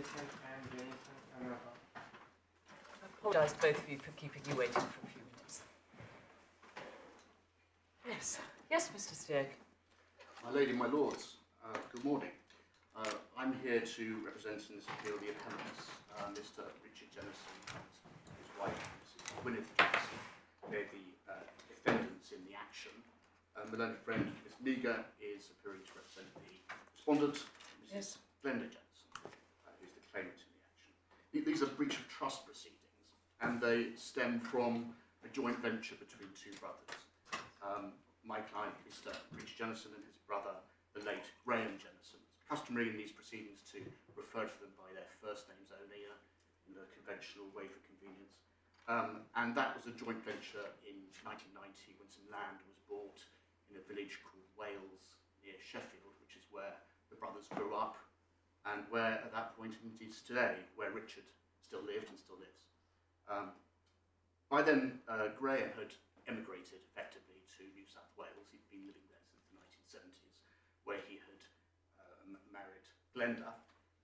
Jennison and Jennison another. I apologise to both of you for keeping you waiting for a few minutes. Yes. Yes, Mr. Steag. My lady, my lords, good morning. I'm here to represent in this appeal the appellants, Mr. Richard Jennison and his wife, Mrs. Gwyneth Jennison. They're the defendants in the action. My learned friend, Miss Meager, is appearing to represent the respondent, Mrs. Glenda Jennison, who's the claimant in the action. These are breach of trust proceedings, and they stem from a joint venture between two brothers. My client, Mr. Richard Jennison, and his brother, the late Graham Jennison. It's customary in these proceedings to refer to them by their first names only in the conventional way for convenience. And that was a joint venture in 1990 when some land was bought in a village called Wales near Sheffield, which is where the brothers grew up and where at that point it is today, where Richard still lived and still lives. By then, Graham had emigrated effectively to New South Wales. He'd been living there since the 1970s, where he had married Glenda.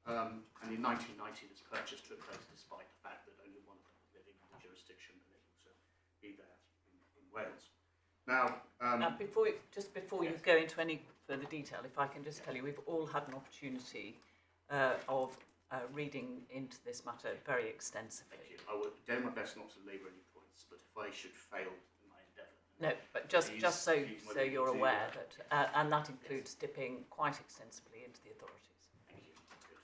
And in 1990, this purchase took place despite the fact that only one of them was living in the jurisdiction and they also be there in Wales. Now, before you go into any further detail, if I can just tell you, we've all had an opportunity of reading into this matter very extensively. Thank you. I will do my best not to labour any points, but if I should fail in my endeavour... No, but just so you're aware that, and that includes dipping quite extensively into the authorities. Thank you. Good.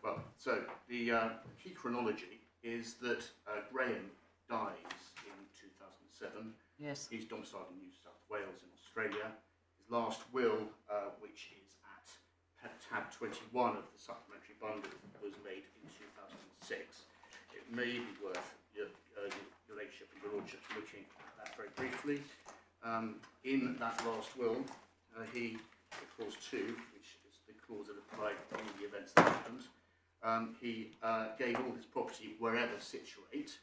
Well, so the key chronology is that Graham dies in 2007. Yes. He's domiciled in New South Wales in Australia. His last will, which is at tab 21 of the supplementary bundle, was made in 2006. It may be worth your ladyship and your lordship looking at that very briefly. In that last will, clause 2, which is the clause that applied to the events that happened, he gave all his property wherever situate.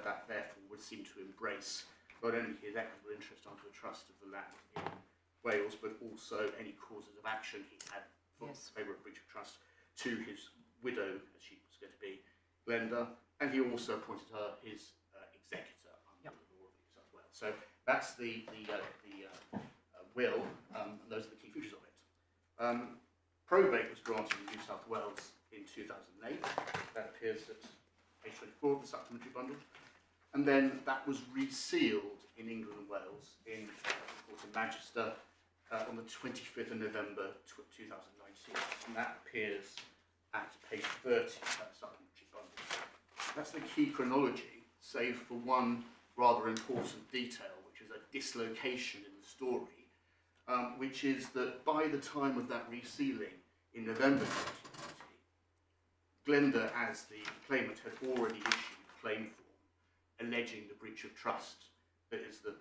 That therefore would seem to embrace not only his equitable interest under the trust of the land in Wales, but also any causes of action he had for favour of breach of trust to his widow, as she was going to be, Glenda, and he also appointed her his executor under the law of New South Wales. So that's the will, and those are the key features of it. Probate was granted in New South Wales in 2008. That appears at page 24 of the supplementary bundle. And then that was resealed in England and Wales in the Court of Magister on the 25th of November 2019. And that appears at page 30 of that supplementary bundle. That's the key chronology, save for one rather important detail, which is a dislocation in the story, which is that by the time of that resealing in November 2020, Glenda, as the claimant, had already issued a claim form alleging the breach of trust that is the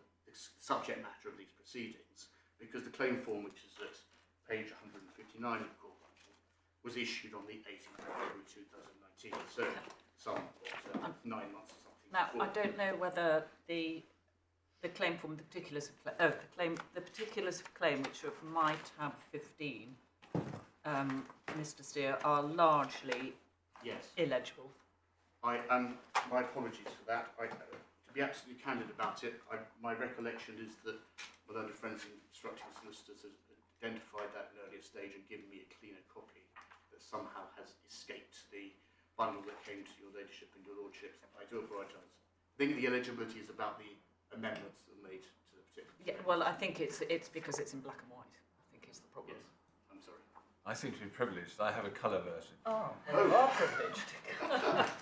subject matter of these proceedings, because the claim form, which is at page 159 of the court bundle, was issued on the 18th of February 2019, so some 9 months or something. Now, before. I don't know whether the claim form, the particulars of claim, which are from my tab 15, Mr. Steer, are largely illegible. My apologies for that. To be absolutely candid about it, my recollection is that my learned friends instructing solicitors has identified that at an earlier stage and given me a cleaner copy that somehow has escaped the bundle that came to your ladyship and your lordships. I do apologise. I think the illegibility is about the amendments that were made to the particular. Yeah, well, I think it's because it's in black and white. I think is the problem. Yes, I'm sorry. I seem to be privileged. I have a colour version. Oh, well, you are privileged.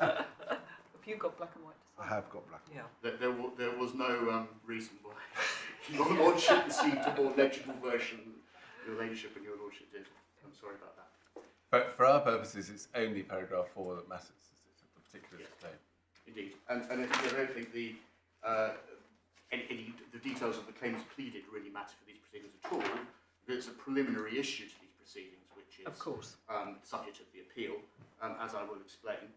Have you got black and white? I have got black and Yeah. white. There was no reason why your lordship received a more legible version than your ladyship and your lordship did. I'm sorry about that. But for our purposes, it's only paragraph 4 that matters, is it? The particular claim. Indeed. And I don't think the details of the claims pleaded really matter for these proceedings at all, because it's a preliminary issue to these proceedings, which is of course subject of the appeal, as I will explain.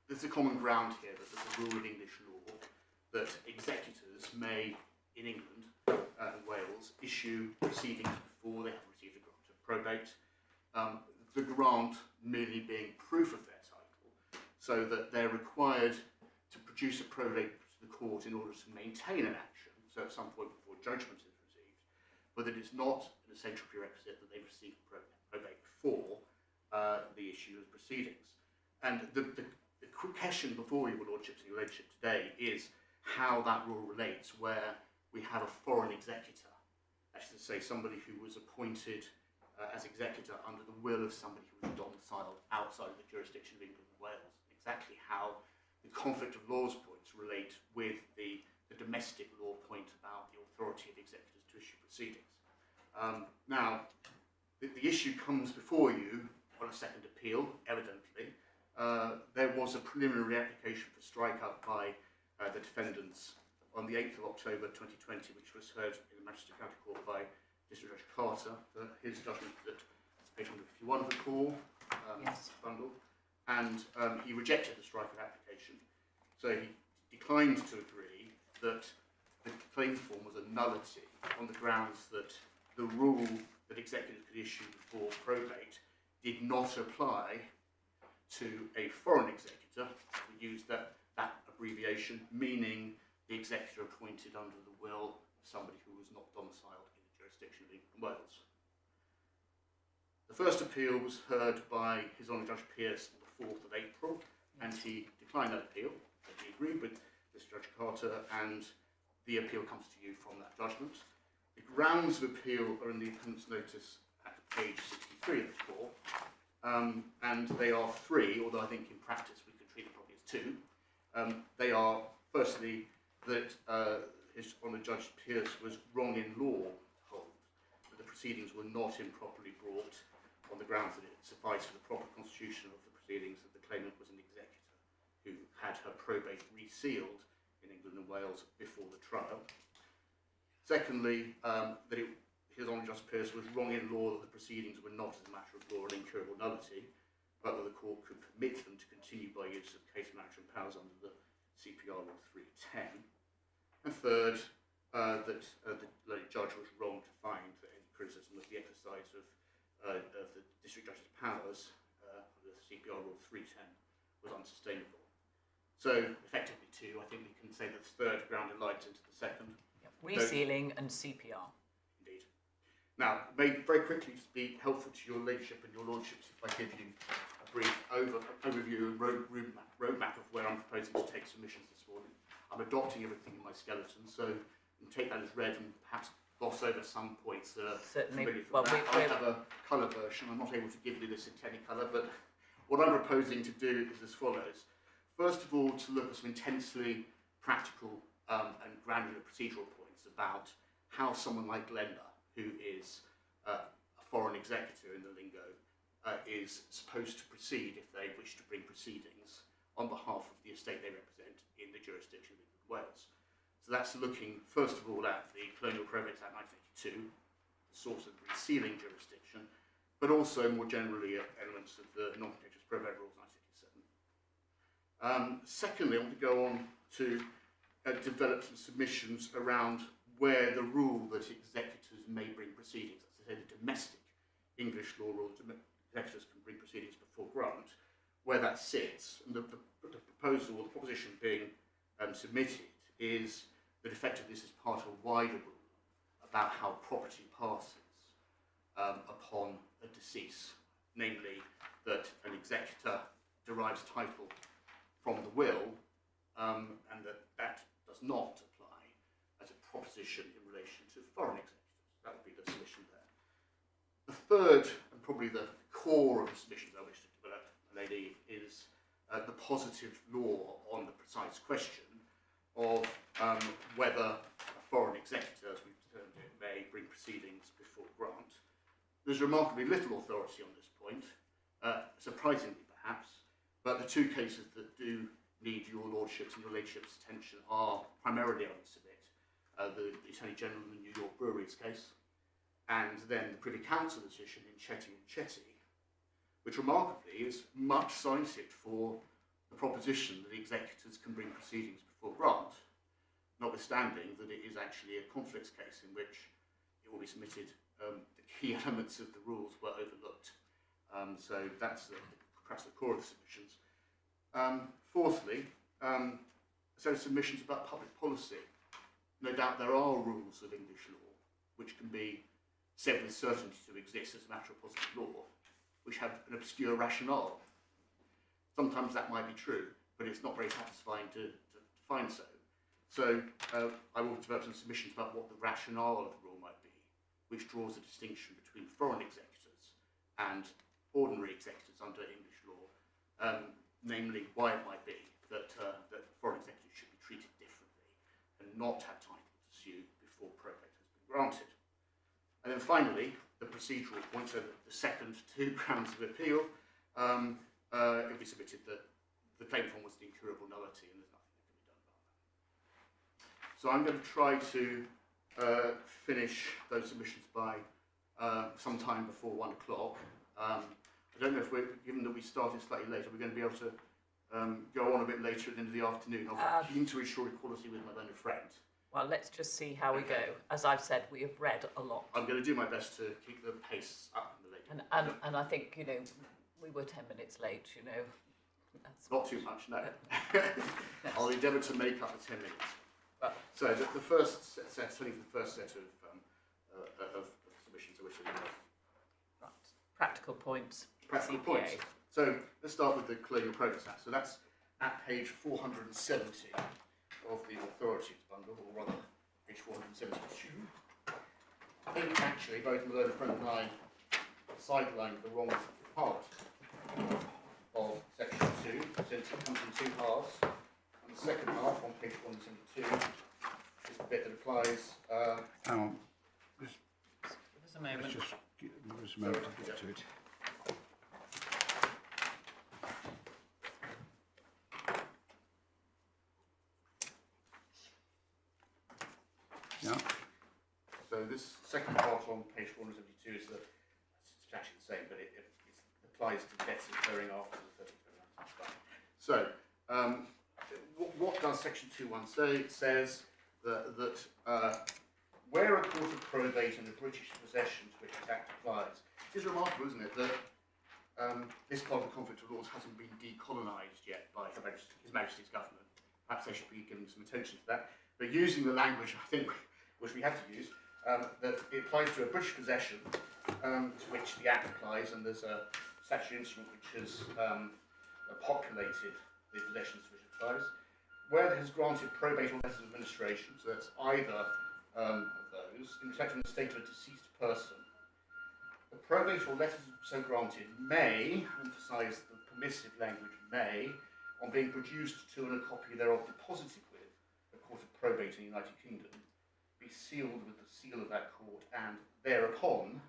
There's a common ground here that there's a rule in English law that executors may, in England and Wales, issue proceedings before they have received a grant of probate, the grant merely being proof of their title, so that they're required to produce a probate to the court in order to maintain an action, so at some point before judgment is received, but that it's not an essential prerequisite that they receive probate before the issue of proceedings. And the question before your lordships and your ladyship today is how that rule relates where we have a foreign executor, that is to say somebody who was appointed as executor under the will of somebody who was domiciled outside of the jurisdiction of England and Wales. Exactly how the conflict of laws points relate with the domestic law point about the authority of executors to issue proceedings. Now, the issue comes before you on a second appeal, evidently. There was a preliminary application for strike-up by the defendants on the 8th of October 2020, which was heard in the Manchester County Court by District Judge Carter. His judgment is at page 151 of the core Yes. bundle, and he rejected the strike-up application. So he declined to agree that the claim form was a nullity on the grounds that the rule that executors could issue before probate did not apply to a foreign executor. We use that abbreviation, meaning the executor appointed under the will of somebody who was not domiciled in the jurisdiction of England and Wales. The first appeal was heard by His Honour Judge Pearce on the 4th of April, and he declined that appeal. He agreed with Mr. Judge Carter, and the appeal comes to you from that judgment. The grounds of appeal are in the Appellants Notice at page 63 of the core, and they are three, although I think in practice we could treat them probably as two. They are, firstly, that His Honour Judge Pearce was wrong in law to hold that the proceedings were not improperly brought on the grounds that it sufficed for the proper constitution of the proceedings that the claimant was an executor who had her probate resealed in England and Wales before the trial. Secondly, that His Honour Judge Pearce was wrong in law that the proceedings were not, as a matter of law, an incurable nullity, but that the court could permit them to continue by use of case management powers under the CPR Law 310. And third, that the judge was wrong to find that any criticism of the exercise of the district judge's powers under the CPR Law 310 was unsustainable. So, effectively, too, I think we can say that the third ground aligned into the second. Yep. Resealing and CPR. Indeed. Now, very quickly to be helpful to your ladyship and your lordships, if I give you a brief overview and roadmap of where I'm proposing to take submissions this morning. I'm adopting everything in my skeleton, so you can take that as read and perhaps gloss over some points that are familiar from that. I have a colour version. I'm not able to give you this in Technicolor, but what I'm proposing to do is as follows. First of all, to look at some intensely practical and granular procedural points about how someone like Glenda, who is a foreign executor in the lingo, is supposed to proceed if they wish to bring proceedings on behalf of the estate they represent in the jurisdiction of England and Wales. So that's looking, first of all, at the Colonial Probates Act 1982, the source of the resealing jurisdiction, but also more generally at elements of the non-contentious probate rules 1987. Secondly, I want to go on to develop some submissions around where the rule that executors may bring proceedings, that's to say the domestic English law rule that executors can bring proceedings before grant, where that sits. And the proposal, or the proposition being submitted is that effectively this is part of a wider rule about how property passes upon a decease, namely that an executor derives title from the will, and that does not apply as a proposition in relation to foreign executors. That would be the submission there. The third, and probably the core of the submissions I wish to develop, lady, is the positive law on the precise question of whether a foreign executor, as we've termed it, may bring proceedings before grant. There's remarkably little authority on this point, surprisingly perhaps, but the two cases that do need your lordships and your ladyships' attention are primarily, I would submit, the Attorney General in the New York Breweries case, and then the Privy Council decision in Chetty and Chetty, which remarkably is much cited for the proposition that executors can bring proceedings before grant, notwithstanding that it is actually a conflicts case in which it will be submitted the key elements of the rules were overlooked So that's perhaps the core of the submissions. Fourthly, so submissions about public policy. No doubt there are rules of English law which can be said with certainty to exist as a matter of positive law, which have an obscure rationale. Sometimes that might be true, but it's not very satisfying to find so. So I will develop some submissions about what the rationale of the rule might be, which draws a distinction between foreign executors and ordinary executors under English law, namely why it might be that foreign executors should be treated differently and not have title to sue before probate has been granted. And then finally, the procedural point, so the second two grounds of appeal, it will be submitted that the claim form was an incurable nullity and there's nothing that can be done about that. So I'm going to try to finish those submissions by sometime before 1 o'clock. I don't know if given that we started slightly later, we're going to be able to go on a bit later at the end of the afternoon. I'm keen to ensure equality with my learned friend. Well, let's just see how we go. As I've said, we have read a lot. I'm going to do my best to keep the pace up in the later. And I think, you know, we were 10 minutes late, you know. That's not too much, no. I'll endeavour to make up the 10 minutes. Well, so the first set, certainly the first set of submissions, which are right. Practical points. Practical points. So let's start with the Colonial Progress Act. So that's at page 470 of the authorities bundle, or rather page 472. I think actually both my learned friend and I sidelined the wrong part of section 2, since it comes in two halves. And the second half on page 172 is the bit that applies. Hang on. Give us a moment. Let's just give us a moment to get to it. Yeah. So this second part on page 472 is substantially the same, but it applies to debts occurring after the 30th of November. So what does section 2.1 say? It says that where a court of probate in a British possession to which the Act applies, it is remarkable, isn't it, that this part of the conflict of laws hasn't been decolonised yet by His Majesty's government. Perhaps they should be giving some attention to that. But using the language, I think, which we have to use, that it applies to a British possession to which the Act applies, and there's a statutory instrument which has populated the possessions to which it applies. Where it has granted probate or letters of administration, so that's either of those, in respect of the estate of a deceased person, the probate or letters so granted may, emphasise the permissive language may, on being produced to and a copy thereof deposited with a court of probate in the United Kingdom, be sealed with the seal of that court, and thereupon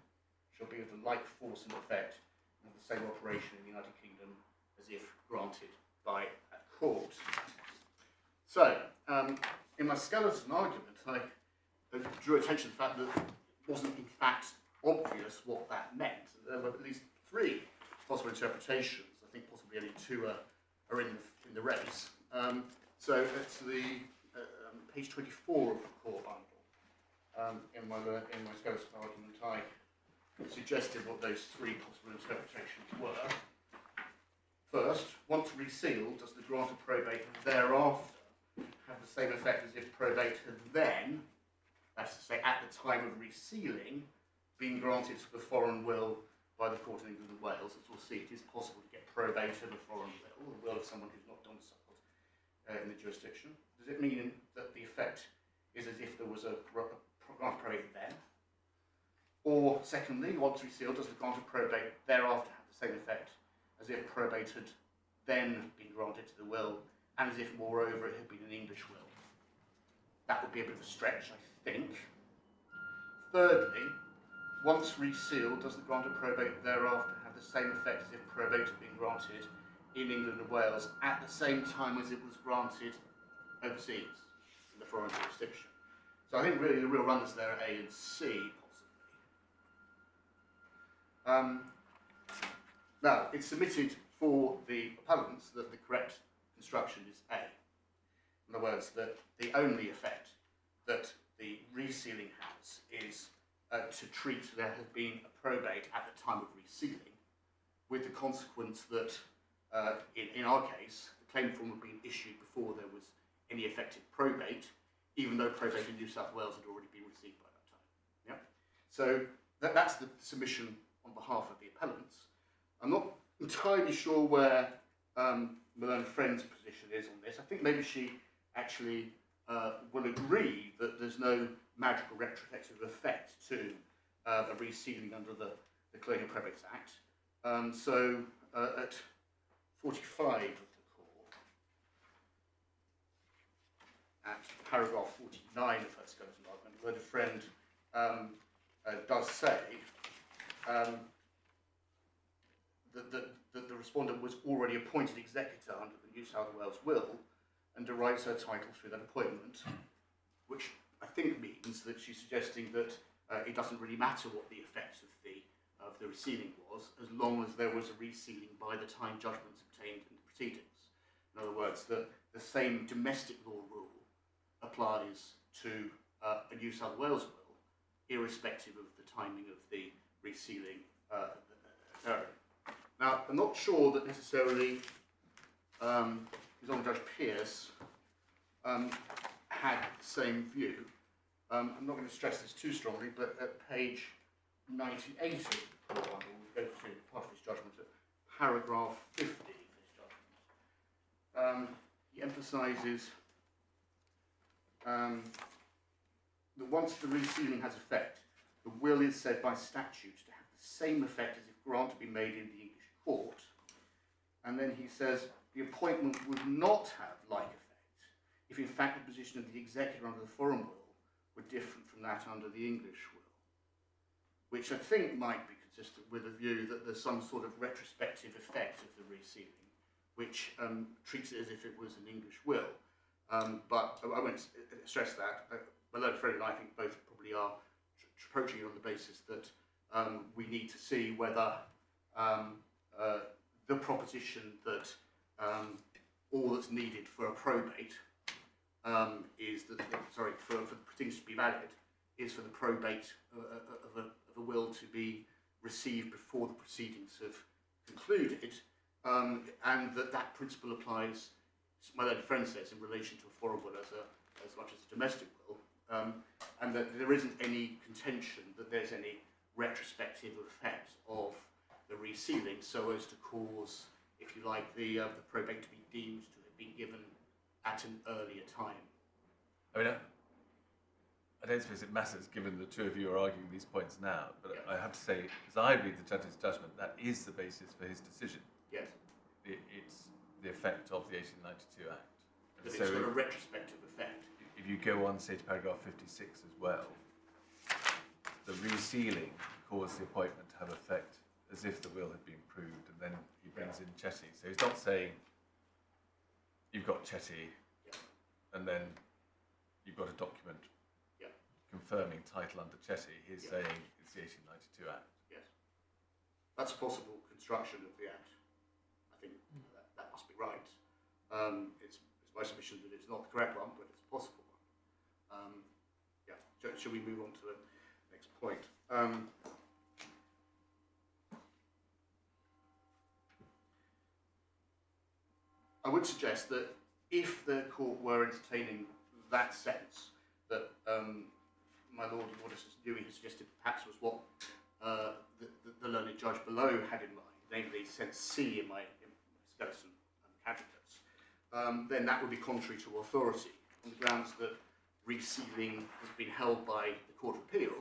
shall be of the like force and effect and of the same operation in the United Kingdom as if granted by a court. So, in my skeleton argument, I drew attention to the fact that it wasn't in fact obvious what that meant. There were at least 3 possible interpretations. I think possibly only 2 are in the race. So it's the page 24 of the core bundle. In my skeleton argument, I suggested what those 3 possible interpretations were. First, once resealed, does the grant of probate thereafter have the same effect as if probate had then, that's to say at the time of resealing, been granted to the foreign will by the Court of England and Wales? As we'll see, it is possible to get probate of a foreign will, the will of someone who's not domiciled in the jurisdiction. Does it mean that the effect is as if there was a grant of probate then? Or secondly, once resealed, does the grant of probate thereafter have the same effect as if probate had then been granted to the will, and as if moreover it had been an English will? That would be a bit of a stretch, I think. Thirdly, once resealed, does the grant of probate thereafter have the same effect as if probate had been granted in England and Wales at the same time as it was granted overseas in the foreign jurisdiction? So I think really the real runners there are A and C, possibly. Now, it's submitted for the appellants that the correct construction is A. In other words, that the only effect that the resealing has is to treat there has been a probate at the time of resealing, with the consequence that in our case, the claim form had been issued before there was any effective probate, even though probate in New South Wales had already been received by that time. Yeah? So that's the submission on behalf of the appellants. I'm not entirely sure where Malone Friend's position is on this. I think maybe she actually will agree that there's no magical retrospective effect to a resealing under the Colonial Probates Act. So at 45 of the call, at paragraph 49 of her skeleton argument, where the friend does say that the respondent was already appointed executor under the New South Wales will and derives her title through that appointment, which I think means that she's suggesting that it doesn't really matter what the effect of the resealing was, as long as there was a resealing by the time judgments obtained in the proceedings. In other words, the same domestic law rule applies to a New South Wales will, irrespective of the timing of the resealing occurring. Now, I'm not sure that necessarily His Honour Judge Pearce had the same view. I'm not going to stress this too strongly, but at page 98 of the Court, we'll go to part of his judgment at paragraph 50 of his judgment. He emphasises that once the resealing has effect, the will is said by statute to have the same effect as if grant had been made in the English court. And then he says the appointment would not have like effect if in fact the position of the executor under the foreign will were different from that under the English will, which I think might be consistent with a view that there's some sort of retrospective effect of the resealing, which treats it as if it was an English will. But I won't stress that. Malone Friend and I think both probably are approaching it on the basis that we need to see whether the proposition that all that's needed for a probate is that, sorry, for the proceedings to be valid, is for the probate of a will to be received before the proceedings have concluded, and that principle applies, Malone Friend says, in relation to a foreign will as much as a domestic will, and that there isn't any contention that there's any retrospective effect of the resealing so as to cause, if you like, the probate to be deemed to have been given at an earlier time. I mean, I don't suppose it matters given the two of you are arguing these points now, but yeah. I have to say, as I read the judge's judgment, that is the basis for his decision. Yes. It's the effect of the 1892 Act. But so it's got a retrospective effect. If you go on, say, to paragraph 56 as well, the resealing caused the appointment to have effect as if the will had been proved, and then he brings in Chetty. So he's not saying you've got Chetty, and then you've got a document confirming title under Chetty. He's saying it's the 1892 Act. Yes. That's a possible construction of the Act. I think that must be right. It's my submission that it's not the correct one, but it's a possible one. Shall we move on to the next point? I would suggest that if the court were entertaining that sense that my Lord Newey has suggested perhaps was what the learned judge below had in mind, namely sense C in my skeleton candidates, then that would be contrary to authority on the grounds that resealing has been held by the Court of Appeal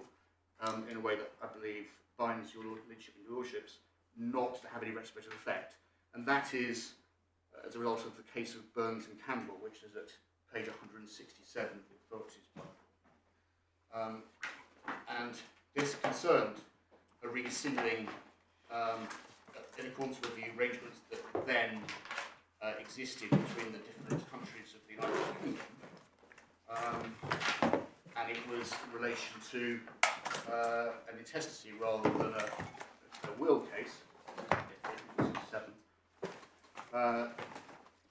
in a way that I believe binds your Lordship and Lordships not to have any retrospective effect. And that is as a result of the case of Burns and Campbell, which is at page 167 of the authorities book. And this concerned a resealing in accordance with the arrangements that then existed between the different countries of the United Kingdom. And it was in relation to an intestacy rather than a will case.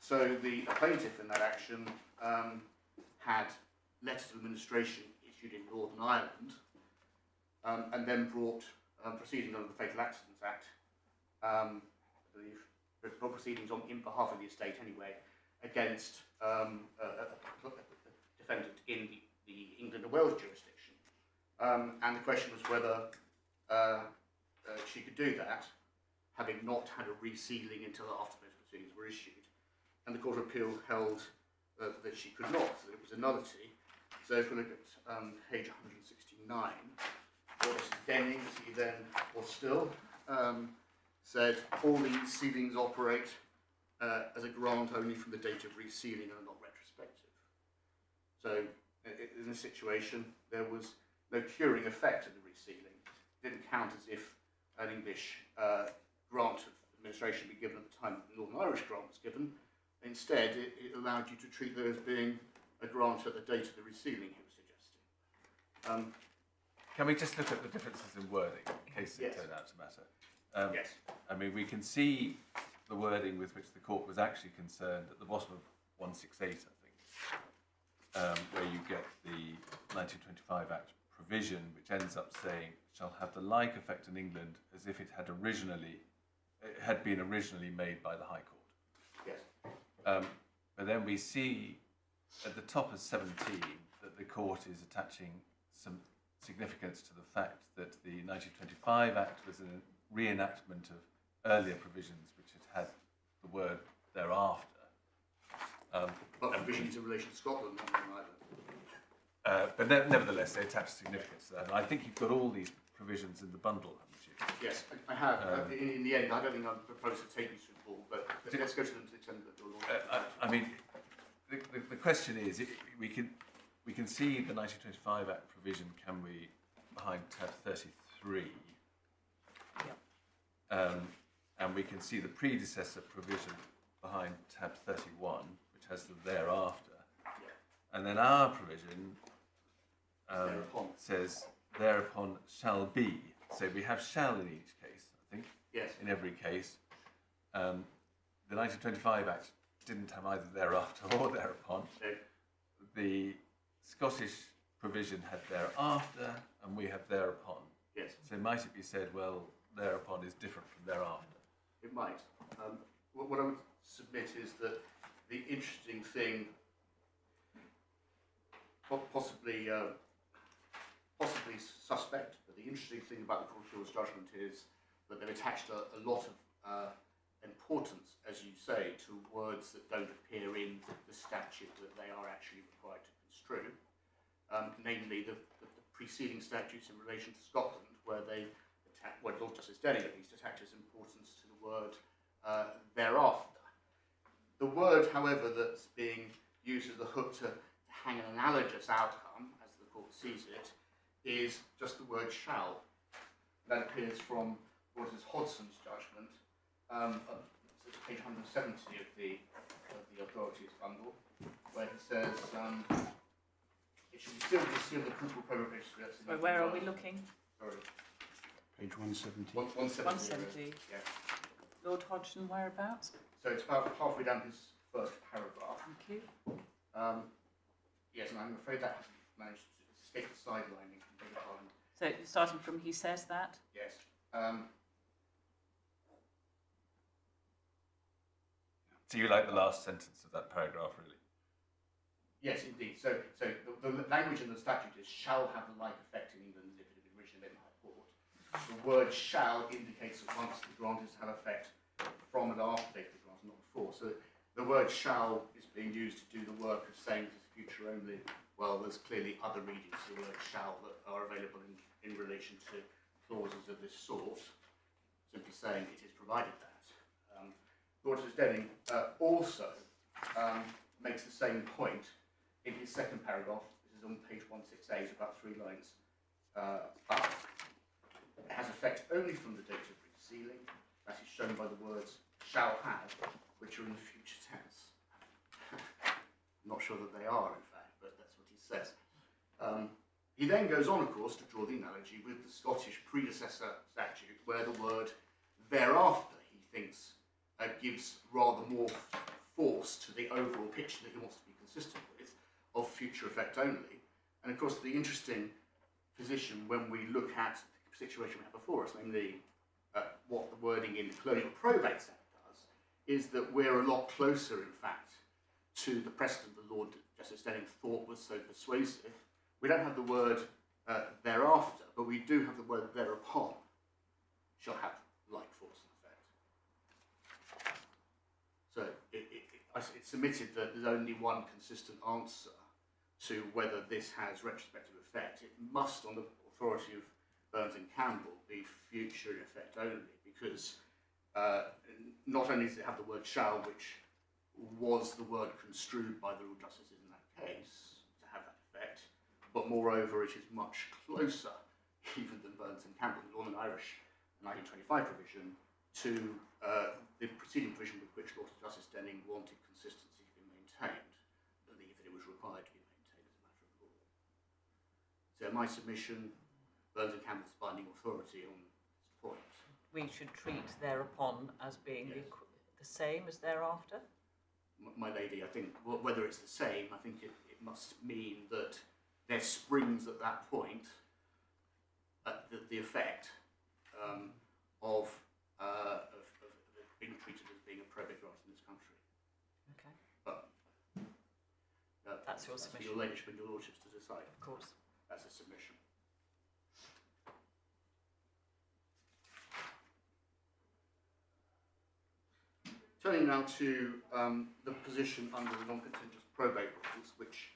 So the plaintiff in that action had letters of administration issued in Northern Ireland and then brought proceeding under the Fatal Accidents Act I believe, for proceedings in behalf of the estate anyway, against a defendant in the England and Wales jurisdiction. And the question was whether she could do that, having not had a resealing until after those proceedings were issued. And the Court of Appeal held that she could not, that it was a nullity. So if we look at page 169, Justice Denning, he then was still, said all these sealings operate as a grant only from the date of resealing and are not retrospective. So in this situation, there was no curing effect of the resealing. It didn't count as if an English grant of administration be given at the time the Northern Irish grant was given. Instead, it allowed you to treat those being a grant at the date of the resealing, he was suggesting. Can we just look at the differences in wording, in case they turn out to matter? Yes. I mean, we can see the wording with which the court was actually concerned at the bottom of 168, I think, where you get the 1925 Act provision, which ends up saying, shall have the like effect in England as if it had been originally made by the High Court. Yes. But then we see at the top of 17 that the court is attaching some significance to the fact that the 1925 Act was a reenactment of earlier provisions which had the word thereafter. But provisions in relation to Scotland, not Ireland. But nevertheless, they attach significance to that. And I think you've got all these provisions in the bundle, haven't you? Yes, I have. In the end, I don't think I'm proposed to take you through the ball, but let's go to them to the extent that you're I mean, the question is, we can see the 1925 Act provision, can we, behind tab 33? Yeah. And we can see the predecessor provision behind tab 31, which has the thereafter. Yeah. And then our provision says thereupon shall be. So we have shall in each case, I think. Yes. In every case. The 1925 Act didn't have either thereafter or thereupon. No. The Scottish provision had thereafter, and we have thereupon. Yes. So might it be said, well, thereupon is different from thereafter? It might. What I would submit is that the interesting thing, possibly suspect, but the interesting thing about the Court of Appeal's judgment is that they've attached a lot of importance, as you say, to words that don't appear in the statute that they are actually required to construe, namely the preceding statutes in relation to Scotland, where they Lord Justice Denning at least attaches importance to the word thereafter. The word, however, that's being used as the hook to hang an analogous outcome, as the court sees it, is just the word shall. That appears from Lord Justice Hodson's judgment, it's page 170 of the authorities bundle, where he says it should be still the principal probate registry. Where are we looking? Sorry. Page 170. 170. Yeah. Lord Hodgson, whereabouts? So it's about halfway down his first paragraph. Thank you. Yes, and I'm afraid that hasn't managed to escape the sidelining. So starting from he says that? Yes. Do you like the last sentence of that paragraph, really? Yes, indeed. So the language in the statute is shall have the like effect in England as if it had been originally made in High Court. The word shall indicates that once the grant is to have effect from and after the date of the grant, not before. So the word shall is being used to do the work of saying to the future only, well, there's clearly other readings of the word shall that are available in relation to clauses of this sort, simply saying it is provided that. Lord Justice Denning also makes the same point in his second paragraph. This is on page 168, about 3 lines up. It has effect only from the date of resealing. That is shown by the words shall have, which are in the future tense. I'm not sure that they are, in fact, but that's what he says. He then goes on, of course, to draw the analogy with the Scottish predecessor statute, where the word thereafter, he thinks, gives rather more force to the overall picture that he wants to be consistent with, of future effect only. And of course, the interesting position when we look at the situation we have before us, namely what the wording in the Colonial Probate Act does is that we're a lot closer, in fact, to the precedent the Lord Justice Denning thought was so persuasive. We don't have the word thereafter, but we do have the word thereupon shall have like force and effect. So it's submitted that there's only one consistent answer to whether this has retrospective effect. It must, on the authority of Burns and Campbell, be future in effect only, because not only does it have the word shall, which was the word construed by the Lord Justices in that case to have that effect, but moreover it is much closer even than Burns and Campbell, the Northern Irish 1925 provision, to the preceding provision with which Lord Justice Denning wanted consistency to be maintained, believed that it was required to be maintained as a matter of law. So my submission, Burns and Campbell's binding authority on this point. We should treat thereupon as being Yes. the same as thereafter? My lady, I think whether it's the same, I think it must mean that there springs at that point the effect of being treated as being a probate grant in this country. Okay, But that's your for submission. your ladyship and your lordships to decide. Of course. That's a submission. Turning now to the position under the non-contentious probate rules, which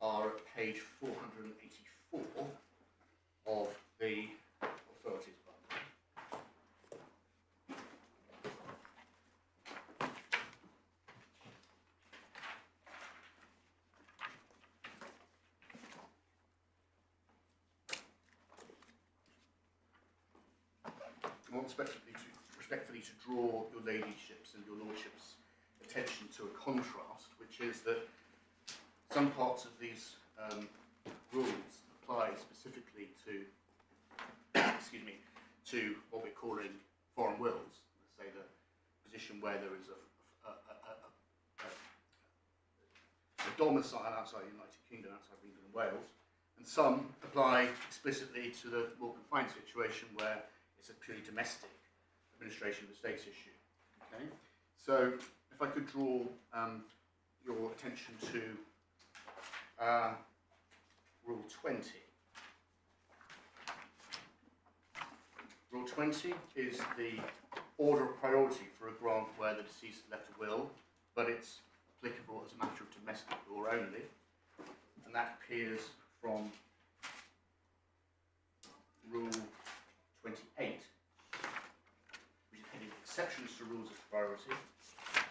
are at page 484 of the authorities bundle. I want respectfully to draw your ladyship's and your lordship's attention to a contrast, which is that some parts of these rules apply specifically to, excuse me, to what we're calling foreign wills. Let's say the position where there is a domicile outside the United Kingdom, outside of England and Wales, and some apply explicitly to the more confined situation where it's a purely domestic administration of the state's issue. Okay, so if I could draw your attention to Rule 20. Rule 20 is the order of priority for a grant where the deceased left a will, but it's applicable as a matter of domestic law only, and that appears from Rule 28, which is heading exceptions to rules of priority,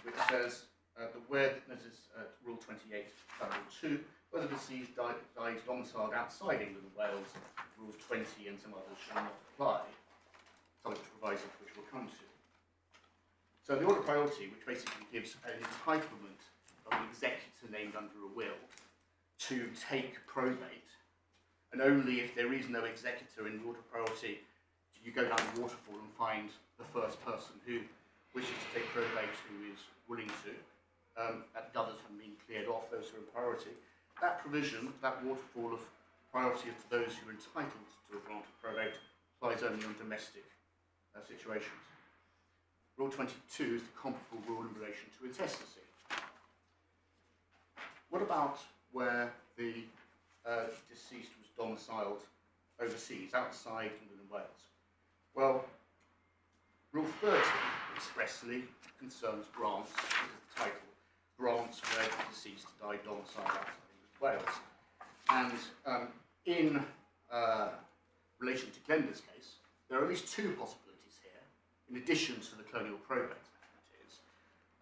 which says that where, this is Rule 28, Rule 2, whether the deceased died domiciled outside England and Wales, Rules 20 and some others shall not apply, subject to provisos which we'll come to. So the order of priority, which basically gives an entitlement of an executor named under a will to take probate, and only if there is no executor in the order of priority do you go down the waterfall and find the first person who wishes to take probate who is willing to. The others have been cleared off, those who are in priority. That provision, that waterfall of priority to those who are entitled to a grant of probate, applies only on domestic situations. Rule 22 is the comparable rule in relation to intestacy. What about where the deceased was domiciled overseas, outside England and Wales? Well, Rule 30 expressly concerns grants, this is the title, grants where the deceased died domiciled outside England and Wales. And in relation to Glenda's case, there are at least two possibilities here, in addition to the Colonial Probate Act,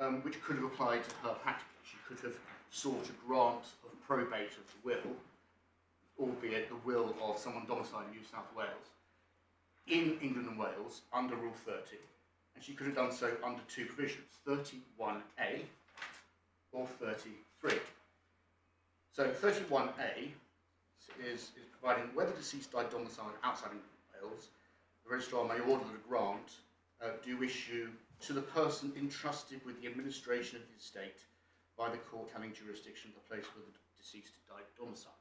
that is, which could have applied to her practically. She could have sought a grant of probate of the will, albeit the will of someone domiciled in New South Wales, in England and Wales under Rule 30, and she could have done so under two provisions, 31A or 33. So 31A is providing whether the deceased died domiciled outside England and Wales, the registrar may order that a grant do issue to the person entrusted with the administration of the estate by the court having jurisdiction of the place where the deceased died domiciled.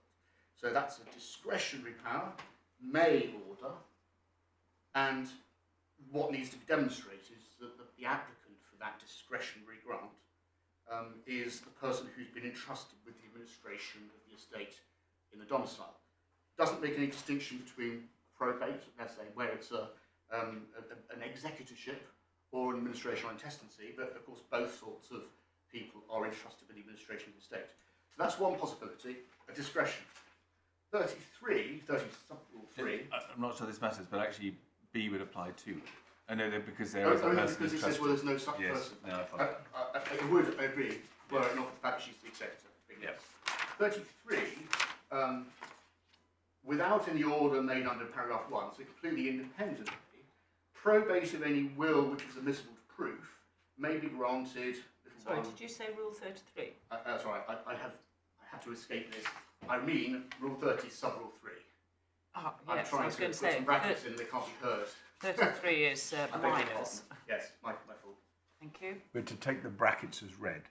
So that's a discretionary power, may order, and what needs to be demonstrated is that the applicant for that discretionary grant is the person who's been entrusted with the administration of the estate in the domicile. Doesn't make any distinction between probate, let's say, where it's an executorship or an administration or intestacy, but of course both sorts of people are entrusted with the administration of the estate. So that's one possibility, a discretion. 30 sub-rule 3. I'm not sure this matters, but actually B would apply too. I know that because there Oh, is a only person because it says, entrusted. well, there's no such Yes, person. no, I follow. I would agree, were it not the fact she's the executor. Yes. 33, without any order made under paragraph 1, so completely independently, probate of any will which is admissible to proof may be granted. Sorry, did you say Rule 33? Sorry, I had to escape this. I mean Rule 30, sub-rule 3. Ah, I'm yes, I trying was to going put to say, some brackets in, they can't be heard. 33 is I beg your minors. pardon. Yes, my fault. Thank you. We're to take the brackets as read.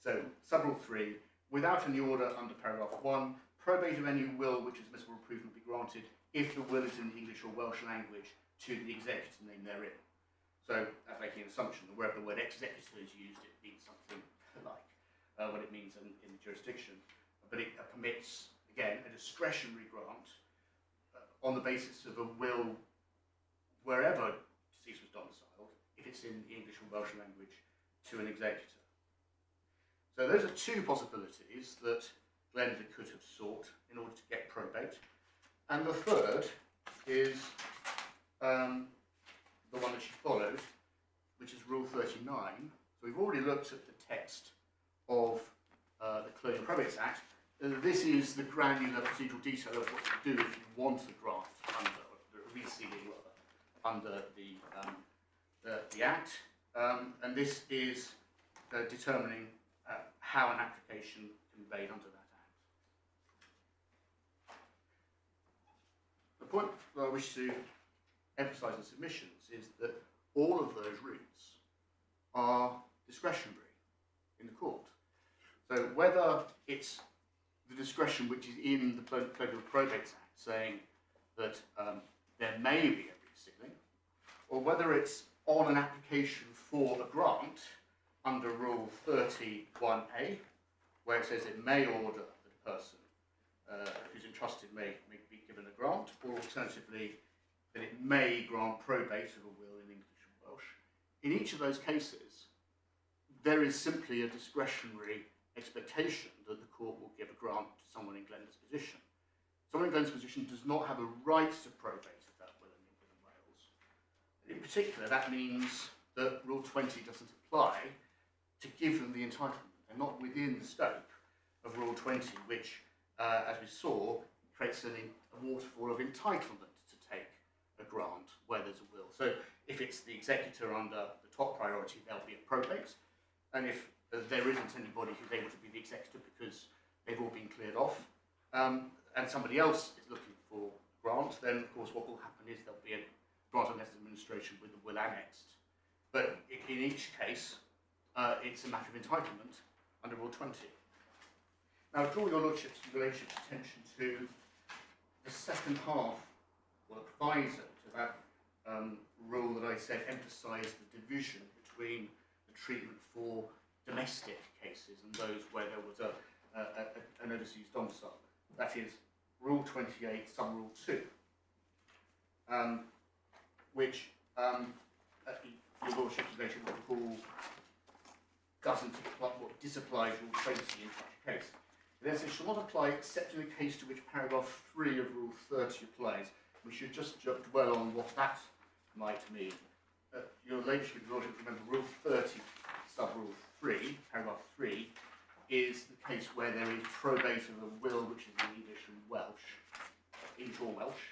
So, sub-rule 3, without any order under paragraph 1, probate of any will which is admissible to proof will be granted if the will is in the English or Welsh language to the executor name therein. So that's making an assumption that wherever the word executor is used, it means something like what it means in the jurisdiction. But it permits, again, a discretionary grant on the basis of a will wherever deceased was domiciled, if it's in the English or Welsh language, to an executor. So those are two possibilities that Glenda could have sought in order to get probate. And the third is the one that she followed, which is Rule 39. So we've already looked at the text of the Colonial Probates Act. This is the granular procedural detail of what to do if you want a grant under the resealing under the Act, and this is determining how an application can be made under that Act. The point that I wish to emphasise in submissions is that all of those routes are discretionary in the court. So whether it's the discretion which is in the Colonial Probates Act saying that there may be a resealing, or whether it's on an application for a grant under Rule 31A, where it says it may order that a person who's entrusted may be given a grant, or alternatively that it may grant probate of a will in English and Welsh. In each of those cases, there is simply a discretionary expectation that the court will give a grant to someone in Glenda's position. Someone in Glenda's position does not have a right to probate of that will in England and Wales. In particular, that means that Rule 20 doesn't apply to give them the entitlement. They're not within the scope of Rule 20, which, as we saw, creates a waterfall of entitlement to take a grant where there's a will. So if it's the executor under the top priority, there'll be a probate. And if there isn't anybody who's able to be the executor because they've all been cleared off, and somebody else is looking for a grant, then of course what will happen is there'll be a grant unless administration with the will annexed. But in each case, it's a matter of entitlement under Rule 20. Now, draw your Lordship's attention to the second half, or the proviso to that rule that I said emphasised the division between the treatment for domestic cases and those where there was an overseas domicile. That is Rule 28, sub-rule 2, which your Lordship's will recall doesn't apply, disapplies Rule 20 in such a case. It then says, shall not apply except in the case to which paragraph 3 of Rule 30 applies. We should just dwell on what that might mean. Your Lordship, remember, Rule 30, sub-rule 3, paragraph 3, is the case where there is probate of a will which is in English and Welsh, English or Welsh,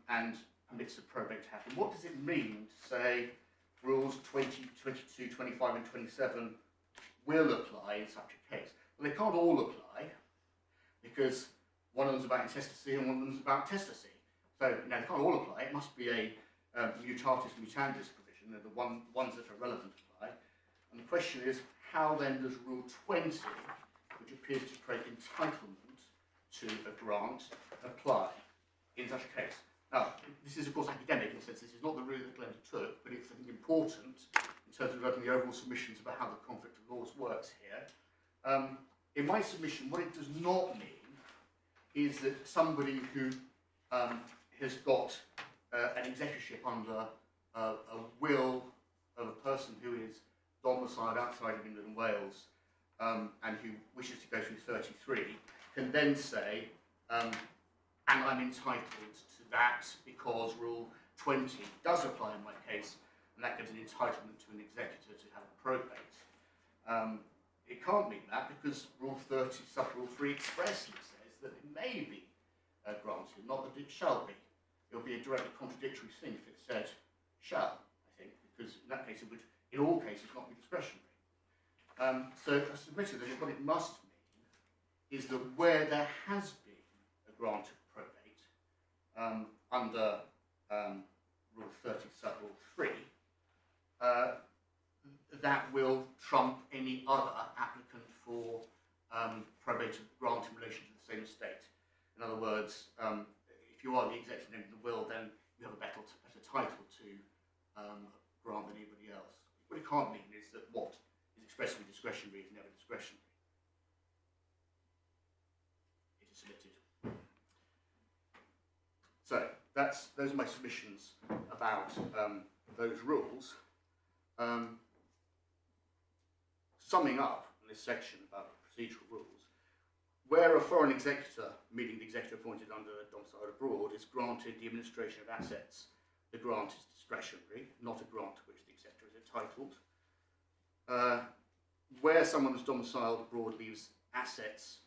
and permits a probate to happen. What does it mean to say Rules 20, 22, 25 and 27 will apply in such a case? Well, they can't all apply, because one of them's about intestacy and one of them's about testacy. So, they can't all apply. It must be a mutatis mutandis provision, the ones that are relevant apply. And the question is, how then does Rule 20, which appears to create entitlement to a grant, apply in such a case? Now, this is of course academic in the sense this is not the route that Glenda took, but it's I think important in terms of developing the overall submissions about how the conflict of laws works here. In my submission, what it does not mean is that somebody who has got an executorship under a will of a person who is domiciled outside of England and Wales and who wishes to go through 33 can then say, and I'm entitled to that because Rule 20 does apply in my case, and that gives an entitlement to an executor to have a probate. It can't mean that because Rule 30, sub-Rule 3 expressly says that it may be granted, not that it shall be. It would be a directly contradictory thing if it said shall, I think, because in that case it would, in all cases, not be discretionary. So I submitted that what it must mean is that where there has been a grant of probate under Rule 30, sub-Rule 3, that will trump any other applicant for probate grant in relation to the same estate. In other words, if you are the executor named in the will, then you have a better title to grant than anybody else. What it can't mean is that what is expressly discretionary is never discretionary. It is submitted. So those are my submissions about those rules. Summing up in this section about procedural rules, where a foreign executor, meaning the executor appointed under a domicile abroad, is granted the administration of assets, the grant is discretionary, not a grant to which the executor is entitled. Where someone who's domiciled abroad leaves assets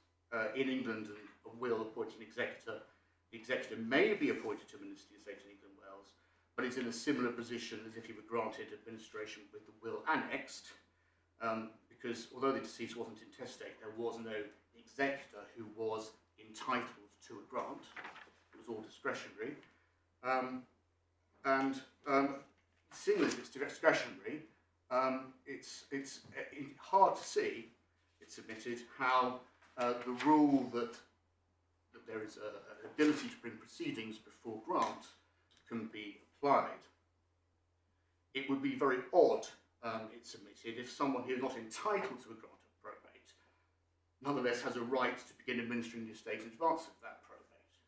in England and a will appoint an executor, the executor may be appointed to administer the estate in England and Wales, but it's in a similar position as if he were granted administration with the will annexed, because although the deceased wasn't intestate, there was no executor who was entitled to a grant. It was all discretionary. Seeing as it's discretionary, it's hard to see, it's submitted, how the rule that there is an ability to bring proceedings before grant can be applied. It would be very odd, it's submitted, if someone who is not entitled to a grant of probate nonetheless has a right to begin administering the estate in advance of that probate.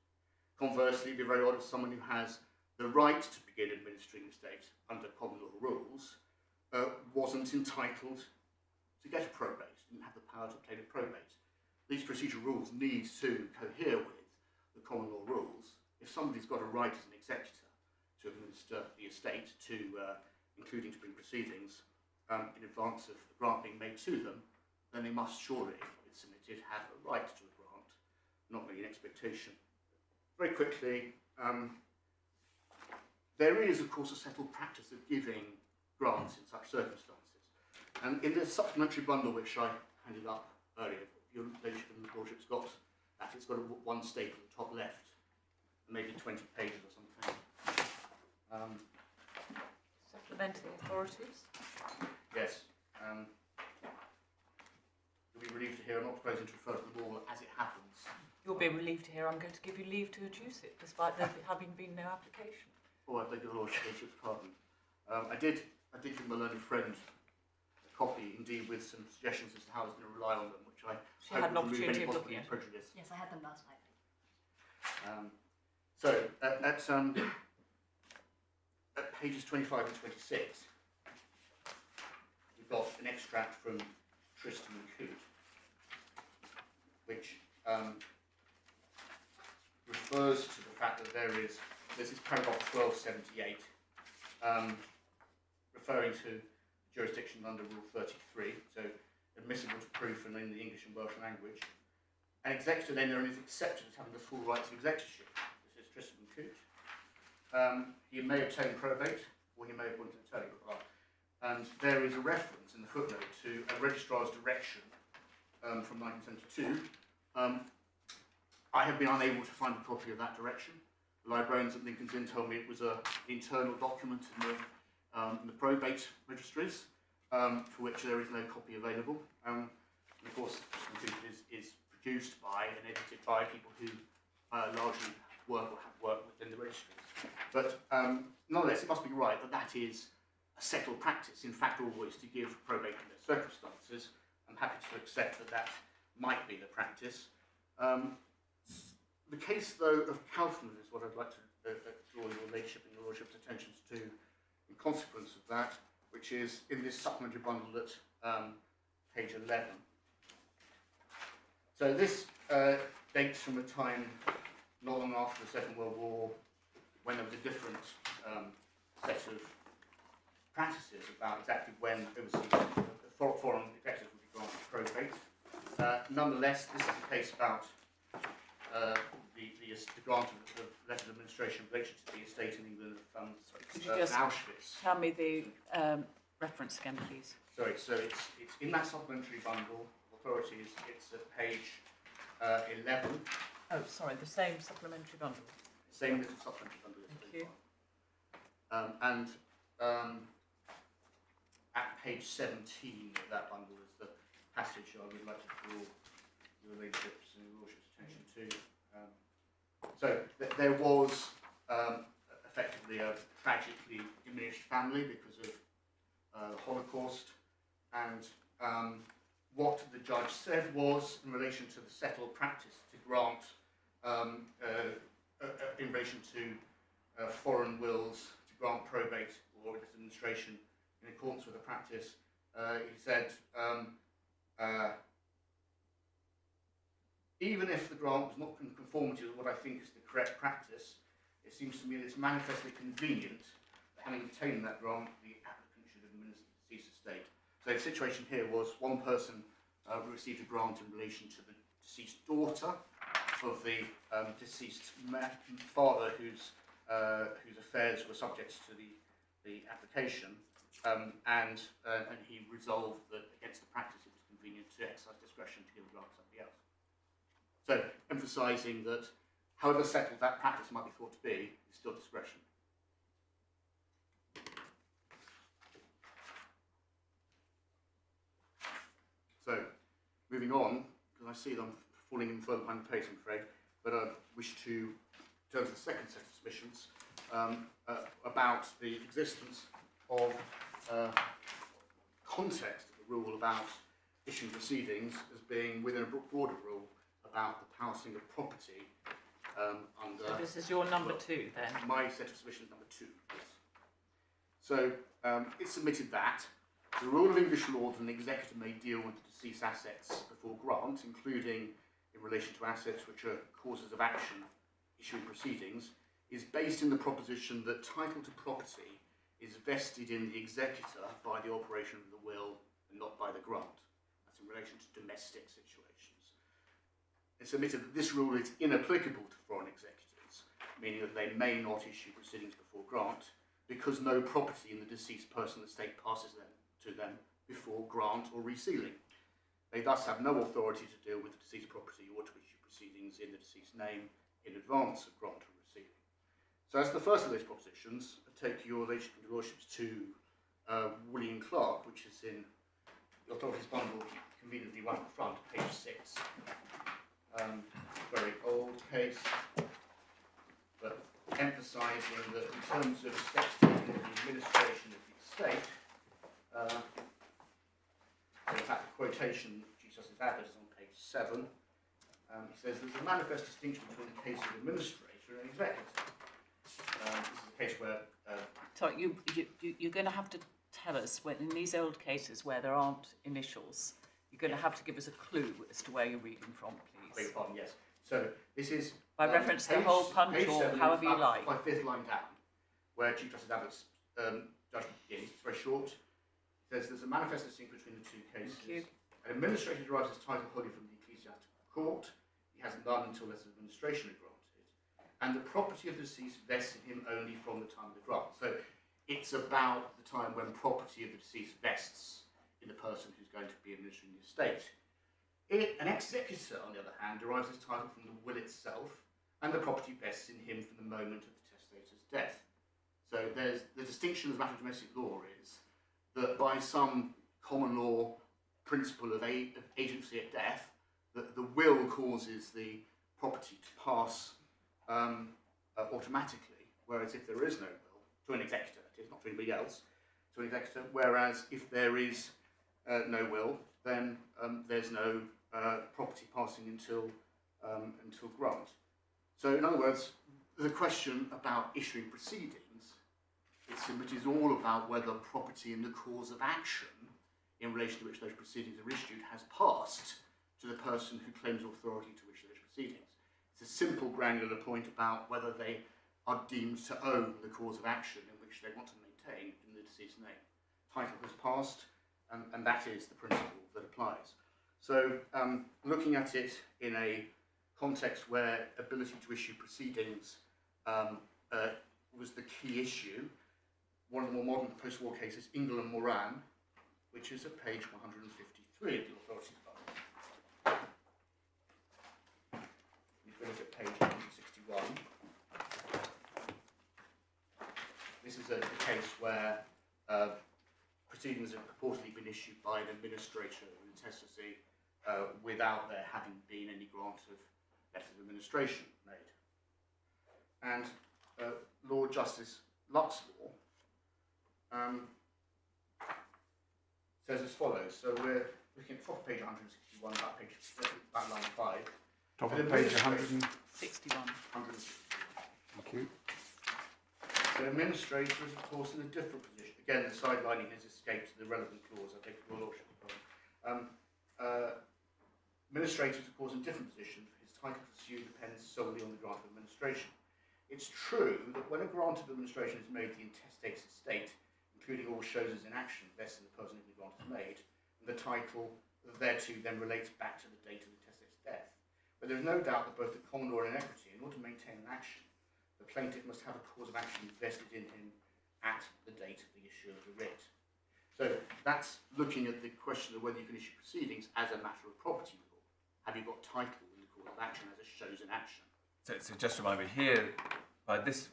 Conversely, it would be very odd if someone who has the right to begin administering the estate under common law rules wasn't entitled to get a probate, didn't have the power to obtain a probate. These procedural rules need to cohere with the common law rules. If somebody's got a right as an executor to administer the estate, including to bring proceedings in advance of the grant being made to them, then they must surely, if it's submitted, have a right to a grant, not really an expectation. Very quickly, there is, of course, a settled practice of giving grants in such circumstances. And in the supplementary bundle which I handed up earlier, your ladyship and the lordship's got that. It's got one staple at the top left, maybe 20 pages or something. Supplementary authorities. Yes. You'll be relieved to hear I'm not proposing to refer to the law as it happens. You'll be relieved to hear I'm going to give you leave to adduce it, despite there having been no application. Oh, I beg your lordship's pardon. I did give my learned friend a copy, indeed, with some suggestions as to how I was going to rely on them, which I She had an opportunity of looking at. Prejudice. Yes, I had them last night. At pages 25 and 26, we've got an extract from Tristan and Coote, which refers to the fact that there's this paragraph 1278, referring to jurisdiction under Rule 33, so admissible to proof and in the English and Welsh language. An executor then is accepted as having the full rights of executorship. This is Tristan and Coote. He may obtain probate, or he may appoint an attorney. And there is a reference in the footnote to a registrar's direction from 1972. I have been unable to find a copy of that direction. The librarians at Lincoln's Inn told me it was an internal document in the probate registries, for which there is no copy available. And of course, is produced by and edited by people who largely work or have work within the registries. But nonetheless, it must be right that that is a settled practice, in fact, always to give probate in their circumstances. I'm happy to accept that that might be the practice. The case, though, of Kaufman is what I'd like to draw your ladyship and your lordship's attentions to in consequence of that, which is in this supplementary bundle at page 11. So this dates from a time not long after the Second World War, when there was a different set of practices about exactly when overseas foreign executors would be granted probate. Nonetheless, this is a case about the grant of letters of administration in relation to the estate in England of Could you just Auschwitz. tell me the reference again, please? Sorry, so it's in that supplementary bundle of authorities. It's at page 11. Oh, sorry, the same supplementary bundle. Same little supplementary bundle. Thank you. And at page 17 of that bundle is the passage I would like to draw your ladyship's and your lordship's attention to. So there was effectively a tragically diminished family because of the Holocaust, and what the judge said was, in relation to the settled practice to grant, in relation to foreign wills, to grant probate or administration in accordance with the practice, he said, even if the grant was not in conformity with what I think is the correct practice, it seems to me that it's manifestly convenient that having obtained that grant, the applicant should administer the deceased estate. So the situation here was one person received a grant in relation to the deceased daughter of the deceased father whose affairs were subject to the application, and he resolved that against the practice it was convenient to exercise discretion to give a grant to somebody else. So, emphasising that however settled that practice might be thought to be, it's still discretion. So, moving on, because I see that I'm falling in further behind the pace, I'm afraid, but I wish to turn to the second set of submissions about the existence of context of the rule about issuing proceedings as being within a broader rule about the passing of property under... So this is your number 2 then? My set of submissions number 2, yes. So it submitted that the rule of English law that an executor may deal with the deceased assets before grant, including in relation to assets which are causes of action issuing proceedings, is based in the proposition that title to property is vested in the executor by the operation of the will and not by the grant. That's in relation to domestic situations. It's admitted that this rule is inapplicable to foreign executors, meaning that they may not issue proceedings before grant because no property in the deceased personal estate passes to them before grant or resealing. They thus have no authority to deal with the deceased property or to issue proceedings in the deceased name in advance of grant or resealing. So as the first of those propositions, I take your lordships to William Clark, which is in the authorities bundle conveniently right at the front, page 6. Very old case, but emphasising that in terms of steps taken in the administration of the estate, in fact the quotation of Chief Justice Abbott is on page 7, he says there's a manifest distinction between the case of administrator and executor. This is a case where... Sorry, you're going to have to tell us, when in these old cases where there aren't initials, you're going to have to give us a clue as to where you're reading from, please. I beg your pardon, yes. So this is... By reference to the whole punch or however you like. By 5th line down, where Chief Justice Abbott's judgment begins. It's very short. It says there's a manifest distinction between the two cases. Thank you. An administrator derives his title wholly from the ecclesiastical court. He has none until letters of administration are granted. And the property of the deceased vests in him only from the time of the grant. So it's about the time when property of the deceased vests in the person who's going to be administering the estate. An executor, on the other hand, derives his title from the will itself, and the property vests in him from the moment of the testator's death. So there's the distinction as a matter of domestic law is that by some common law principle of agency at death, that the will causes the property to pass automatically, whereas if there is no will, to an executor, that is, not to anybody else, to an executor, whereas if there is no will, then there's no property passing until grant. So in other words, the question about issuing proceedings, it is all about whether property in the cause of action in relation to which those proceedings are issued has passed to the person who claims authority to issue those proceedings. It's a simple granular point about whether they are deemed to own the cause of action in which they want to maintain in the deceased's name. Title has passed, and that is the principle that applies. So looking at it in a context where ability to issue proceedings was the key issue, one of the more modern post-war cases, Ingle and Moran, which is at page 153 of the Authorities Bible. If we look at page 161, this is a case where proceedings have purportedly been issued by an administrator of intestacy without there having been any grant of letter of administration made. And Lord Justice Luxlaw says as follows. So we're looking at top of page 161, about line 5. Top of page 161. 61. Thank you. The administrator is, of course, in a different position. Again, the sidelining has escaped the relevant clause, I think, Your Lordship. Administrator is, of course, in a different position. His title to sue depends solely on the grant of administration. It's true that when a grant of administration is made, the intestate's estate, including all shows as in action, vested in the person who the grant is made, and the title thereto then relates back to the date of the intestate's death. But there is no doubt that both the common law and equity, in order to maintain an action, the plaintiff must have a cause of action vested in him at the date of the issue of the writ. So that's looking at the question of whether you can issue proceedings as a matter of property law. Have you got title in the cause of action as a shows in action? So just remind me here, letters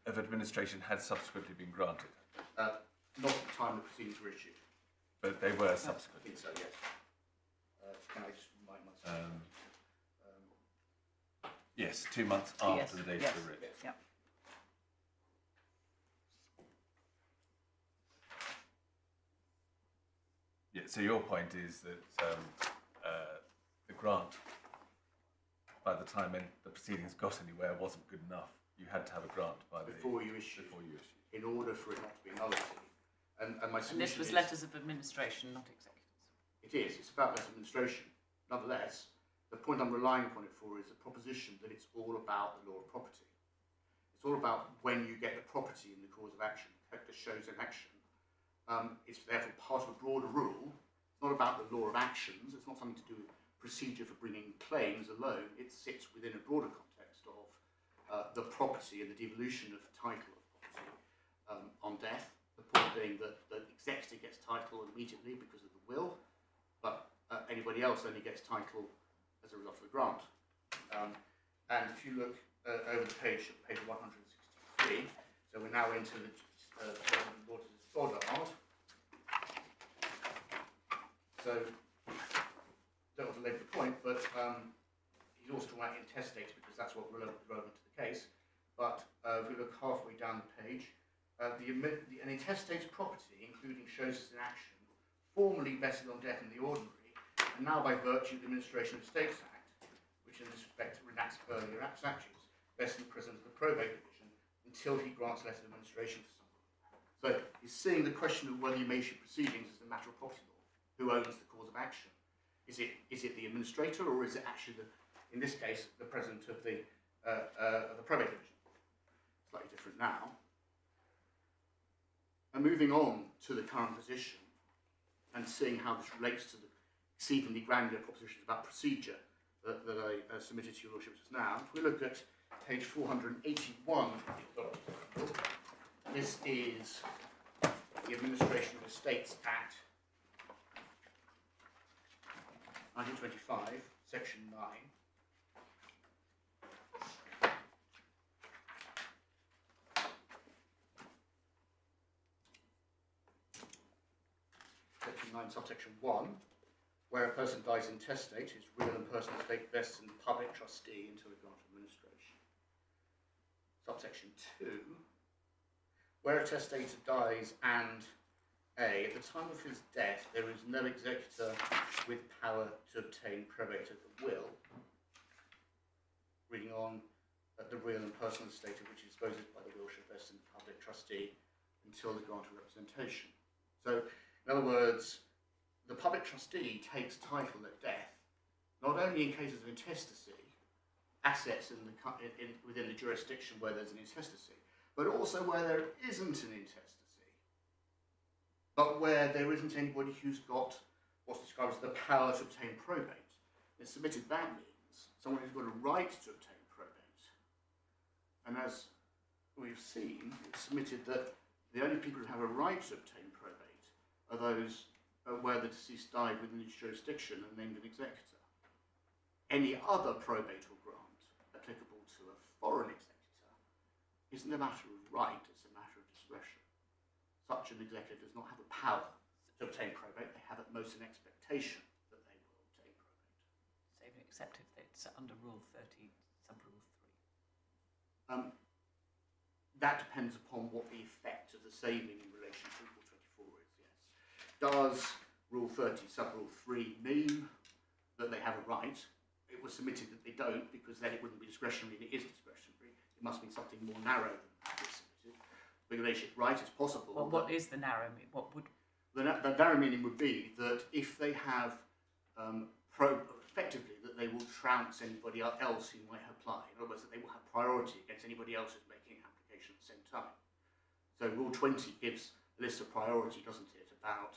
of administration had subsequently been granted, Not at the time the proceedings were issued. but they were I subsequently. think so, yes. Can I just remind myself? Yes, 2 months after Yes, the date yes. of the writ. Yeah. Yeah, so your point is that the grant, by the time the proceedings got anywhere, wasn't good enough. You had to have a grant Before you issue, before you issued. in order for it not to be nullity. And my And solution this was is, letters of administration, not executors. it is, it's about less administration. Nonetheless, the point I'm relying upon it for is the proposition that it's all about the law of property. It's all about when you get the property in the cause of action, the shows in action. It's therefore part of a broader rule. It's not about the law of actions. It's not something to do with procedure for bringing claims alone. It sits within a broader context of the property and the devolution of title of property on death. The point being that the executor gets title immediately because of the will, but anybody else only gets title as a result of the grant. And if you look over the page 163, so we're now into the Waters' Goddard. So, don't want to labour the point, but he's also talking about intestates because that's what relevant to the case. But if we look halfway down the page, an intestate's property, including shows as in action, formerly vested on death in the ordinary, and now by virtue of the Administration of Estates Act, which in this respect enacts earlier statutes, vested in the President of the Probate Division until he grants letter of administration to someone. So he's seeing the question of whether you may issue proceedings as a matter of property law. Who owns the cause of action? Is it the administrator, or is it actually in this case, the President of the Probate Division? Slightly different now. And moving on to the current position and seeing how this relates to the exceedingly granular propositions about procedure that I submitted to your Lordship just now. If we look at page 481 of the Authorities, this is the Administration of Estates Act 1925, section 9. Section 9, subsection 1. where a person dies intestate, his real and personal estate vests in the public trustee until the grant of administration. Subsection 2, where a testator dies and A, at the time of his death, there is no executor with power to obtain probate of the will. Reading on, the real and personal estate of which is disposed by the will shall vest in the public trustee until the grant of representation. So, in other words, the public trustee takes title at death, not only in cases of intestacy, assets within the jurisdiction where there's an intestacy, but also where there isn't an intestacy, but where there isn't anybody who's got what's described as the power to obtain probate. It's submitted that means someone who's got a right to obtain probate. And as we've seen, it's submitted that the only people who have a right to obtain probate are those where the deceased died within each jurisdiction and named an executor. Any other probate or grant applicable to a foreign executor isn't a matter of right, it's a matter of discretion. Such an executor does not have the power to obtain probate, they have at most an expectation that they will obtain probate. So except if it's under Rule 30, sub-Rule 3. That depends upon what the effect of the saving in relation to Rule 24 is, yes. Does Rule 30, sub-Rule 3 mean that they have a right? It was submitted that they don't, because then it wouldn't be discretionary, and it is discretionary. It must be something more narrow than that is submitted. Regulation right is possible. Well, what is the narrow meaning? What would... The narrow meaning would be that if they have effectively that they will trounce anybody else who might apply. In other words, that they will have priority against anybody else who's making an application at the same time. So Rule 20 gives a list of priority, doesn't it, about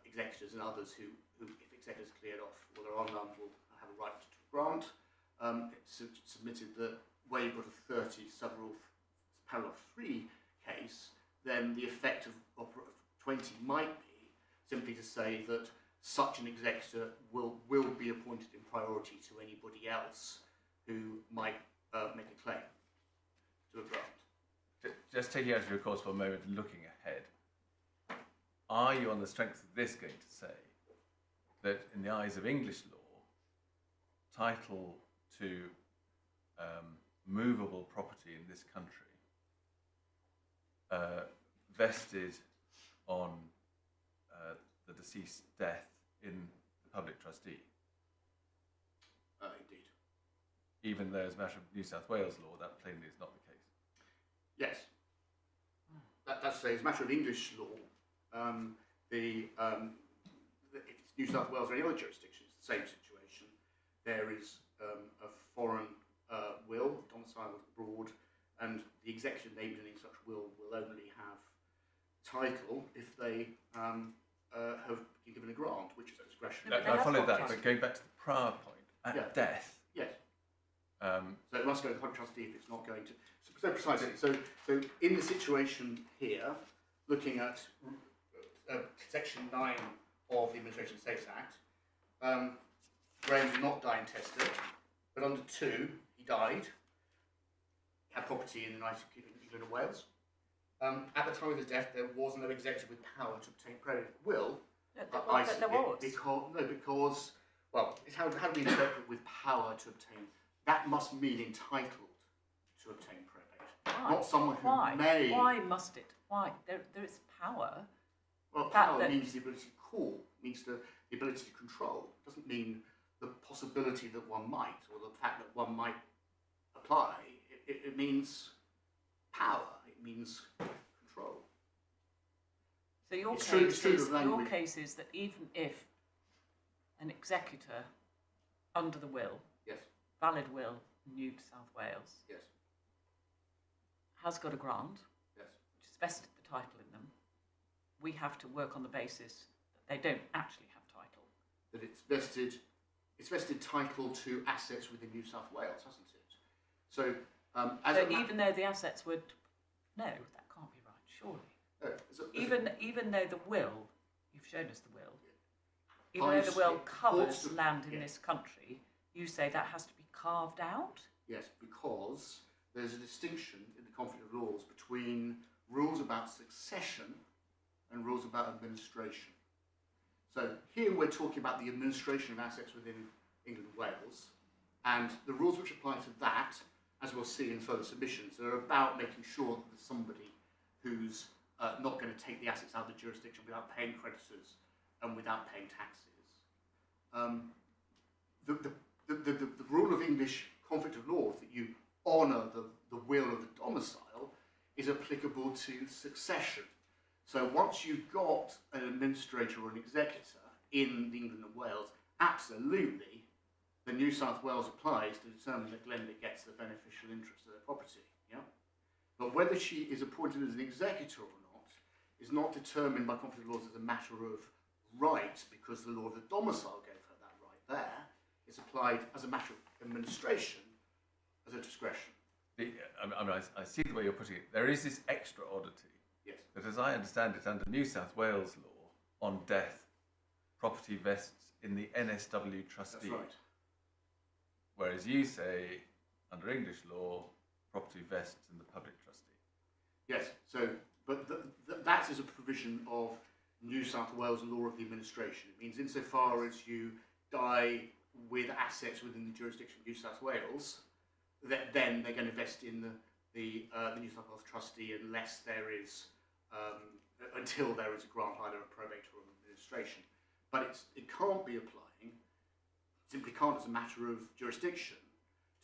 executors and others who, if executors cleared off, well, there are none, will have a right to grant. It's submitted that where you've got a 30 sub-rule paragraph 3 case, then the effect of 20 might be simply to say that such an executor will be appointed in priority to anybody else who might make a claim to a grant. Just taking out of your course for a moment and looking ahead, are you on the strength of this going to say that in the eyes of English law, title to movable property in this country vested on the deceased's death in the public trustee? Indeed. Even though as a matter of New South Wales law, that plainly is not the case. Yes. That's as a matter of English law. If it's New South Wales or any other jurisdiction, it's the same situation. There is a foreign will domiciled abroad, and the executor named in any such will only have title if they have been given a grant, which is a discretion. I followed that, but going back to the prior point, at death. Yes. So it must go to the public trustee if it's not going to. So precisely. So in the situation here, looking at Section 9 of the Administration of Estates Act, Graham did not die intestate, but under 2, he died. He had property in the United Kingdom, England and Wales. At the time of his death, there was no executor with power to obtain probate of the will. But there was. Because, well, it's how do we interpret with power to obtain? That must mean entitled to obtain probate. Why? Not someone who may. Why must it? Why? There is power. Well, power means the ability to call, means the ability to control. It doesn't mean the possibility that one might, or the fact that one might apply. It means power. It means control. So your case is that even if an executor under the will, yes, valid will, New South Wales, yes, has got a grant, yes, which has vested the title in them, we have to work on the basis that they don't actually have title. That it's vested title to assets within New South Wales, hasn't it? So, even though the assets would, no, that can't be right, surely. Even though the will, you've shown us the will, even though the will covers land in this country, you say that has to be carved out? Yes, because there's a distinction in the conflict of laws between rules about succession and rules about administration. So here we're talking about the administration of assets within England and Wales, and the rules which apply to that, as we'll see in further submissions, are about making sure that there's somebody who's not going to take the assets out of the jurisdiction without paying creditors and without paying taxes. The rule of English conflict of laws that you honour the will of the domicile is applicable to succession. So once you've got an administrator or an executor in England and Wales, absolutely the New South Wales applies to determine that Glenda gets the beneficial interest of their property. Yeah? But whether she is appointed as an executor or not is not determined by conflict of laws as a matter of right, because the law of the domicile gave her that right there. It's applied as a matter of administration, as a discretion. I see the way you're putting it. There is this extra oddity. Yes. That, as I understand it, under New South Wales law, on death, property vests in the NSW trustee. That's right. Whereas you say, under English law, property vests in the public trustee. Yes, so, but that is a provision of New South Wales law of the administration. It means insofar as you die with assets within the jurisdiction of New South Wales, then they're going to vest in the New South Wales trustee unless there is, until there is a grant either of probate or of administration. But it can't be applying, simply can't as a matter of jurisdiction,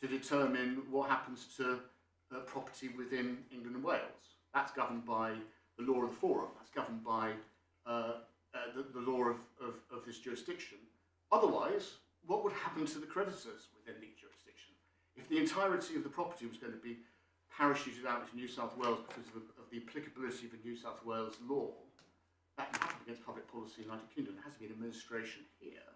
to determine what happens to property within England and Wales. That's governed by the law of the forum, that's governed by the law of this jurisdiction. Otherwise, what would happen to the creditors within the jurisdiction? If the entirety of the property was going to be parachuted out to New South Wales because of the applicability of a New South Wales law, that can happen against public policy in the United Kingdom. There has to be an administration here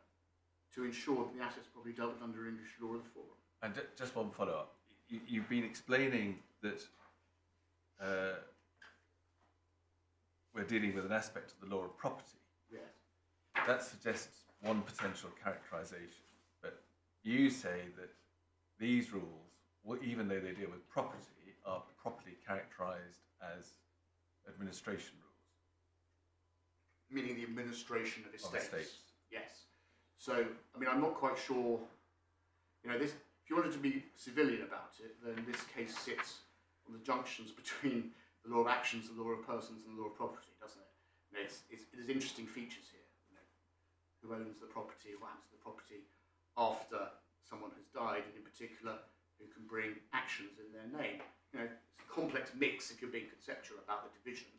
to ensure that the assets are probably dealt with under English law of the forum. And just one follow-up. You've been explaining that we're dealing with an aspect of the law of property. Yes. That suggests one potential characterisation. But you say that these rules, even though they deal with property, are properly characterised as administration rules. Meaning the administration of estates. Of estates. Yes. So, I mean, I'm not quite sure, you know, this, if you wanted to be civilian about it, then this case sits on the junctions between the law of actions, the law of persons, and the law of property, doesn't it? You know, there's interesting features here. You know, who owns the property, what happens to the property after someone has died, and in particular, who can bring actions in their name. You know, it's a complex mix if you're being conceptual about the division.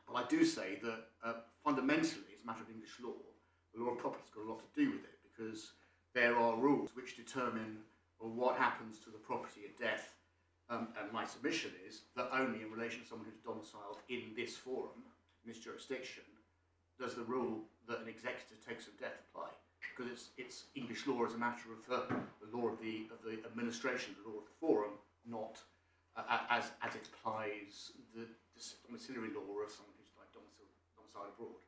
But I do say that fundamentally, as a matter of English law, the law of property has got a lot to do with it, because there are rules which determine what happens to the property at death. And my submission is that only in relation to someone who's domiciled in this forum, in this jurisdiction, does the rule that an executor takes of death apply. Because it's English law as a matter of the law of the administration, the law of the forum, not as it applies the domiciliary law of someone who's like domiciled abroad.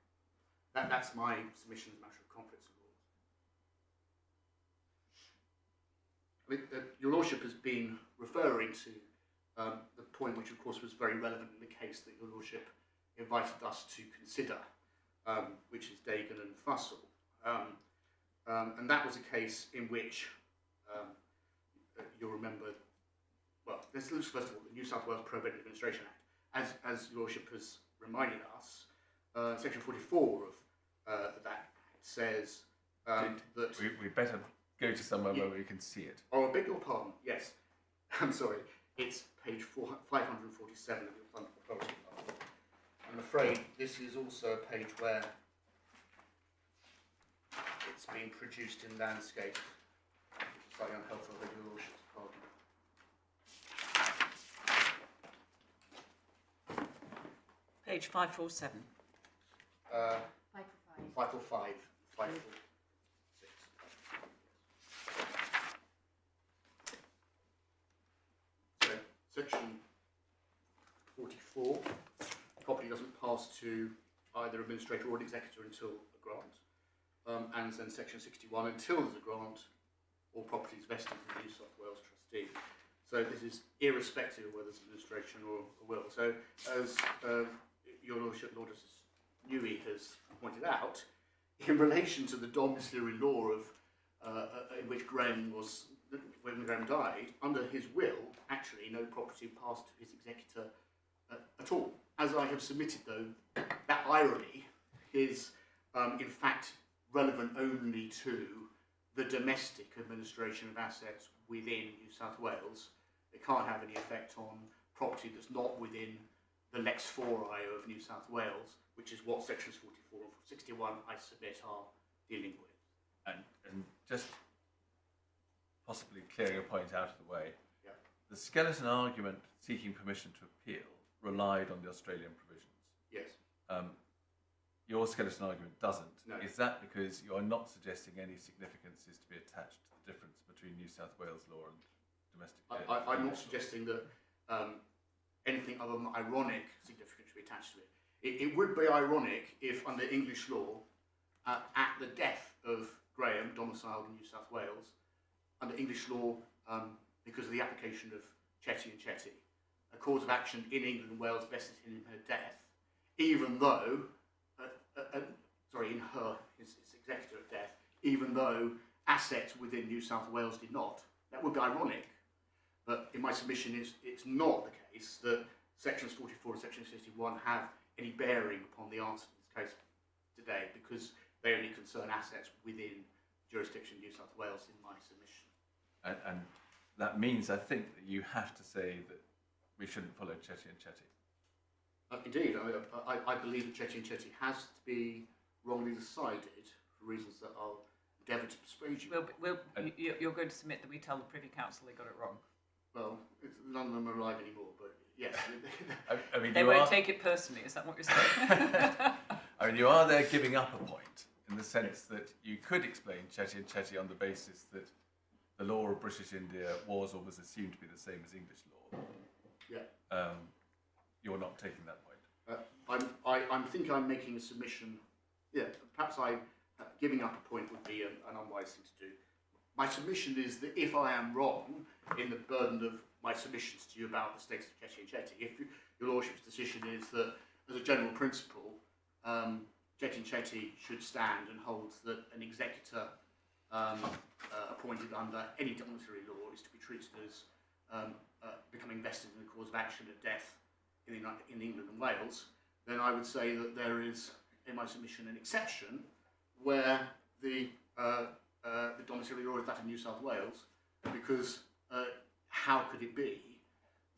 That's my submission as a matter of conflicts of laws. I mean, Your Lordship has been referring to the point which, of course, was very relevant in the case that Your Lordship invited us to consider, which is Dagan and Fussell. And that was a case in which, you'll remember, well, let's look first of all the New South Wales Probate Administration Act. As Your Lordship has reminded us, Section 44 of that Act says that... We better go to somewhere where we can see it. Oh, I beg your pardon, yes. I'm sorry. It's page 547 of your fund proposal. I'm afraid this is also a page where it's been produced in landscape, which is slightly unhelpful, I beg your Lordship's pardon. Page 547. 545. 546. So, section 44, property doesn't pass to either administrator or an executor until a grant. And then section 61, until there's a grant, all property is vested in the New South Wales trustee. So this is irrespective of whether it's administration or a will. So as Your Lordship, Lord Justice Newey has pointed out, in relation to the domiciliary law of in which Graham was, when Graham died, under his will, actually no property passed to his executor at all. As I have submitted, though, that irony is in fact relevant only to the domestic administration of assets within New South Wales. It can't have any effect on property that's not within the Lex Fori of New South Wales, which is what sections 44 and 61, I submit, are dealing with. And just possibly clearing a point out of the way, Yeah. the skeleton argument seeking permission to appeal relied on the Australian provisions. Yes. Your skeleton argument doesn't. No. Is that because you're not suggesting any significance is to be attached to the difference between New South Wales law and domestic law? I'm not suggesting that anything other than ironic significance should be attached to it. It would be ironic if, under English law, at the death of Graham, domiciled in New South Wales, under English law, because of the application of Chetty and Chetty, a cause of action in England and Wales vested in her death, even though, in his executor at death, even though assets within New South Wales did not. That would be ironic. But in my submission, it's not the case that sections 44 and section 61 have any bearing upon the answer to this case today, because they only concern assets within jurisdiction of New South Wales in my submission. And that means, I think, that you have to say that we shouldn't follow Chetty and Chetty. Indeed, I believe that Chetty and Chetty has to be wrongly decided for reasons that I'll endeavour to persuade you. You're going to submit that we tell the Privy Council they got it wrong. Well, none of them are alive anymore, but yes. I mean, They won't take it personally, is that what you're saying? I mean, you are there giving up a point in the sense that you could explain Chetty and Chetty on the basis that the law of British India was or was assumed to be the same as English law. Yeah. You're not taking that point. I think I'm making a submission. Yeah, perhaps giving up a point would be an unwise thing to do. My submission is that if I am wrong in the burden of my submissions to you about the status of Chetty and Chetty, if your Lordship's decision is that, as a general principle, Chetty and Chetty should stand and holds that an executor appointed under any domiciliary law is to be treated as becoming vested in the cause of action at death in England and Wales, then I would say that there is, in my submission, an exception where the domiciliary law is that of New South Wales, because how could it be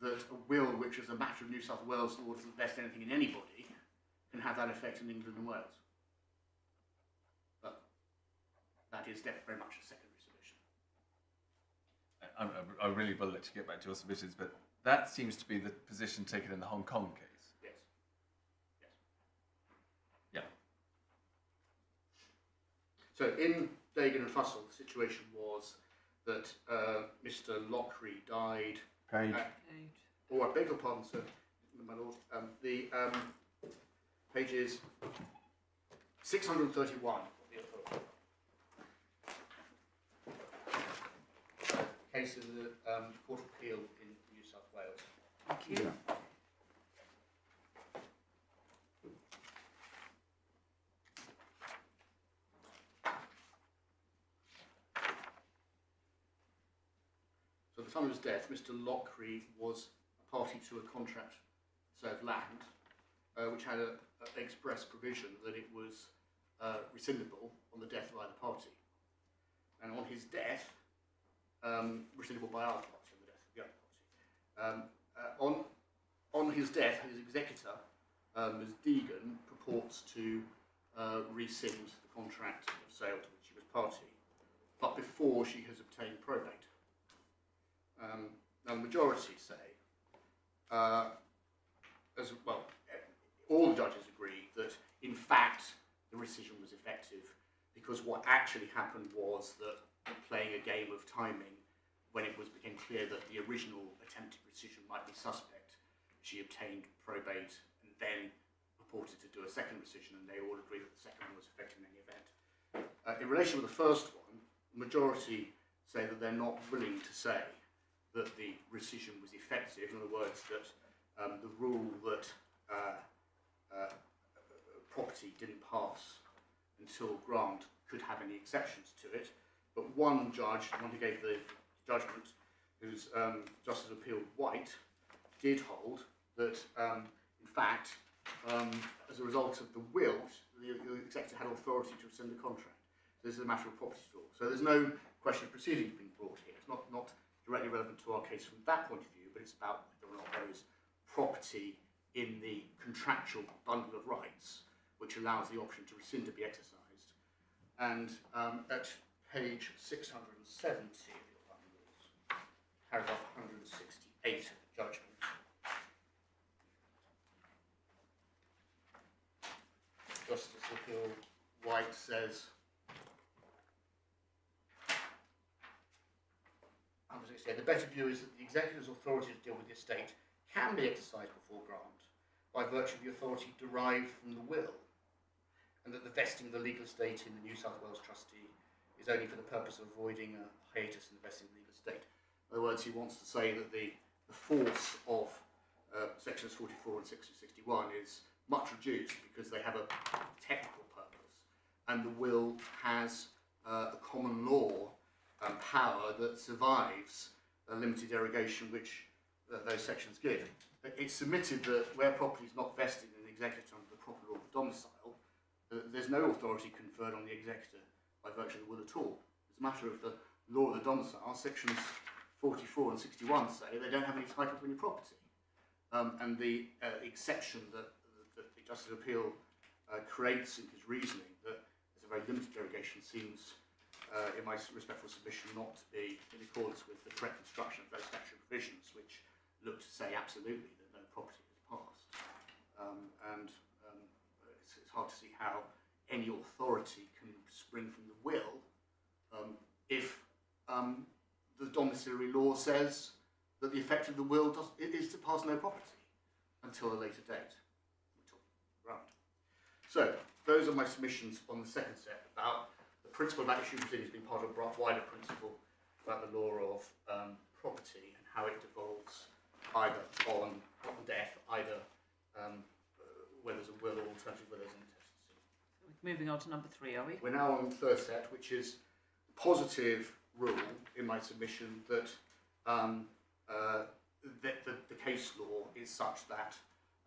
that a will which is a matter of New South Wales law doesn't vest anything in anybody can have that effect in England and Wales? But that is very much a secondary submission. I really will let you get back to your submissions, but that seems to be the position taken in the Hong Kong case. Yes. Yeah. So in Dagan and Fussell, the situation was that Mr. Lockery died. Page. Oh, I beg your pardon, sir, my lord. The page is 631 of the authority. Case of the Court of Appeal in New South Wales. Thank you. Yeah. So at the time of his death, Mr. Lockery was a party to a contract sale of land, which had an express provision that it was rescindable on the death of either party. And on his death, rescindable by either party on the death of the other party. On his death, his executor, Ms. Deegan, purports to rescind the contract of sale to which she was party, but before she has obtained probate. Now, the majority say, as well, all the judges agree that, in fact, the rescission was effective because what actually happened was that, playing a game of timing, when it became clear that the original attempted rescission might be suspect, she obtained probate and then purported to do a second rescission, and they all agreed that the second one was effective in any event. In relation with the first one, the majority say that they're not willing to say that the rescission was effective. In other words, that the rule that property didn't pass until grant could have any exceptions to it. But one judge, the one who gave the judgment, who's Justice of Appeal White, did hold that, in fact, as a result of the will, the executor had authority to rescind the contract. So this is a matter of property law. So there's no question of proceedings being brought here. It's not directly relevant to our case from that point of view, but it's about whether or not there is property in the contractual bundle of rights which allows the option to rescind to be exercised. And at page 670 of your bundles, paragraph 168 of the judgment, Justice of Appeal White says, the better view is that the executor's authority to deal with the estate can be exercised before grant by virtue of the authority derived from the will, and that the vesting of the legal estate in the New South Wales trustee is only for the purpose of avoiding a hiatus in the vesting of the legal estate. In other words, he wants to say that the force of sections 44 and 61 is much reduced because they have a technical purpose, and the will has a common law power that survives a limited derogation which those sections give. It's submitted that where property is not vested in the executor under the proper law of domicile, there's no authority conferred on the executor by virtue of the will at all. It's a matter of the law of the domicile. Sections 44 and 61 say they don't have any title to any property. And the exception that the Justice of Appeal creates in his reasoning, that there's a very limited derogation, seems, in my respectful submission, not to be in accordance with the correct construction of those statutory provisions, which look to say absolutely that no property is passed. It's hard to see how any authority can spring from the will if the domiciliary law says that the effect of the will is to pass no property until a later date. So, those are my submissions on the second set about the principle about issue proceedings being part of a wider principle about the law of property and how it devolves either on death, either where there's a will, or alternatively where there's an intestacy. Moving on to number 3, are we? We're now on the third set, which is positive rule in my submission that the case law is such that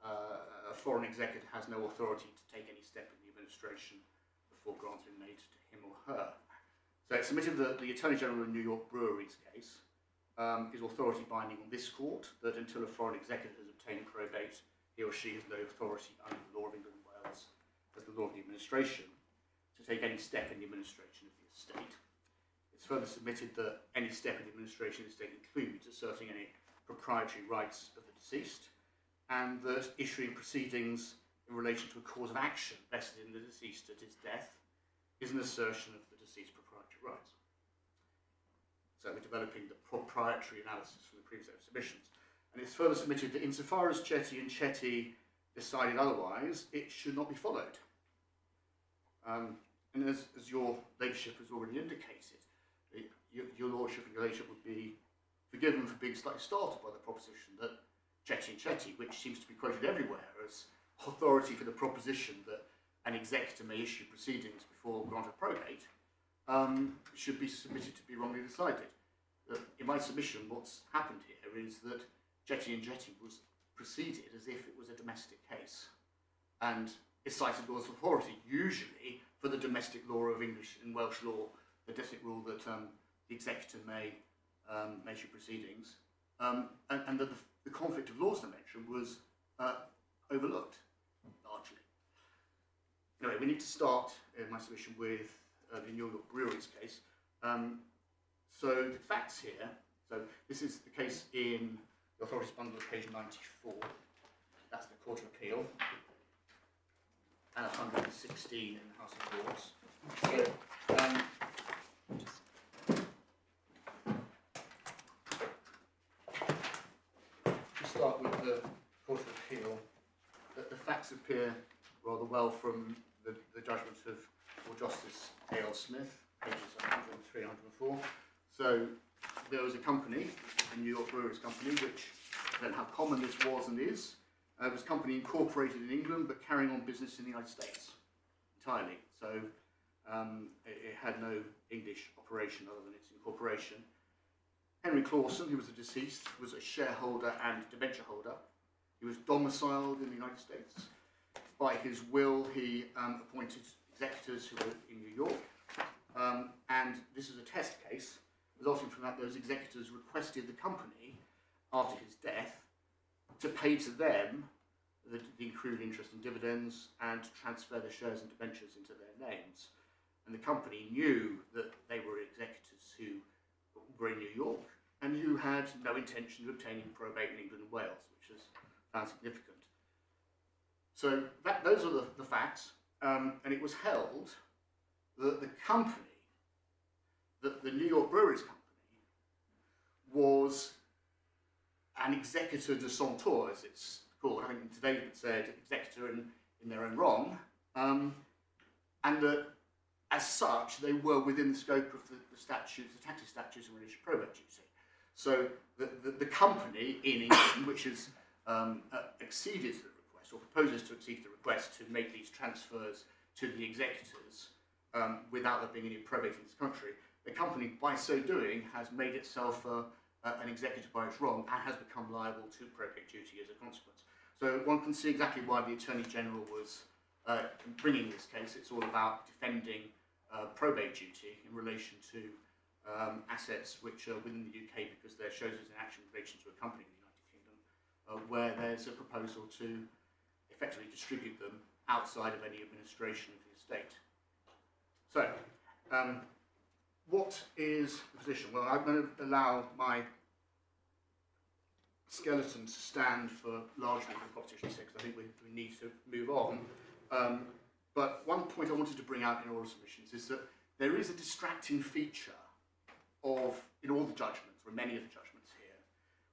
a foreign executor has no authority to take any step in the administration before grants have been made to him or her. So it's submitted that the Attorney General in New York Brewery's case is authority binding on this court, that until a foreign executor has obtained probate, he or she has no authority under the law of England and Wales as the law of the administration to take any step in the administration of the estate. It's further submitted that any step in the administration of the estate includes asserting any proprietary rights of the deceased, and that issuing proceedings in relation to a cause of action vested in the deceased at his death is an assertion of the deceased's proprietary rights. So we're developing the proprietary analysis from the previous set of submissions. And it's further submitted that insofar as Chetty and Chetty decided otherwise, it should not be followed. And as your ladyship has already indicated, your lordship and your ladyship would be forgiven for being slightly startled by the proposition that Chetty and Chetty, which seems to be quoted everywhere as authority for the proposition that an executor may issue proceedings before grant of probate, should be submitted to be wrongly decided. In my submission, what's happened here is that Chetty and Chetty was proceeded as if it was a domestic case, and is cited laws of authority, usually for the domestic law of English and Welsh law, the domestic rule that the executor may issue proceedings, and that the conflict of laws dimension was overlooked, largely. Anyway, we need to start in my submission with the New York Brewery's case. So the facts here, so this is the case in the authorities bundle of page 94, that's the Court of Appeal, and 116 in the House of Lords. So, to start with the Court of Appeal, the facts appear rather well from the judgment of Lord Justice A.L. Smith, pages 103 and 104. So there was a company, the New York Breweries Company, which, I don't know how common this was and is. It was a company incorporated in England but carrying on business in the United States. entirely. So it had no English operation other than its incorporation. Henry Coulson, who was the deceased, was a shareholder and debenture holder. He was domiciled in the United States. By his will, he appointed executors who were in New York. And this is a test case. Resulting from that, those executors requested the company, after his death, to pay to them the accrued interest and dividends and to transfer the shares and debentures into their names. And the company knew that they were executors who were in New York and who had no intention of obtaining probate in England and Wales, which is found significant. So those are the facts, and it was held that the company, that the New York Breweries Company, was an executor de son tour, as it's called. I think today it's said executor in their own wrong, and that as such they were within the scope of the statutes, the taxi statutes in relation to probate duty. So the company in England, which has acceded to the request, or proposes to accede to the request to make these transfers to the executors without there being any probate in this country, the company, by so doing, has made itself an executor by its wrong and has become liable to probate duty as a consequence. So one can see exactly why the Attorney General was bringing this case. It's all about defending probate duty in relation to assets which are within the UK because they're shows as an action in relation to a company in the United Kingdom, where there's a proposal to effectively distribute them outside of any administration of the estate. So, what is the position? Well, I'm going to allow my skeleton to stand for largely for Proposition 6. I think we need to move on. But one point I wanted to bring out in oral submissions is that there is a distracting feature in all the judgments, or many of the judgments here,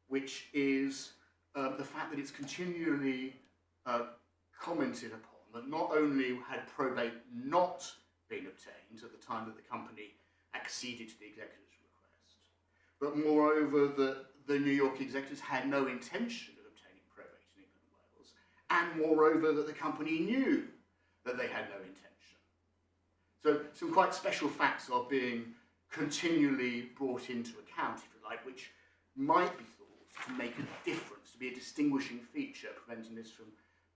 which is the fact that it's continually commented upon that not only had probate not been obtained at the time that the company acceded to the executor's request, but moreover that the New York executors had no intention of obtaining probate in England and Wales, and moreover that the company knew that they had no intention. So some quite special facts are being continually brought into account, if you like, which might be thought to make a difference, to be a distinguishing feature, preventing this from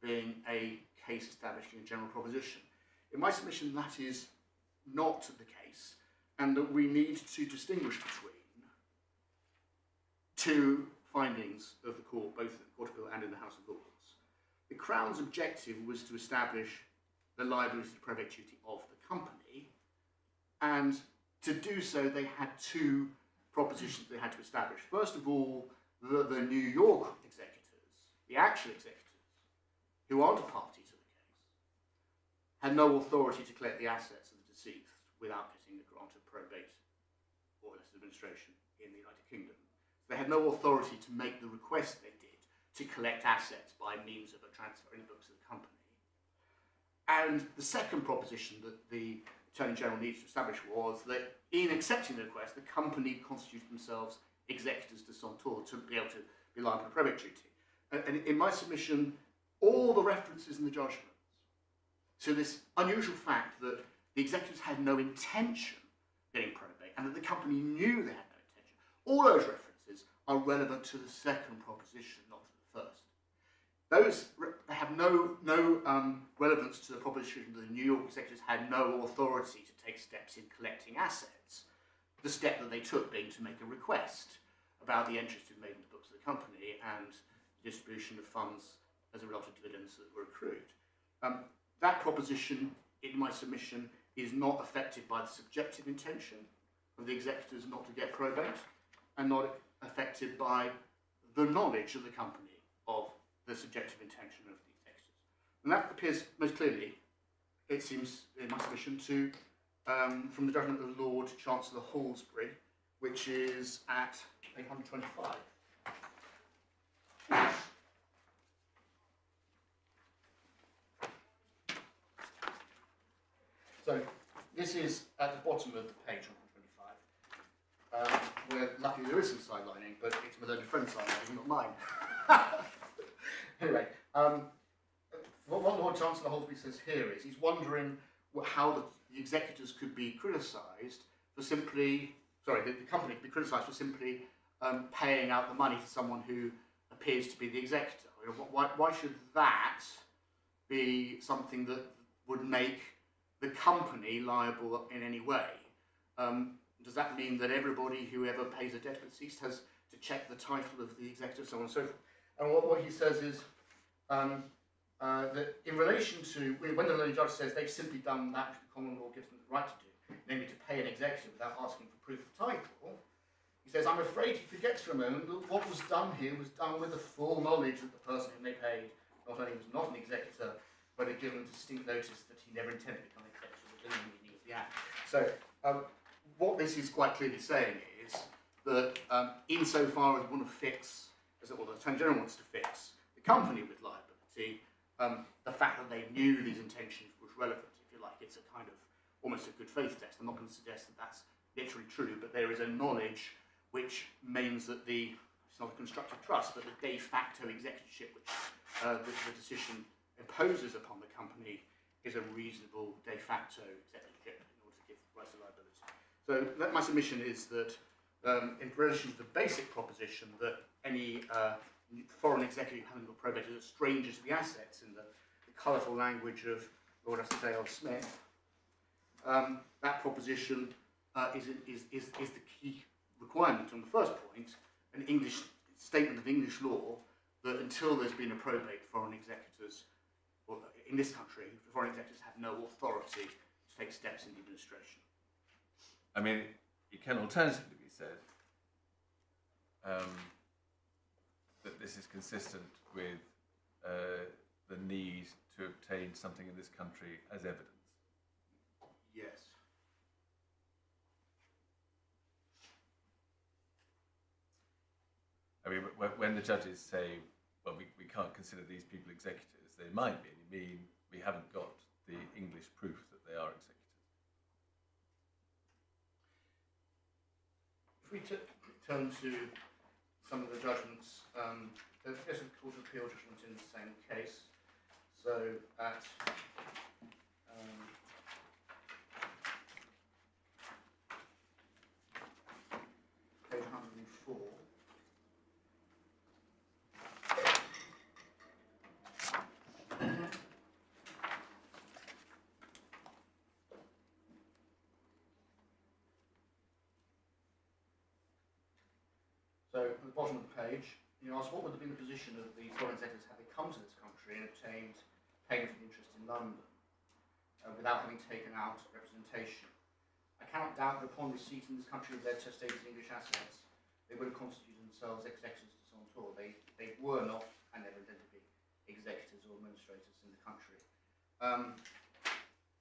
being a case establishing a general proposition. In my submission, that is not the case, and that we need to distinguish between two findings of the court, both in the Court of Appeal and in the House of Lords. The Crown's objective was to establish the liability to probate duty of the company, and to do so they had two propositions they had to establish. First of all, the New York executors, the actual executors, who aren't a party to the case, had no authority to collect the assets of the deceased without getting the grant of probate or less administration in the United Kingdom. They had no authority to make the request they did to collect assets by means of a transfer in the books of the company. And the second proposition that the Attorney General needs to establish was that in accepting the request, the company constituted themselves executors de son tour to be able to be liable to probate duty. And in my submission, all the references in the judgments to this unusual fact that the executors had no intention of getting probate and that the company knew they had no intention, all those references are relevant to the second proposition, not to the first. Those have no relevance to the proposition that the New York executors had no authority to take steps in collecting assets, the step that they took being to make a request about the entries to be made in the books of the company and the distribution of funds as a result of dividends that were accrued. That proposition, in my submission, is not affected by the subjective intention of the executors not to get probate, and not affected by the knowledge of the company of the subjective intention of the executors. And that appears most clearly, it seems, in my submission, to from the judgment of Lord Chancellor Halsbury, which is at 825. So this is at the bottom of the page, 125, where luckily there is some sidelining, but it's my own friend's sidelining, not mine. Anyway, what Lord Chancellor Halsbury says here is he's wondering how the executors could be criticised for simply, the company could be criticised for simply paying out the money to someone who appears to be the executor. Why should that be something that would make the company liable in any way? Does that mean that everybody who ever pays a debt of deceased has to check the title of the executor, so on and so forth? And what he says is that in relation to, when the learned judge says they've simply done that which the common law gives them the right to do, namely to pay an executor without asking for proof of title, he says, I'm afraid he forgets for a moment that what was done here was done with the full knowledge that the person whom they paid not only was not an executor, but had given distinct notice that he never intended to become an executor within the meaning of the Act. So what this is quite clearly saying is that insofar as one of fix, or the Attorney General wants to fix the company with liability, the fact that they knew these intentions was relevant, if you like. It's a kind of almost a good faith test. I'm not going to suggest that that's literally true, but there is a knowledge which means that it's not a constructive trust, but the de facto executorship which the decision imposes upon the company is a reasonable de facto executorship in order to give rise to liability. So my submission is that in relation to the basic proposition that any foreign executive having got probated as strangers to the assets in the colourful language of Lord Justice A.L. Smith, that proposition is the key requirement on the first point, an English statement of English law that until there's been a probate, foreign executors, or in this country, foreign executors have no authority to take steps in the administration. I mean, it can alternatively be said that this is consistent with the need to obtain something in this country as evidence. Yes. I mean, when the judges say, well, we can't consider these people executors, they might mean we haven't got the English proof that they are executors. If we turn to some of the judgments, there's a Court of Appeal judgment in the same case. So at page 104. So at the bottom of the page, you ask what would have been the position of the foreign executors had they come to this country and obtained payment of interest in London without having taken out representation. I cannot doubt that upon receipt in this country of their testator's English assets, they would have constituted themselves executors to some tour. They were not and never intended to be executors or administrators in the country.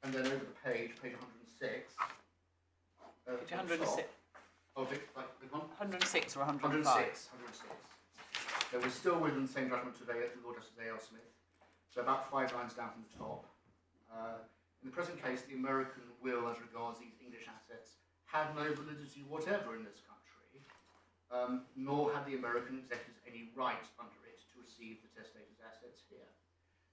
And then over the page 106. Page 106. Oh, like the one? 106 or 105? 106. So we're still within the same judgment today as Lord Justice A.L. Smith. So about 5 lines down from the top. In the present case, the American will, as regards these English assets, had no validity whatever in this country, nor had the American executors any right under it to receive the testator's assets here.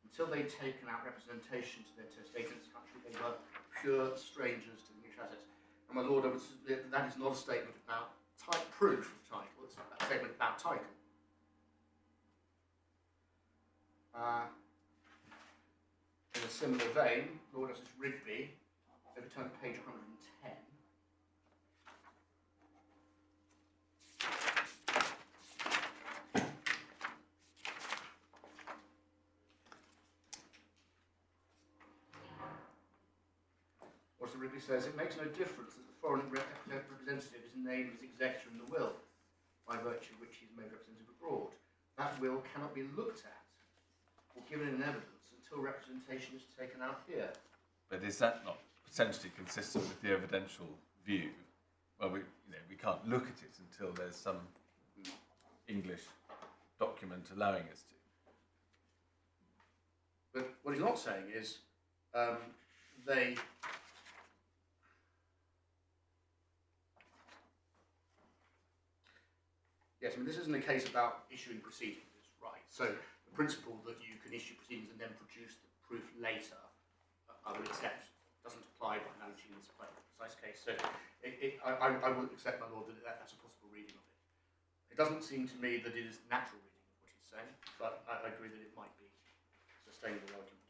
Until they'd taken out representation to their testator in this country, they were pure strangers to the English assets. And my Lord, I would submit that that is not a statement about proof of title, it's a statement about title. In a similar vein, Lord Justice Rigby, overturned page 110. Lord Justice Rigby says, it makes no difference that the foreign representative is named as executor in the will, by virtue of which he is made representative abroad. That will cannot be looked at or given in evidence until representation is taken out here. But is that not potentially consistent with the evidential view? Well, we can't look at it until there's some English document allowing us to. But what he's not saying is Yes, I mean, this isn't a case about issuing proceedings, right? So the principle that you can issue proceedings and then produce the proof later, I would accept, doesn't apply by analogy in this precise case. So I would accept, my lord, that that's a possible reading of it. It doesn't seem to me that it is the natural reading of what he's saying, but I agree that it might be a sustainable argument.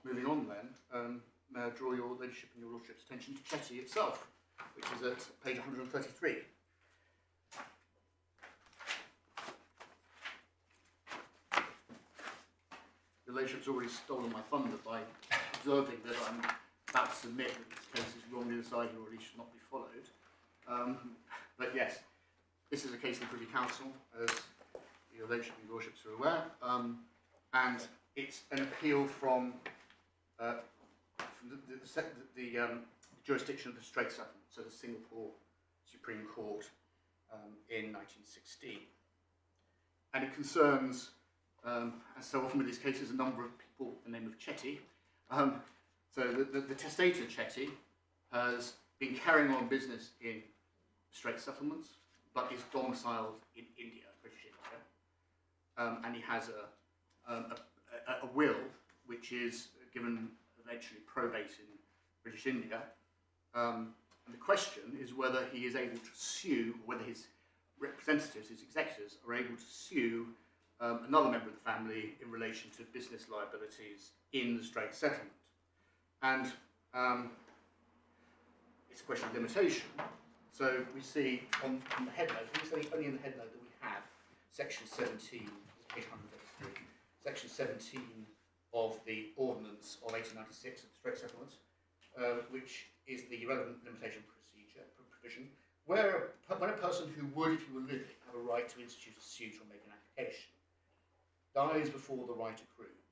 Moving on then, may I draw your ladyship and your lordship's attention to Chetty itself, which is at page 133. Your ladyship's already stolen my thunder by observing that I'm about to submit that this case is wrongly decided or at least should not be followed. But yes, this is a case of the Privy Council, as your ladyship and your lordships are aware, and it's an appeal from the jurisdiction of the Strait Settlement, so the Singapore Supreme Court in 1916. And it concerns, as so often with these cases, a number of people with the name of Chetty. So the testator Chetty has been carrying on business in Strait Settlements, but is domiciled in India, British India. And he has a will which is given eventually probate in British India. And the question is whether he is able to sue, or whether his representatives, his executors, are able to sue another member of the family in relation to business liabilities in the Strait Settlement. And it's a question of limitation. So we see on the headnote, only in the headnote that we have section 17, page 133, section 17 of the Ordinance of 1896 of the Strait Settlement, which is the relevant limitation procedure provision, where when a person who would, if he were living, have a right to institute a suit or make an application, dies before the right accrues,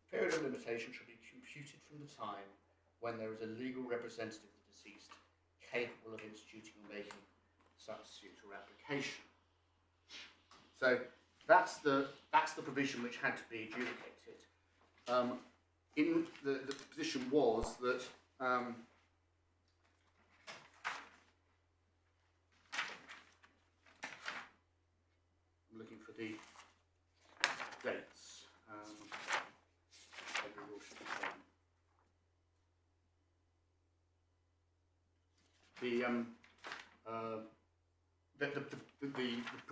the period of limitation should be computed from the time when there is a legal representative of the deceased capable of instituting or making such suit or application. So that's the provision which had to be adjudicated. In the position was that I'm looking for the dates.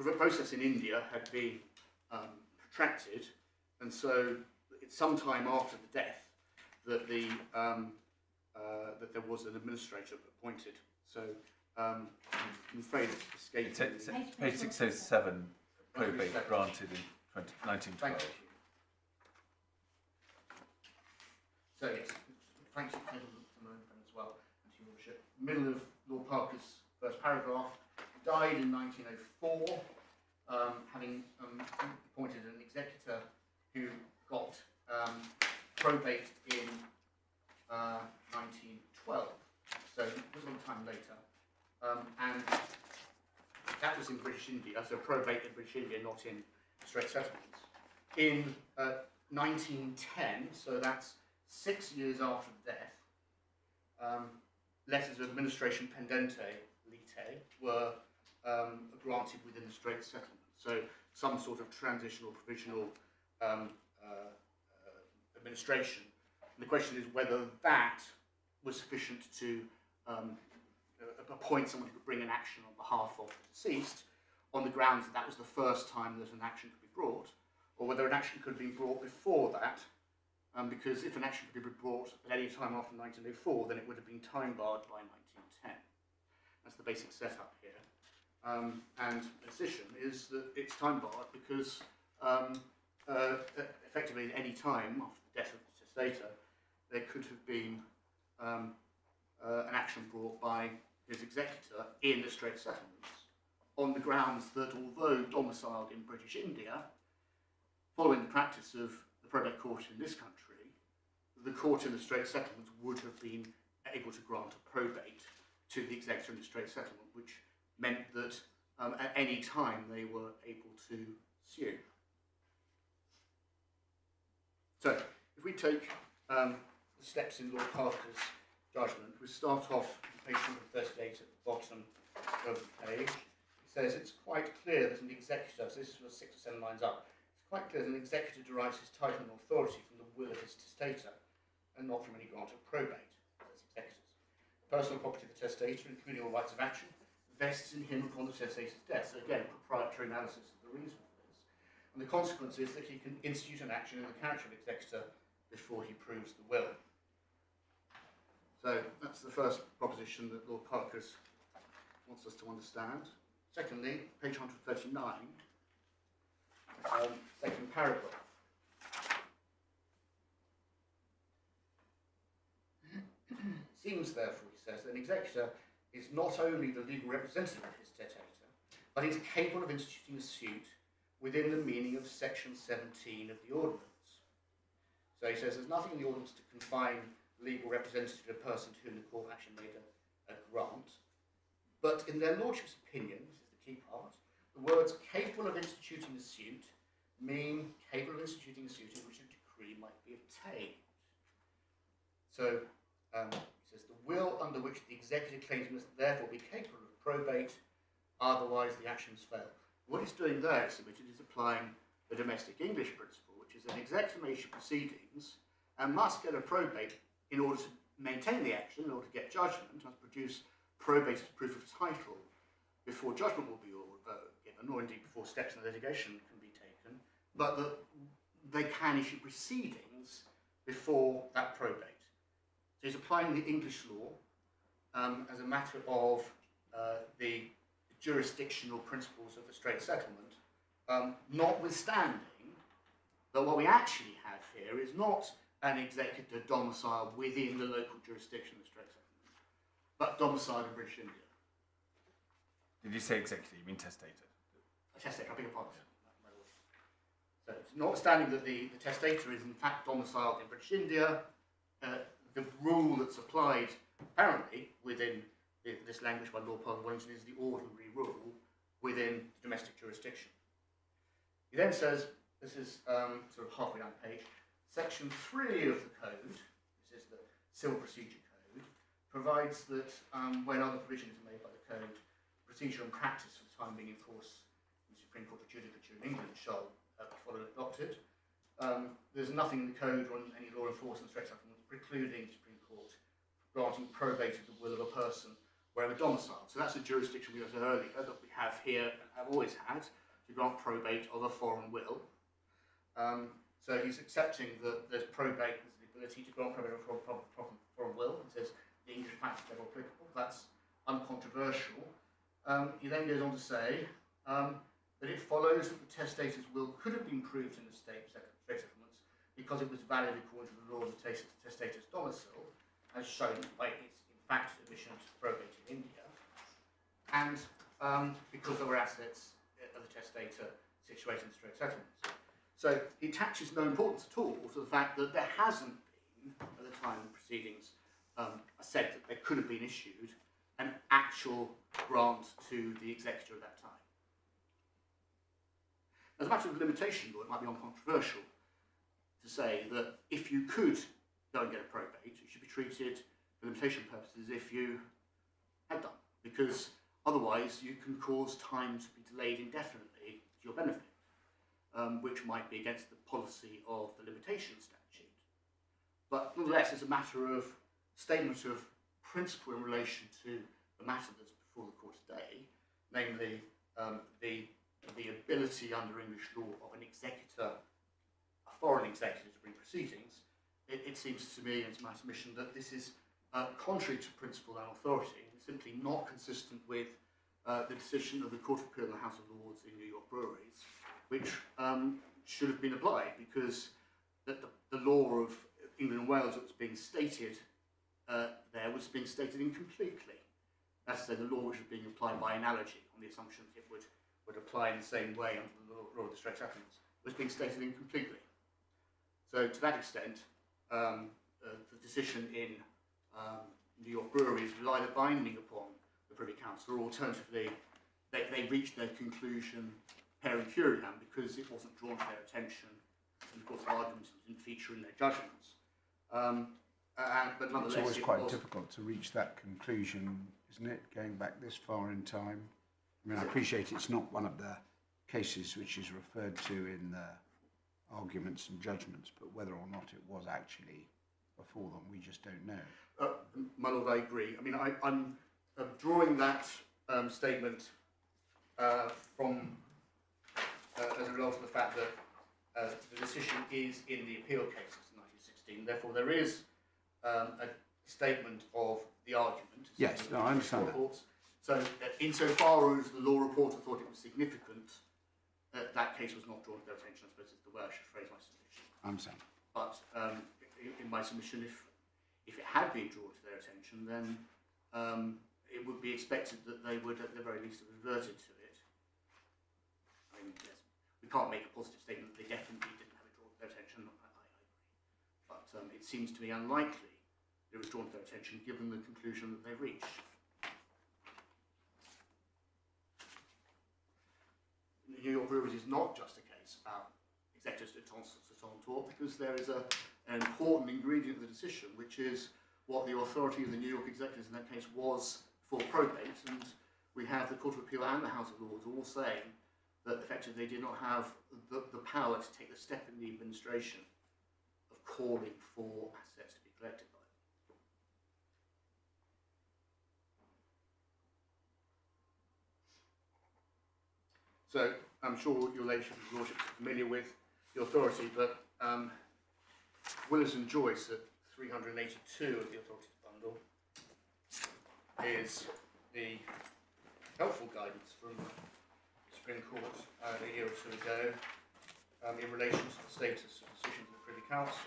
The process in India had been protracted, and so it's some time after the death that that there was an administrator appointed. So I'm afraid it's escaped. Page 607, probate granted in 1912. Thank you. So yes, thank you as well, and to your lordship. Middle of Lord Parker's first paragraph, died in 1904, having appointed an executor who got probate in 1912, so it was a long time later, and that was in British India, so probate in British India, not in Strait Settlements. In 1910, so that's 6 years after the death, letters of administration pendente, lite, were granted within the Strait Settlement. So some sort of transitional, provisional administration. And the question is whether that was sufficient to appoint someone who could bring an action on behalf of the deceased on the grounds that that was the first time that an action could be brought, or whether an action could be brought before that, because if an action could be brought at any time after 1904, then it would have been time barred by 1910. That's the basic setup here. And the position is that it's time barred because effectively at any time after the death of the testator, there could have been an action brought by his executor in the Strait Settlements on the grounds that although domiciled in British India, following the practice of the probate court in this country, the court in the Strait Settlements would have been able to grant a probate to the executor in the Strait Settlement, which meant that at any time they were able to sue. So, if we take the steps in Lord Parker's judgment. We start off on page 138 at the bottom of the page. It says it's quite clear that an executor, so this was 6 or 7 lines up, it's quite clear that an executor derives his title and authority from the will of his testator and not from any grant of probate, as executors. Personal property of the testator, including all rights of action, vests in him upon the testator's death. So again, proprietary analysis of the reason for this. And the consequence is that he can institute an action in the character of executor before he proves the will. So that's the first proposition that Lord Parkhurst wants us to understand. Secondly, page 139, second paragraph. It seems, therefore, he says, that an executor is not only the legal representative of his testator, but is capable of instituting a suit within the meaning of section 17 of the ordinance. So he says there's nothing in the ordinance to confine legal representative to a person to whom the court actually made a grant. But in their lordships' opinion, this is the key part, the words capable of instituting a suit mean capable of instituting a suit in which a decree might be obtained. So he says the will under which the executor claims must therefore be capable of probate, otherwise the actions fail. What he's doing there, it's submitted, is applying the domestic English principle, which is an executor may issue proceedings and must get a probate in order to maintain the action, in order to get judgment, must produce probate as proof of title before judgment will be given, or indeed before steps in the litigation can be taken, but that they can issue proceedings before that probate. So he's applying the English law as a matter of the jurisdictional principles of the straight settlement, notwithstanding that what we actually have here is not an executor domiciled within the local jurisdiction of the straight settlement, but domiciled in British India. Did you say executor? You mean testator? A testator, I beg your pardon. So, notwithstanding that the testator is in fact domiciled in British India, the rule that's applied apparently within this language by Lord Parker Wellington is the ordinary rule within domestic jurisdiction. He then says, this is sort of halfway down the page, section 3 of the code, this is the Civil Procedure Code, provides that when other provisions are made by the code, procedure and practice for the time being enforced in the Supreme Court of Judicature in England shall be followed and adopted. There's nothing in the code or in any law enforcement straight settlement precluding the Supreme Court granting probate of the will of a person wherever domiciled. So that's the jurisdiction we said earlier that we have here and have always had to grant probate of a foreign will. So he's accepting that there's probate, there's the ability to grant probate of a foreign will. He says the English practice is never applicable. That's uncontroversial. He then goes on to say that it follows that the testator's will could have been proved in the straight settlements because it was valid according to the law of the testator's domicile, as shown by its, in fact, admission to probate in India, and because there were assets of the testator situated in straight settlements. So he attaches no importance at all to the fact that there hasn't been, at the time the proceedings are said that there could have been issued, an actual grant to the executor at that time. As a matter of limitation law, it might be uncontroversial to say that if you could go and get a probate, it should be treated for limitation purposes if you had done, because otherwise you can cause time to be delayed indefinitely to your benefit, which might be against the policy of the limitation statute. But nonetheless, it's a matter of statement of principle in relation to the matter that's before the court today, namely the ability under English law of an executor, a foreign executor, to bring proceedings. It seems to me, and it's my submission, that this is contrary to principle and authority, and simply not consistent with the decision of the Court of Appeal and the House of Lords in New York breweries, which should have been applied, because the law of England and Wales that was being stated there was being stated incompletely. That's to say, the law which was being applied by analogy on the assumption that it would apply in the same way under the law of the straight settlements was being stated incompletely. So to that extent, the decision in New York breweries relied a binding upon the Privy Council, or alternatively, they reached their conclusion per incuriam because it wasn't drawn to their attention, and of course arguments didn't feature in their judgments. but nonetheless, It's always it quite was, difficult to reach that conclusion, isn't it, going back this far in time? I mean, I appreciate it's not one of the cases which is referred to in the arguments and judgments, but whether or not it was actually before them, we just don't know. my lord, I agree. I mean, I'm drawing that statement from as a result of the fact that the decision is in the appeal case of 1916. Therefore, there is a statement of the argument. Yes, no, I understand that. So, insofar as the law reporter thought it was significant, that case was not drawn to their attention. I suppose is the way I should phrase my submission. I understand. But in my submission, if it had been drawn to their attention, then it would be expected that they would, at the very least, have reverted to it. I mean, yes, we can't make a positive statement that they definitely didn't have it drawn to their attention. I agree. But it seems to me unlikely it was drawn to their attention given the conclusion that they reached. New York Breweries is not just a case about executors de tenants, because there is an important ingredient of the decision, which is what the authority of the New York executors in that case was for probate, and we have the Court of Appeal and the House of Lords all saying that effectively they did not have the power to take the step in the administration of calling for assets to be collected by them. So I'm sure your lordships are familiar with the authority, but Willis and Joyce at 382 of the authorities bundle is the helpful guidance from the Supreme Court a year or two ago in relation to the status of decisions of the Privy Council.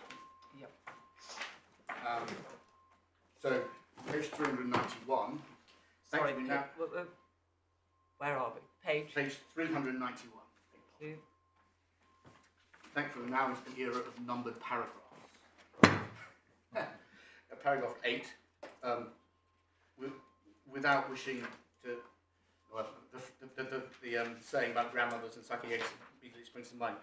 Yep. So page 391. Sorry, Thankfully now, where are we? Page? page 391. Thank you. Thankfully now is the era of numbered paragraphs. Paragraph 8, without wishing to, well, the saying about grandmothers and sucking eggs immediately springs to mind.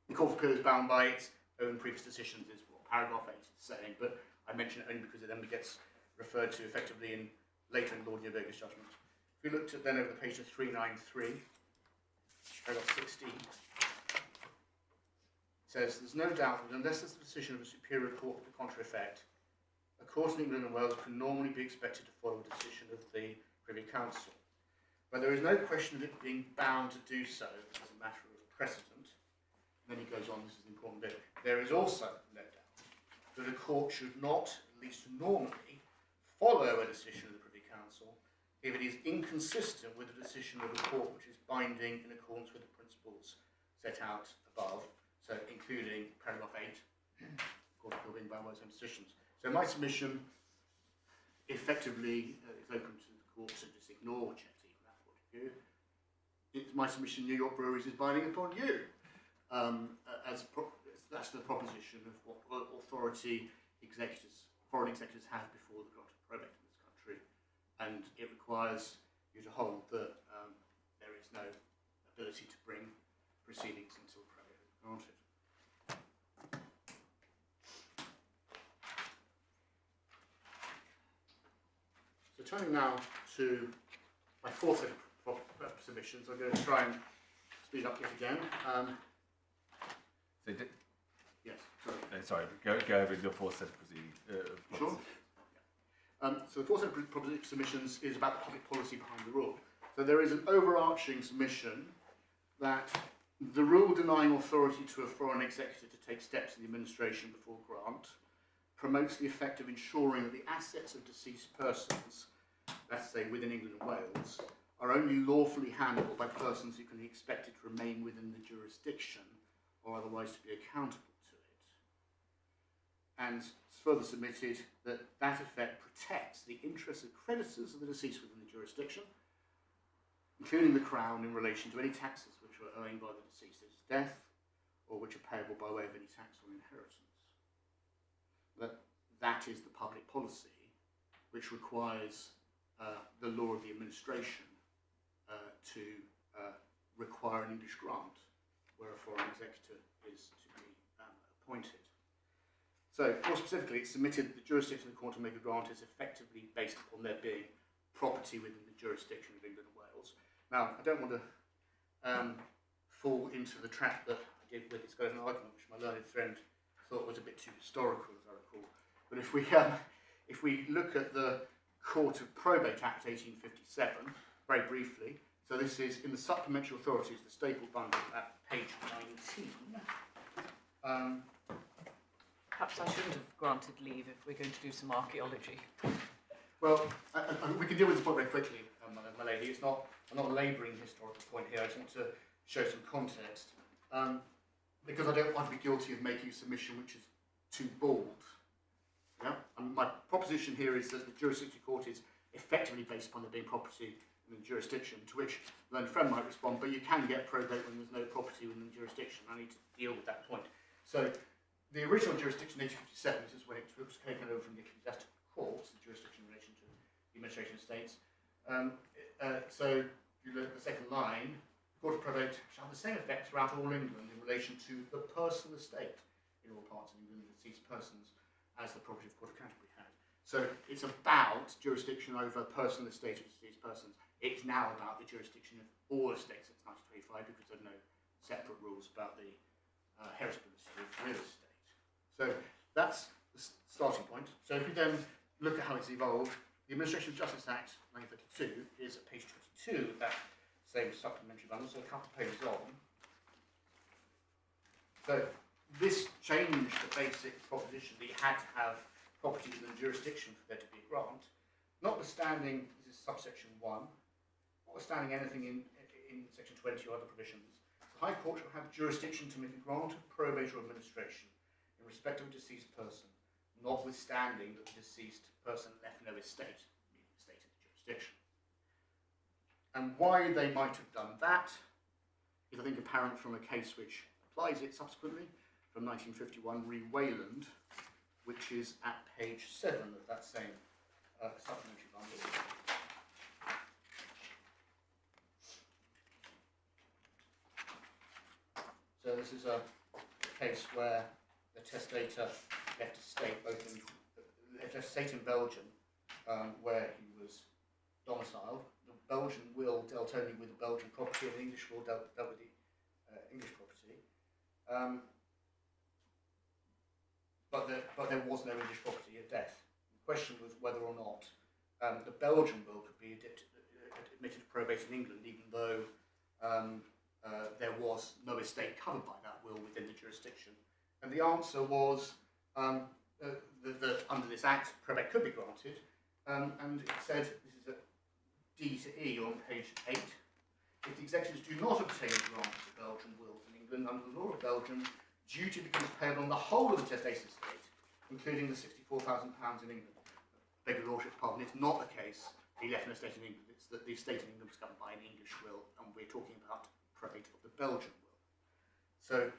The Court of Appeal is bound by its own previous decisions, is what paragraph 8 is saying, but I mention it only because it then gets referred to effectively in later in Lord Newberger's judgment. If we looked at then over the page of 393, paragraph 16, says, there's no doubt that unless there's a decision of a superior court with a contrary effect, a court in England and Wales can normally be expected to follow a decision of the Privy Council. But there is no question of it being bound to do so as a matter of precedent. And then he goes on, this is an important bit. There is also no doubt that a court should not, at least normally, follow a decision of the Privy Council if it is inconsistent with the decision of a court which is binding in accordance with the principles set out above. So including paragraph 8, Court of Appeal being bound by its own decisions. So my submission effectively is open to the court to just ignore Chetty from that point of view. It's my submission New York Breweries is binding upon you. That's the proposition of what authority executors, foreign executors have before the grant of probate in this country. And it requires you to hold that there is no ability to bring proceedings until probate is granted. So turning now to my fourth set of submissions, I'm going to try and speed up yet again. Yes, sorry. Sorry, go over your fourth set of proceedings. Sure. So the fourth set of submissions is about the public policy behind the rule. So there is an overarching submission that the rule denying authority to a foreign executor to take steps in the administration before grant promotes the effect of ensuring that the assets of deceased persons, let's say within England and Wales, are only lawfully handled by persons who can be expected to remain within the jurisdiction or otherwise to be accountable to it. And it's further submitted that that effect protects the interests of creditors of the deceased within the jurisdiction, including the Crown in relation to any taxes which were owing by the deceased at his death or which are payable by way of any tax or inheritance. That is the public policy which requires the law of the administration to require an English grant where a foreign executor is to be appointed. So, more specifically, it's submitted that the jurisdiction of the court to make a grant is effectively based upon there being property within the jurisdiction of England and Wales. Now, I don't want to fall into the trap that I did with this an argument, which my learned friend thought was a bit too historical, as I recall. But if we look at the Court of Probate Act 1857, very briefly, so this is in the Supplementary Authorities, the staple bundle at page 19. Perhaps I shouldn't have granted leave if we're going to do some archaeology. Well, we can deal with this point very quickly, my lady. I'm not labouring the historical point here. I just want to show some context. Because I don't want to be guilty of making a submission which is too bald. Yeah? And my proposition here is that the jurisdiction court is effectively based upon there being property in the jurisdiction, to which the learned friend might respond, but you can get probate when there's no property within the jurisdiction. I need to deal with that point. So, the original jurisdiction, 1857, this is when it was taken over from the ecclesiastical courts, the jurisdiction in relation to the administration of states. So, you look at the second line, the Court of Probate shall have the same effect throughout all England in relation to the personal estate in all parts of England, deceased persons, as the property of the Court of Canterbury had. So, it's about jurisdiction over personal estate of deceased persons. It's now about the jurisdiction of all estates since 1925 because there are no separate rules about the heritability of real estate. So that's the starting point. So if we then look at how it's evolved, the Administration of Justice Act 1932 is at page 22 of that same supplementary bundle, so a couple of pages on. So this changed the basic proposition that you had to have property within the jurisdiction for there to be a grant, notwithstanding, this is subsection 1, notwithstanding anything in section 20 or other provisions, the High Court shall have jurisdiction to make a grant of probate or administration in respect of a deceased person, notwithstanding that the deceased person left no estate, meaning estate in the jurisdiction. And why they might have done that is, I think, apparent from a case which applies it subsequently, from 1951, re Wayland, which is at page 7 of that same supplementary bundle. So this is a case where the testator left estate in Belgium, where he was domiciled. The Belgian will dealt only with the Belgian property, and the English will dealt with the English property. But there was no English property at death. The question was whether or not the Belgian will could be admitted to probate in England, even though there was no estate covered by that will within the jurisdiction. And the answer was that under this Act, probate could be granted, and it said, this is at D to E on page 8, if the executors do not obtain a grant of the Belgian wills in England under the law of Belgium, duty becomes payable on the whole of the testator's estate, including the £64,000 in England. Beg your lordship's pardon, it's not the case he left an estate in England, it's that the estate in England was governed by an English will, and we're talking about probate of the Belgian will. So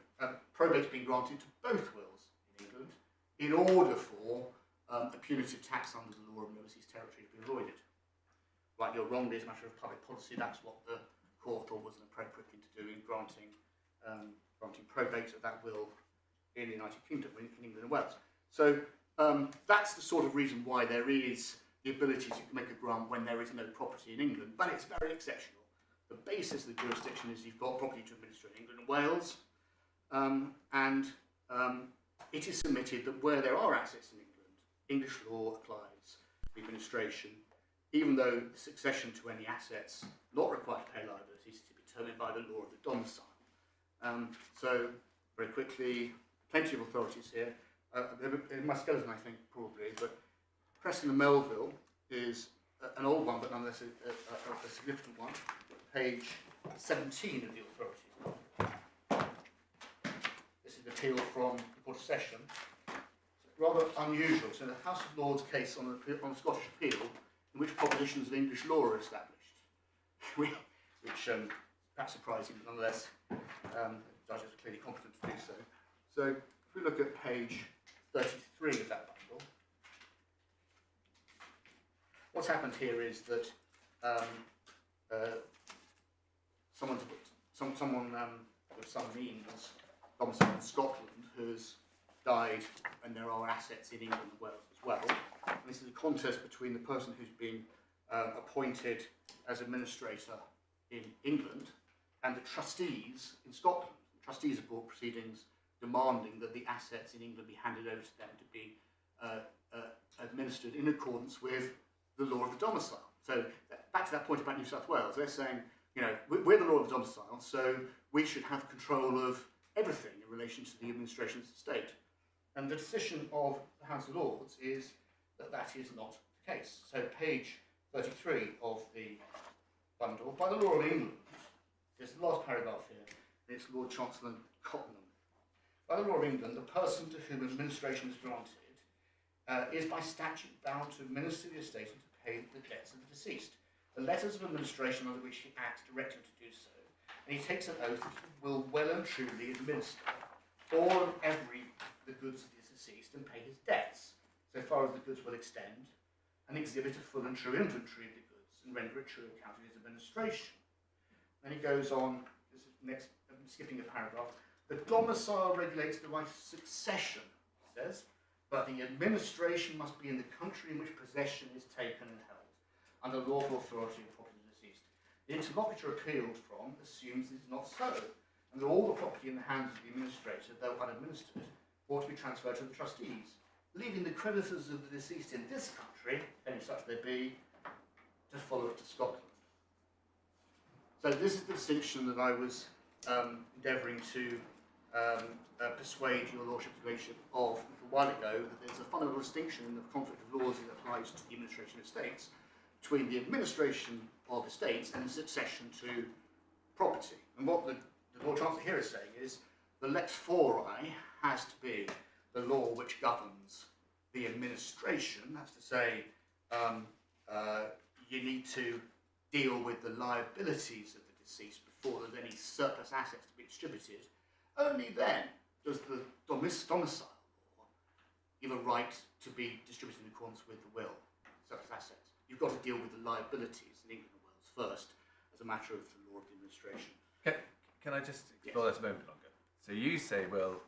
probate's been granted to both wills in England in order for a punitive tax under the law of an overseas territory to be avoided. Rightly or wrongly, as a matter of public policy, that's what the court thought was an appropriate thing to do in granting probate of that will in the United Kingdom, in England and Wales. So that's the sort of reason why there is the ability to make a grant when there is no property in England, but it's very exceptional. The basis of the jurisdiction is you've got property to administer in England and Wales, and it is submitted that where there are assets in England, English law applies the administration, even though the succession to any assets not required to pay liabilities is to be determined by the law of the domicile. So, very quickly, plenty of authorities here. In my skeleton, I think, probably, but Preston and Melville is an old one, but nonetheless a significant one. Page 17 of the authorities. This is an appeal from the Court of Session. It's rather unusual. So, the House of Lords case on a Scottish appeal in which propositions of English law are established, which perhaps surprising, but nonetheless, judges are clearly competent to do so. So, if we look at page 33 of that bundle, what's happened here is that someone with some means, domiciled in Scotland, has died, and there are assets in England and Wales as well. And this is a contest between the person who's been appointed as administrator in England and the trustees in Scotland. The trustees have brought proceedings demanding that the assets in England be handed over to them to be administered in accordance with the law of the domicile. So back to that point about New South Wales, they're saying, you know, we're the law of the domicile, so we should have control of everything in relation to the administration of the state. And the decision of the House of Lords is that that is not the case. So page 33 of the bundle, by the law of England, there's the last paragraph here, and it's Lord Chancellor Cottenham. By the law of England, the person to whom administration is granted is by statute bound to administer the estate and to pay the debts of the deceased. The letters of administration under which he acts direct him to do so, and he takes an oath that he will well and truly administer all and every the goods of the deceased and pay his debts, so far as the goods will extend, and exhibit a full and true inventory of the goods, and render a true account of his administration. Then he goes on, this is next, I'm skipping a paragraph. The domicile regulates the right of succession, he says, but the administration must be in the country in which possession is taken and held, under lawful authority of property of the deceased. The interlocutor appealed from assumes this is not so, and that all the property in the hands of the administrator, though unadministered, ought to be transferred to the trustees, leaving the creditors of the deceased in this country, any such there be, to follow it to Scotland. So this is the distinction that I was endeavouring to persuade your lordship's relationship of a little while ago, that there's a fundamental distinction in the conflict of laws that applies to the administration of estates between the administration of estates and the succession to property. And what the Lord Chancellor here is saying is the lex fori has to be the law which governs the administration. That's to say, you need to deal with the liabilities of the deceased before there's any surplus assets to be distributed. Only then does the domicile law give a right to be distributed in accordance with the will, surplus assets. You've got to deal with the liabilities in England and Wales first as a matter of the law of the administration. Can I just explore that a moment longer? So you say, well,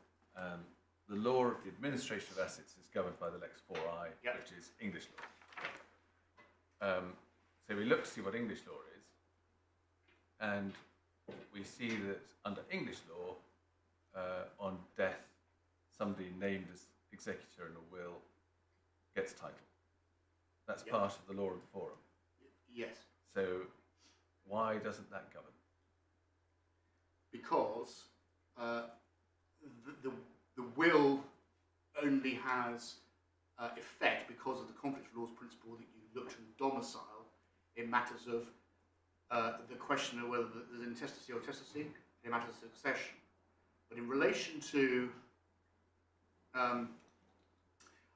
the law of the administration of assets is governed by the lex fori, which is English law. So we look to see what English law is, and we see that under English law, on death, somebody named as executor in a will gets title. That's part of the law of the forum. Yes. So why doesn't that govern? Because the will only has effect because of the conflict of laws principle that you look to the domicile in matters of the question of whether there's intestacy or testacy, in matters of succession. But in relation to,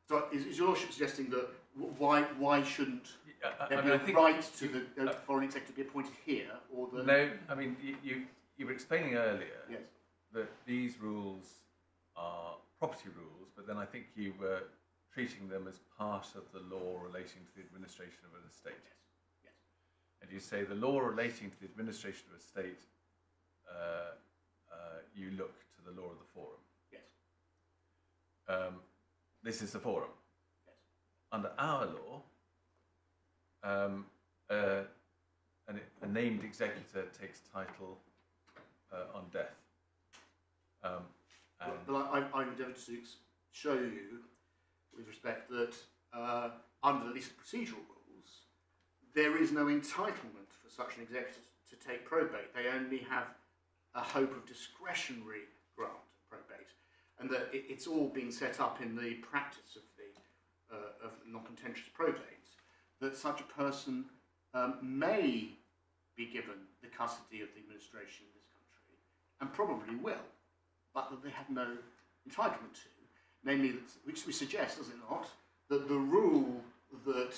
so is your lordship suggesting that why shouldn't there be a right to the foreign executive be appointed here, or the? No, I mean you were explaining earlier Yes. that these rules are property rules, but then I think you were treating them as part of the law relating to the administration of an estate. Yes. And you say the law relating to the administration of a state, you look to the law of the forum. Yes. This is the forum. Yes. Under our law, a named executor takes title on death. But I've endeavoured to show you, with respect, that under the least procedural rules, there is no entitlement for such an executor to take probate. They only have a hope of discretionary grant of probate, and that it's all been set up in the practice of the non-contentious probate, that such a person may be given the custody of the administration of this country, and probably will, but that they have no entitlement to. Namely, which we suggest, does it not, that the rule that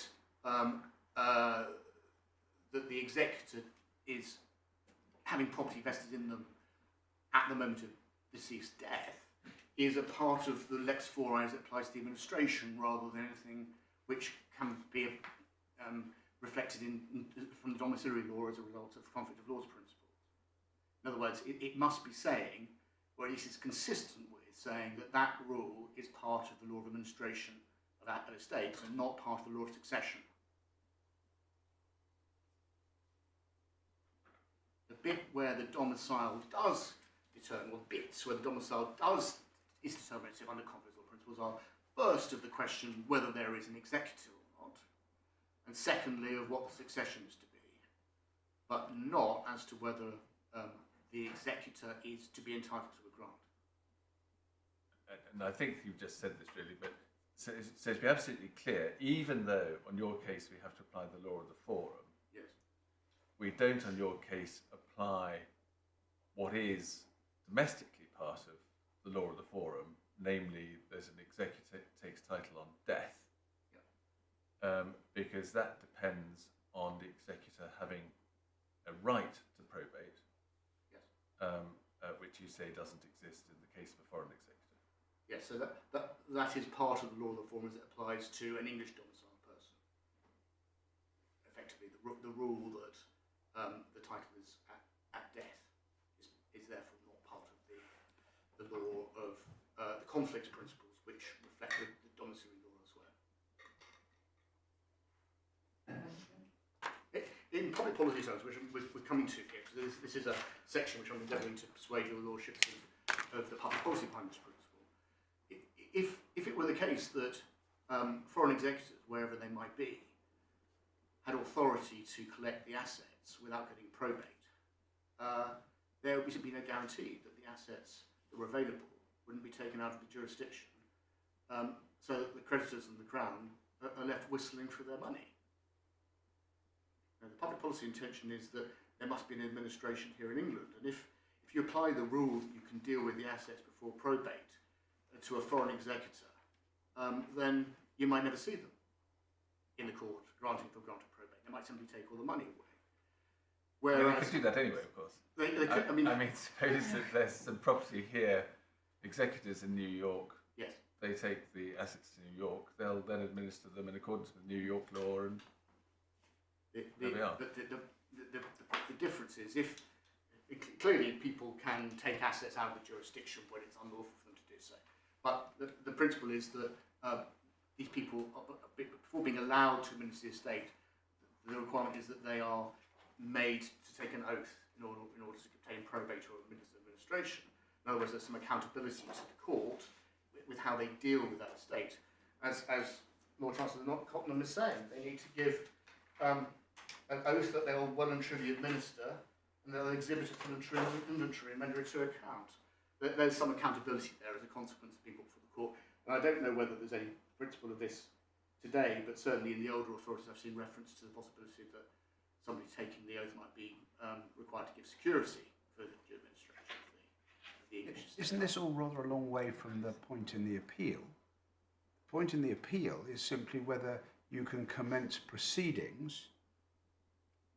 that the executor is having property vested in them at the moment of deceased death is a part of the lex fori as it applies to the administration, rather than anything which can be reflected from the domiciliary law as a result of conflict of laws principles. In other words, it must be saying or at least it's consistent with saying that that rule is part of the law of administration of estates and not part of the law of succession. The bit where the domicile does determine, or bits where the domicile is determinative under comprised law principles are, first of the question whether there is an executor or not, and secondly of what the succession is to be, but not as to whether the executor is to be entitled to a grant. And I think you've just said this really, but so to be absolutely clear, even though on your case we have to apply the law of the forum, Yes. we don't on your case apply what is domestically part of the law of the forum, namely there's an executor takes title on death, because that depends on the executor having a right to probate, Yes. which you say doesn't exist in the case of a foreign executor. Yes, so that is part of the law of the forum as it applies to an English domiciled person. Effectively, the rule that the title is at death is therefore not part of the law of the conflict principles, which reflect the domiciliary law elsewhere. In public policy terms, which we're coming to here, because this is a section which I'm endeavouring to persuade your lordships of the public policy behind this principle. If it were the case that foreign executors, wherever they might be, had authority to collect the assets without getting probate, there would be no guarantee that the assets that were available wouldn't be taken out of the jurisdiction, so that the creditors and the Crown are left whistling for their money. Now, the public policy intention is that there must be an administration here in England, and if you apply the rule that you can deal with the assets before probate to a foreign executor, then you might never see them in the court granting for grant of probate. They might simply take all the money away. Whereas they could do that anyway, of course. They could, I mean, suppose that there's some property here, executors in New York, yes, they take the assets to New York, they'll then administer them in accordance with New York law, and there we are. The difference is clearly people can take assets out of the jurisdiction when it's unlawful for them to do so. But the principle is that these people, before being allowed to administer the estate, the requirement is that they are made to take an oath in order to obtain probate or administration. In other words, there's some accountability to the court with how they deal with that estate. As Lord Chancellor Cottenham is saying, they need to give an oath that they will well and truly administer, and they'll exhibit it in an inventory and render it to account. There's some accountability there as a consequence of being brought before the court. And I don't know whether there's any principle of this today, but certainly in the older authorities I've seen reference to the possibility that somebody taking the oath might be required to give security for the administration of the English estate. Isn't this all rather a long way from the point in the appeal? The point in the appeal is simply whether you can commence proceedings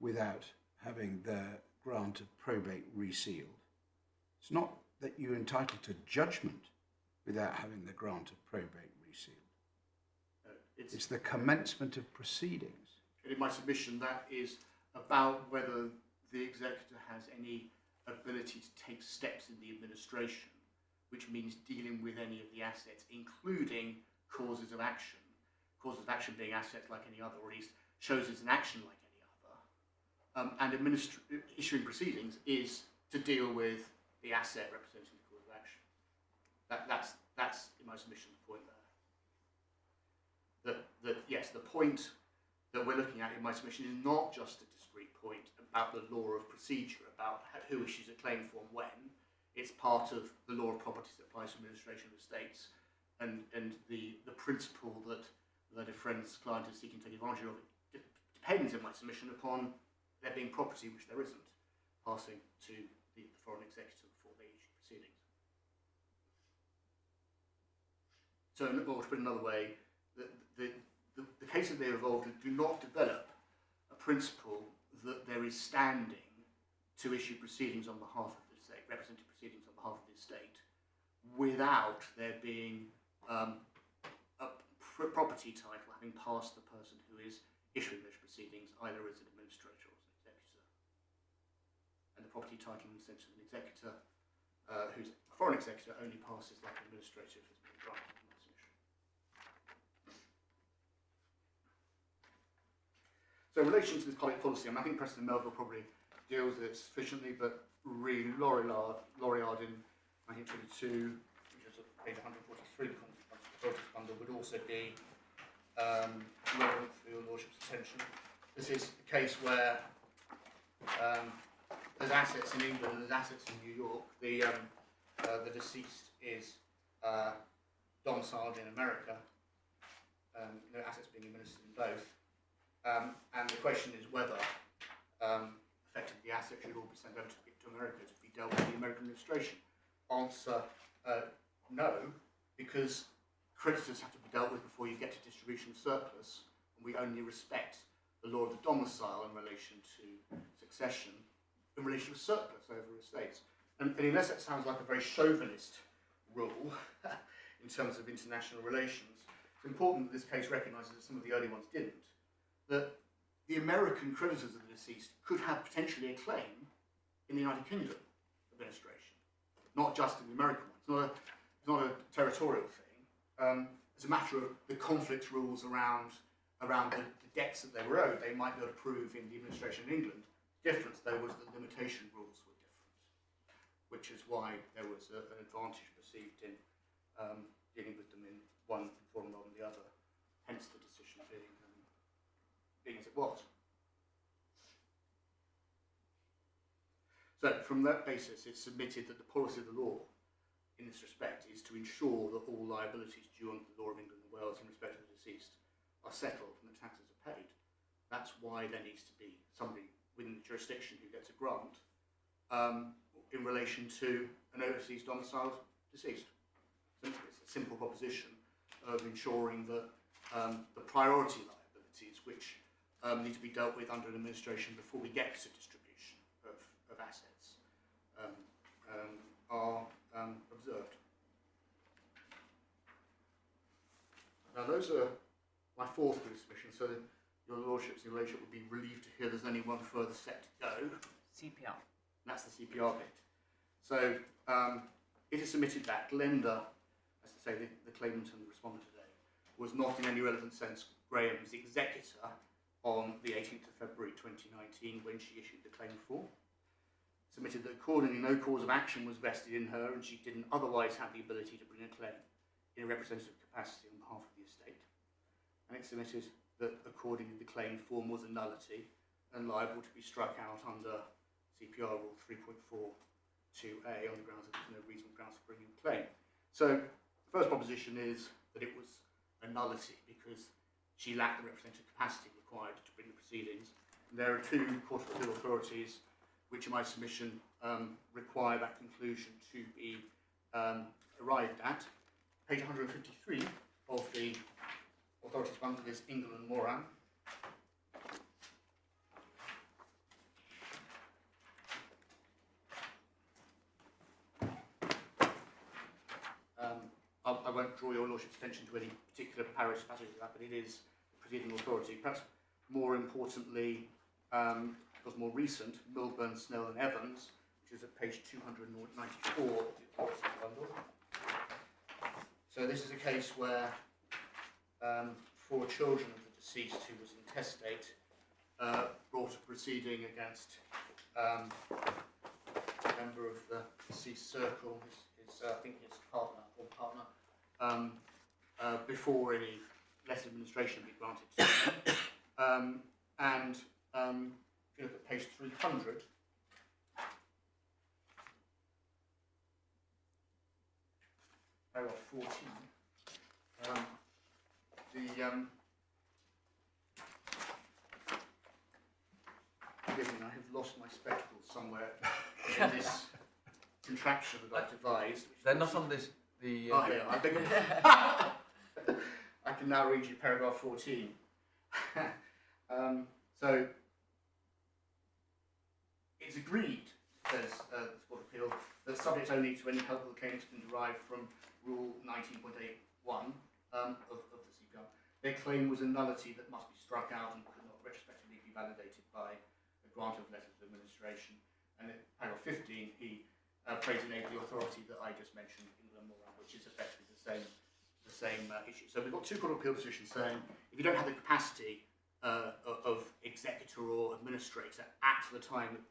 without having the grant of probate resealed. It's not that you're entitled to judgment without having the grant of probate resealed. It's the commencement of proceedings. And in my submission, that is about whether the executor has any ability to take steps in the administration, which means dealing with any of the assets, including causes of action. Causes of action being assets like any other, or at least shows as an action like any other. And issuing proceedings is to deal with the asset representing the cause of action. That's in my submission the point there. Yes, the point that we're looking at in my submission is not just a discrete point about the law of procedure, about who issues a claim form when. It's part of the law of properties that applies to administration of estates, and the principle that a friend's client is seeking to take advantage of depends in my submission upon there being property, which there isn't, passing to the foreign executor before they issue proceedings. So, or to put it another way, the cases they evolved do not develop a principle that there is standing to issue proceedings on behalf of the estate, representative proceedings on behalf of the estate, without there being a property title having passed the person who is issuing those proceedings, either as an administrator or as an executor. And the property title in the sense of an executor who's a foreign executor, only passes like an administrative has been granted in that submission. So in relation to this public policy, I think Preston Melville probably deals with it sufficiently, but really Loriard in 1922, which is at page 143 of the Comprised bundle, would also be relevant for your Lordship's attention. This is a case where there's assets in England and there's assets in New York. The deceased is domiciled in America, assets being administered in both. And the question is whether effectively the assets should all be sent over to America to be dealt with the American administration. Answer, no, because creditors have to be dealt with before you get to distribution of surplus, and we only respect the law of the domicile in relation to succession, in relation to surplus over estates. And unless that sounds like a very chauvinist rule in terms of international relations, it's important that this case recognises that some of the early ones didn't, that the American creditors of the deceased could have potentially a claim in the United Kingdom administration, not just in the American one. It's not a territorial thing. It's a matter of the conflict rules around the debts that they were owed. They might be able to prove in the administration in England. The difference, though, was that the limitation rules were different, which is why there was an advantage perceived in dealing with them in one form rather than the other, hence the decision being as it was. So from that basis, it's submitted that the policy of the law in this respect is to ensure that all liabilities due under the law of England and Wales in respect of the deceased are settled and the taxes are paid. That's why there needs to be somebody within the jurisdiction who gets a grant in relation to an overseas domiciled deceased. Simply, it's a simple proposition of ensuring that the priority liabilities, which need to be dealt with under an administration before we get to distribution of assets, are observed. Now those are my fourth group submission, so that your Lordships in relation would be relieved to hear there's only one further set to go. CPR. And that's the CPR bit. So it is submitted that lender, as to say the claimant and the respondent today, was not in any relevant sense Graham's executor on the 18th of February 2019 when she issued the claim form. Submitted that accordingly no cause of action was vested in her and she didn't otherwise have the ability to bring a claim in a representative capacity on behalf of the estate. And it submitted that accordingly the claim form was a nullity and liable to be struck out under CPR Rule 3.42a on the grounds that there's no reasonable grounds for bringing a claim. So the first proposition is that it was a nullity because she lacked the representative capacity required to bring the proceedings. And there are two Court of Appeal authorities which in my submission require that conclusion to be arrived at. Page 153 of the authorities bundle is Ingle and Moran. I won't draw your Lordship's attention to any particular passage of that, but it is the preceding authority. Perhaps more importantly, because more recent, Milburn, Snell and Evans, which is at page 294 of the authority bundle. So this is a case where 4 children of the deceased who was intestate brought a proceeding against a member of the deceased circle, I think his partner or partner, before any less administration be granted to them. If you look at page 300, paragraph 14, forgive me, I have lost my spectacles somewhere in this contraption that I've devised. They're not on this. Oh, here, I beg your I can now read you paragraph 14. So it's agreed, says the Court of Appeal, that subject only to any help the claimants can derive from Rule 19.81 of the CPR. Their claim was a nullity that must be struck out and could not retrospectively be validated by a grant of letters of administration. And in paragraph 15, he praising the authority that I just mentioned, England Moran, which is effectively the same issue. So we've got two Court of Appeal decisions saying if you don't have the capacity of executor or administrator at the time that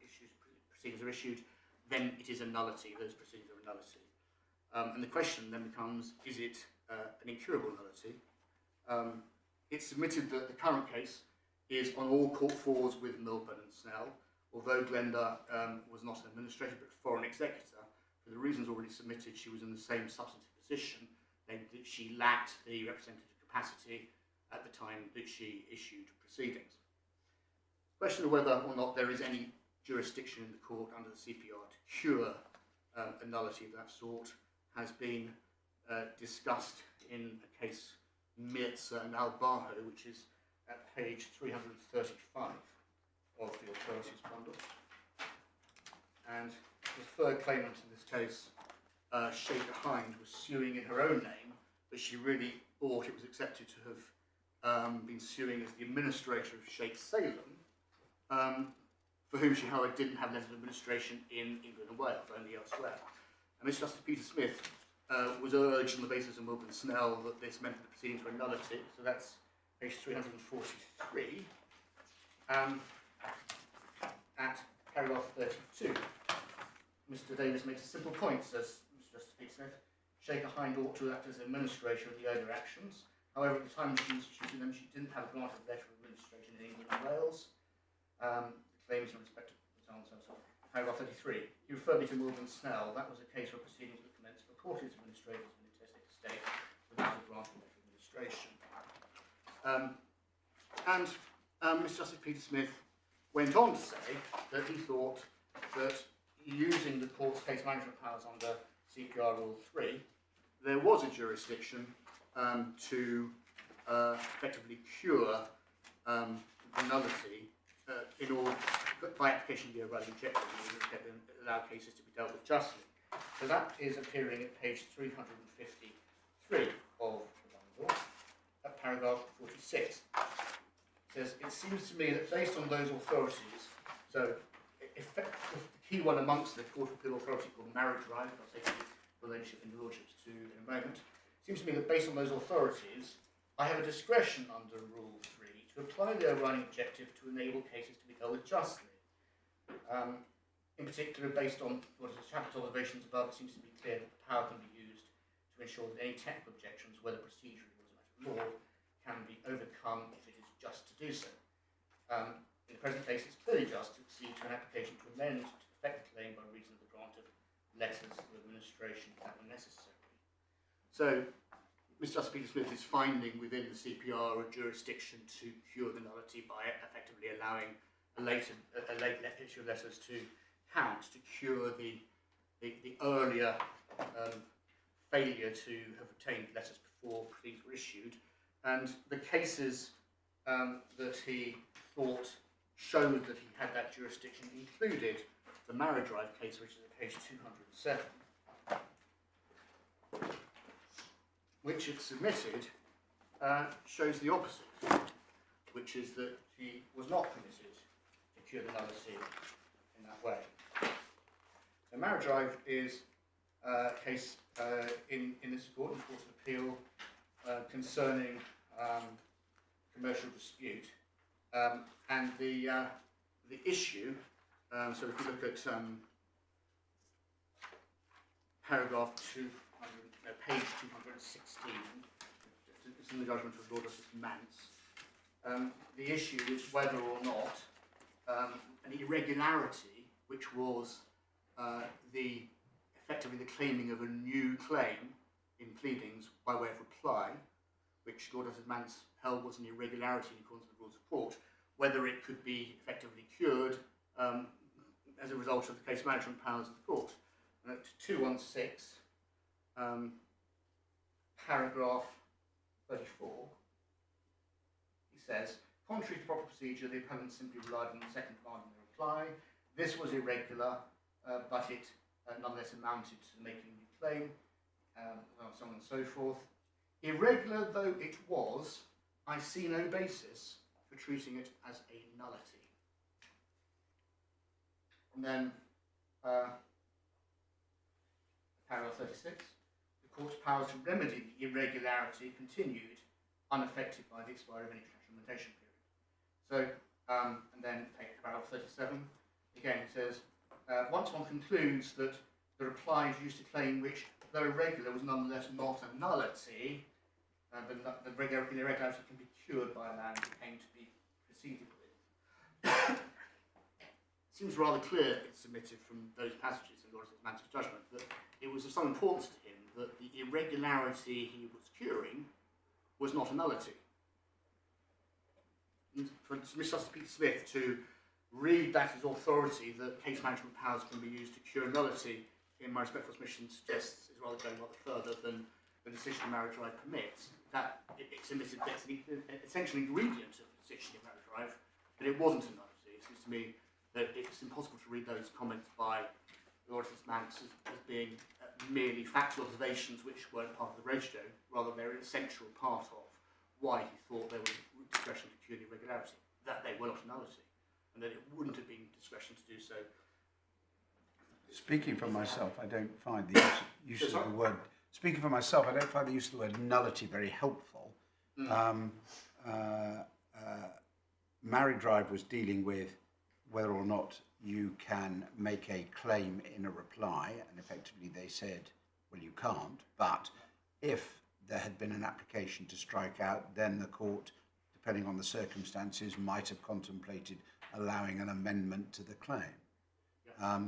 proceedings are issued, then it is a nullity. Those proceedings are a nullity. And the question then becomes, is it an incurable nullity? It's submitted that the current case is on all court fours with Milburn and Snell, although Glenda was not an administrator but a foreign executor. For the reasons already submitted, she was in the same substantive position, namely that she lacked the representative capacity at the time that she issued proceedings. The question of whether or not there is any jurisdiction in the court under the CPR to cure a nullity of that sort has been discussed in a case Mirza and Albaho, which is at page 335 of the authorities bundle. And the third claimant in this case, Shaker Hind, was suing in her own name, but she really thought it was accepted to have been suing as the administrator of Sheikh Salem, for whom she, however, didn't have letters of administration in England and Wales, only elsewhere. And Mr. Justice Peter Smith was urged on the basis of Milburn and Snell that this meant that the proceedings were a nullity, so that's page 343. At paragraph 32, Mr. Davis makes a simple point, says Mr. Justice Peter Smith. Shaker Hind ought to act as administrator of the earlier actions. However, at the time she was instituting them, she didn't have a granted letter of administration in England and Wales. The claims in respect of so on and so on. Paragraph 33. You referred me to Milburn and Snell. That was a case where proceedings were commenced for courted administrators in the intestate estate without a granted letter of administration. Mr. Justice Peter Smith went on to say that he thought that using the court's case management powers under CPR Rule 3, there was a jurisdiction to effectively cure the nullity in order, by application of the overriding objective, in order to allow cases to be dealt with justly. So that is appearing at page 353 of the bundle, at paragraph 46. Says, it seems to me that based on those authorities, so the key one amongst the Court of Appeal authority called marriage right, I'll take the ladyship and the lordships to in a moment, it seems to me that based on those authorities, I have a discretion under Rule 3 to apply the overriding objective to enable cases to be dealt with justly. In particular, based on what is the chapter's observations above, it seems to be clear that the power can be used to ensure that any technical objections, whether procedurally or as a matter of law, can be overcome if it is just to do so. In the present case, it's clearly just to accede to an application to amend to perfect the claim by reason of the grant of letters of administration that were necessary. So, Mr. Justice Peter Smith is finding within the CPR a jurisdiction to cure the nullity by effectively allowing a late issue of letters to count to cure the earlier failure to have obtained letters before proceedings were issued. And the cases that he thought showed that he had that jurisdiction included the marriage right case, which is at page 207, which it submitted shows the opposite, which is that he was not permitted to cure the nullity in that way. So marriage right is a case in this court, in the Court of Appeal, concerning commercial dispute, and the issue. So if you look at paragraph page 216, it's in the judgment of Lord Justice Mance. The issue is whether or not an irregularity, which was effectively the claiming of a new claim in pleadings by way of reply, which Lord Justice Mance held was an irregularity in accordance with the rules of court, whether it could be effectively cured as a result of the case management powers of the court. And at 216, paragraph 34, he says, contrary to proper procedure, the appellant simply relied on the second part of the reply. This was irregular, but it nonetheless amounted to making a new claim, so on and so forth. Irregular though it was, I see no basis for treating it as a nullity. And then paragraph 36, the court's powers to remedy the irregularity continued unaffected by the expiry of any statute of limitation period. So, and then paragraph 37, again it says, once one concludes that the reply introduced a claim which, though irregular, was nonetheless not a nullity, the irregularity can be cured by a land aim to be proceeded with. It seems rather clear, it's submitted from those passages in Lord Man's judgment, that it was of some importance to him that the irregularity he was curing was not a nullity. And for Mr. Justice Peter Smith to read that as authority that case management powers can be used to cure nullity, in my respectful submission, suggests is rather going rather further than the decision of marriage right permits. That it's admitted that's an essential ingredient of the decision of marriage right, but it wasn't a nullity. It seems to me that it's impossible to read those comments by Lord Mance as being merely factual observations which weren't part of the ratio, rather they're an essential part of why he thought there was discretion to cure the irregularity, that they were not a nullity, and that it wouldn't have been discretion to do so. Speaking for myself, I don't find the use of the word. Speaking for myself, I don't find the use of the word nullity very helpful. Married Drive was dealing with whether or not you can make a claim in a reply, and effectively they said, well, you can't, but if there had been an application to strike out, then the court, depending on the circumstances, might have contemplated allowing an amendment to the claim. Yeah.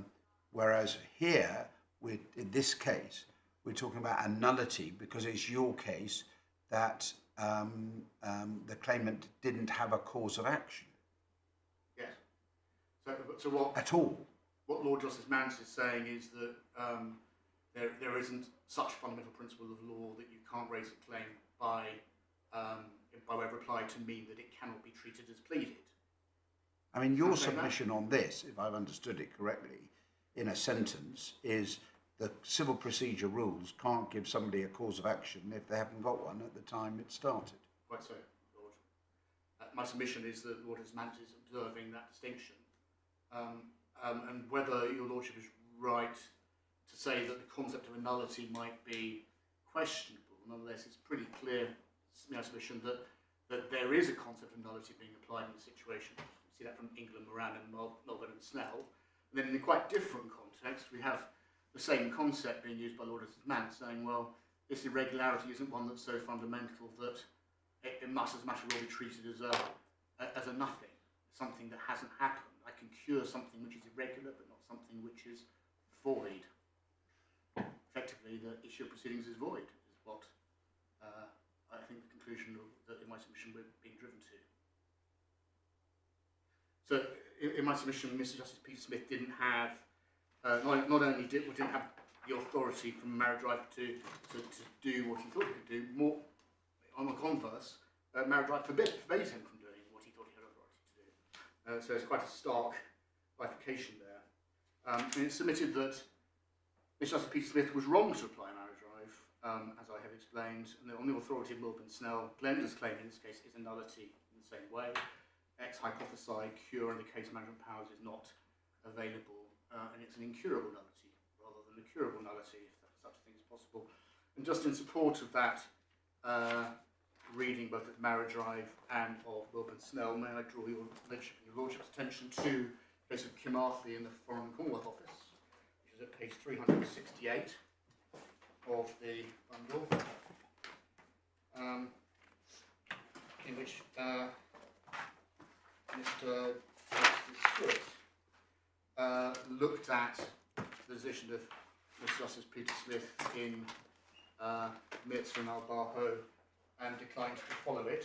Whereas here, in this case, we're talking about a nullity because it's your case that the claimant didn't have a cause of action. Yes. So what at all? What Lord Justice Mance is saying is that there isn't such fundamental principle of law that you can't raise a claim by way of reply to mean that it cannot be treated as pleaded. I mean, your submission on this, if I've understood it correctly, in a sentence, is the civil procedure rules can't give somebody a cause of action if they haven't got one at the time it started. Quite so, Lord. My submission is that Lord Justice Mance is observing that distinction. And whether your Lordship is right to say that the concept of a nullity might be questionable, nonetheless it's pretty clear, my submission, that there is a concept of nullity being applied in the situation. We see that from England, Moran and Melbourne and Snell. And then in a quite different context, we have the same concept being used by Lord Justice Mance, saying, well, this irregularity isn't one that's so fundamental that it must, as a matter of law, be treated as a nothing, something that hasn't happened. I can cure something which is irregular, but not something which is void. Effectively, the issue of proceedings is void, is what I think the conclusion that in my submission we're being driven to. So, in my submission, Mr. Justice Peter Smith didn't have, not only didn't have the authority from Marriage Drive to do what he thought he could do, more on the converse, Marriage Drive forbade him from doing what he thought he had authority to do. So it's quite a stark bifurcation there. And it's submitted that Mr. Justice Peter Smith was wrong to apply Marriage Drive, as I have explained, and on the authority of Milburn Snell, Blender's claim in this case is a nullity in the same way. Ex hypothesi cure in the case management powers is not available, and it's an incurable nullity rather than a curable nullity, if such a thing is possible. And just in support of that reading both of Marriage Drive and of Milburn Snell, may I draw your Lordship's attention to the case of Kim Arthey in the Foreign and Commonwealth Office, which is at page 368 of the bundle, in which Mr. Stewart looked at the position of Mr. Justice Peter Smith in Mirza and Al-Baho and declined to follow it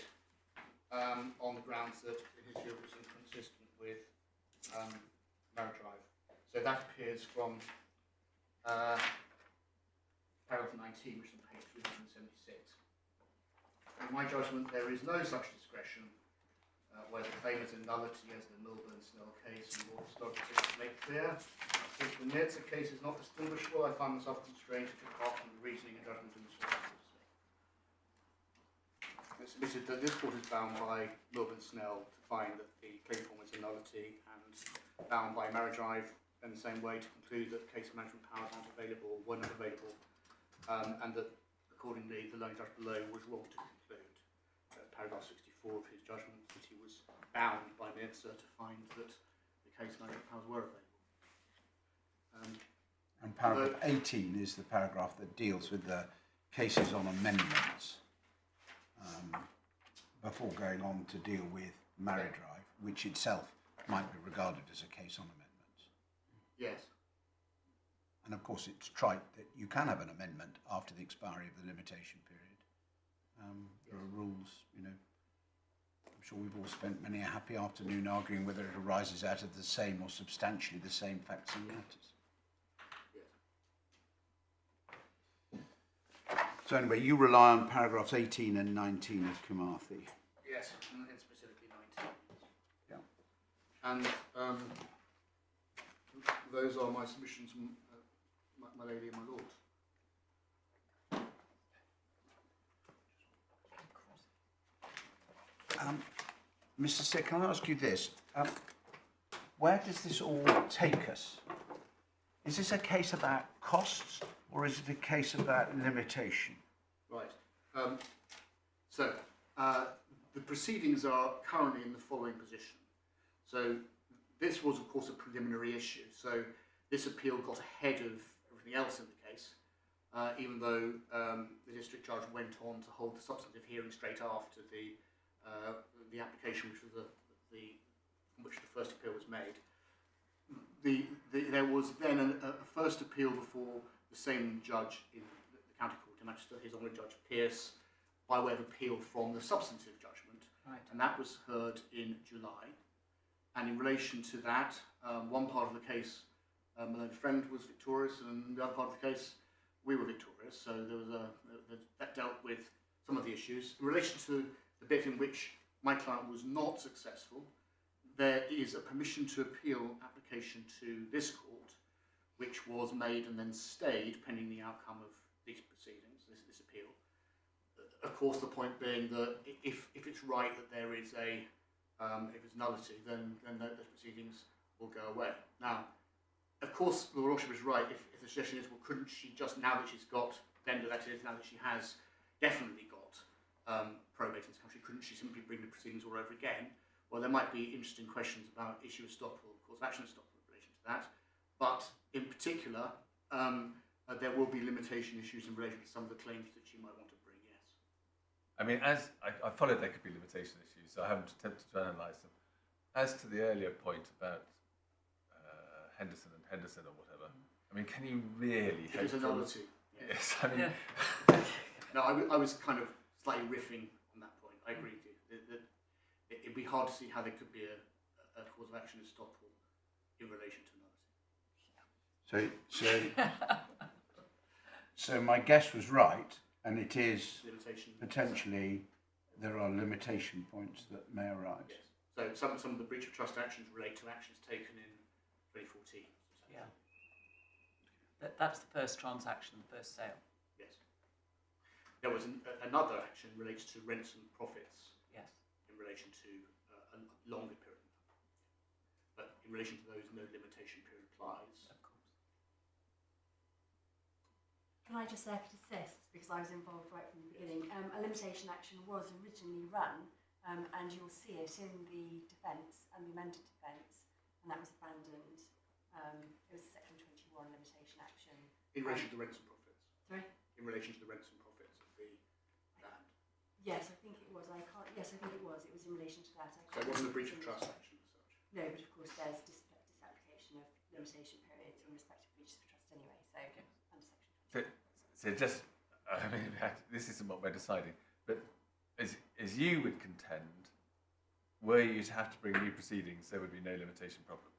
on the grounds that his view was inconsistent with Marriage Drive. So that appears from paragraph 19, which is on page 376. In my judgment, there is no such discretion where the claim is a nullity, as the Milburn Snell case and Lord Stodgers make clear. Since the Mirza case is not distinguishable, I find myself constrained to depart from the reasoning and judgment of Mr. Justice. It's submitted that this court is bound by Milburn Snell to find that the claim form is a nullity, and bound by Marriage Drive in the same way to conclude that case management powers aren't available, were not available and that accordingly the learned judge below was wrong to conclude, paragraph 64 of his judgment, that he was bound by NEDSA to find that the case management powers were available. And paragraph 18 is the paragraph that deals with the cases on amendments before going on to deal with marriage drive, which itself might be regarded as a case on amendments. Yes. And of course, it's trite that you can have an amendment after the expiry of the limitation period. There are rules, you know. I'm sure we've all spent many a happy afternoon arguing whether it arises out of the same or substantially the same facts and matters. So anyway, you rely on paragraphs 18 and 19 of Carmarthy. Yes, and specifically 19. Yeah. And those are my submissions, my lady and my lord. Mr. Steer, can I ask you this? Where does this all take us? Is this a case about costs or is it a case about limitation? Right. The proceedings are currently in the following position. So this was, of course, a preliminary issue. So this appeal got ahead of everything else in the case, even though the district judge went on to hold the substantive hearing straight after the application, which was from which the first appeal was made. There was then a first appeal before the same judge in the County Court, Her Majesty, His Honour Judge Pearce, by way of appeal from the substantive judgment, Right. and that was heard in July. And in relation to that, one part of the case, my learned friend was victorious, and the other part of the case, we were victorious. So there was that dealt with some of the issues. In relation to the bit in which my client was not successful, there is a permission to appeal application to this court, which was made and then stayed pending the outcome of these proceedings, this appeal. Of course, the point being that if it's right that there is if it's nullity, then those proceedings will go away. Now, of course, the Lordship is right if the suggestion is, well, couldn't she just, now that she's got vendor, that is, now that she has definitely got probate in this country, couldn't she simply bring the proceedings all over again? Well, there might be interesting questions about issue of estoppel, course of action estoppel in relation to that, but in particular, there will be limitation issues in relation to some of the claims that she might want to bring, yes. I mean, as I followed there could be limitation issues, so I haven't attempted to analyse them. As to the earlier point about Henderson and Henderson or whatever, I mean, can you really... It is a nullity. Yes, I mean... Yeah. No, I was kind of slightly riffing on that point. I agree with you. It'd be hard to see how there could be a cause of action estoppel in relation to nullity. So my guess was right, and it is Limitation. potentially there are limitation points that may arise. Yes. So some of the breach of trust actions relate to actions taken in 2014. Yeah. That's the first transaction, the first sale. Yes. There was another action relates to rents and profits. Yes. In relation to a longer period. But in relation to those, no limitation period applies. Of course. Can I just assist, because I was involved right from the beginning, a limitation action was originally run, and you'll see it in the defence and the amended defence, and that was abandoned. It was Section 21 limitation action. In relation to rents and profits? Sorry? In relation to the rents and profits of the land? Yes, I think it was. Yes, I think it was. It was in relation to that. So it wasn't a breach of trust action as such? No, but of course there's disapplication of limitation periods in respect of breach of trust anyway, so under Section 21. So just, I mean, this isn't what we're deciding, but as you would contend, were you to have to bring new proceedings, there would be no limitation problem?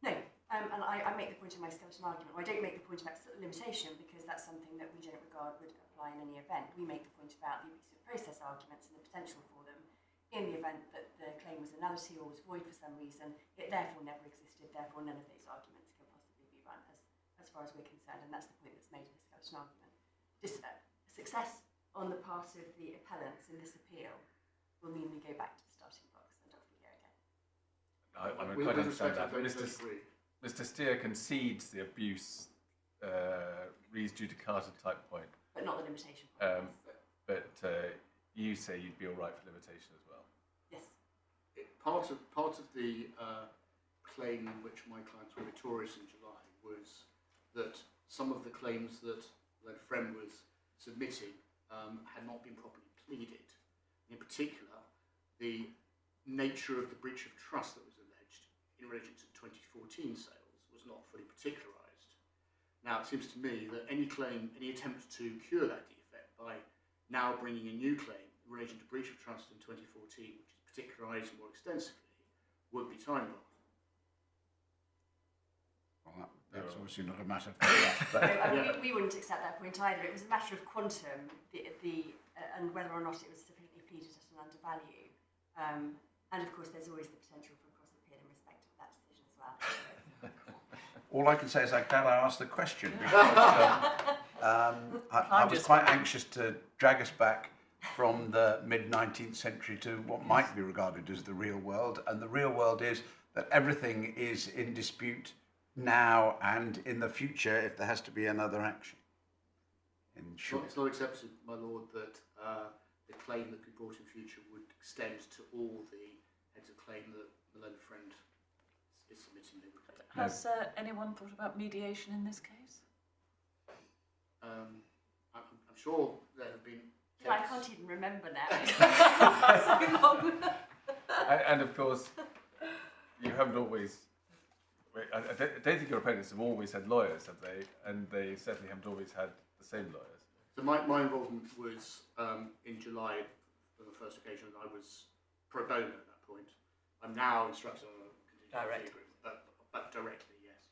No, and I make the point in my skeleton argument. Well, I don't make the point about limitation because that's something that we don't regard would apply in any event. We make the point about the abuse of process arguments and the potential for them in the event that the claim was a nullity or was void for some reason. It therefore never existed, therefore none of those arguments can possibly be run as far as we're concerned, and that's the point that's made in the skeleton argument. Success on the part of the appellants in this appeal will mean we go back to the starting box and off we go again. I quite understand that, but Mr. Steer concedes the abuse res judicata type point. But not the limitation point. But you say you'd be all right for limitation as well. Yes. Part of the claim in which my clients were victorious in July was that some of the claims that the friend was submitting had not been properly pleaded. In particular, the nature of the breach of trust that was alleged in relation to 2014 sales was not fully particularised. Now, it seems to me that any claim, any attempt to cure that defect by now bringing a new claim in relation to breach of trust in 2014, which is particularised more extensively, would be time barred. Well, that's obviously not a matter for us, but We wouldn't accept that point either. It was a matter of quantum, and whether or not it was sufficiently pleaded at an undervalue. And of course, there's always the potential for cross appeal in respect of that decision as well. all I can say is I'm glad I asked the question. Because, I was quite anxious to drag us back from the mid-19th century to what might be regarded as the real world. And the real world is that everything is in dispute now and in the future if there has to be another action. In short. It's not accepted, my lord, that the claim that could be brought in future would extend to all the heads of claim that the learned friend is submitting. Has anyone thought about mediation in this case? I'm sure there have been. I can't even remember now. So long. And of course, you haven't always. I don't think your opponents have always had lawyers, have they? And they certainly haven't always had the same lawyers. So my involvement was in July on the first occasion. I was pro bono at that point. I'm now instructed on a contingency agreement, but directly, yes.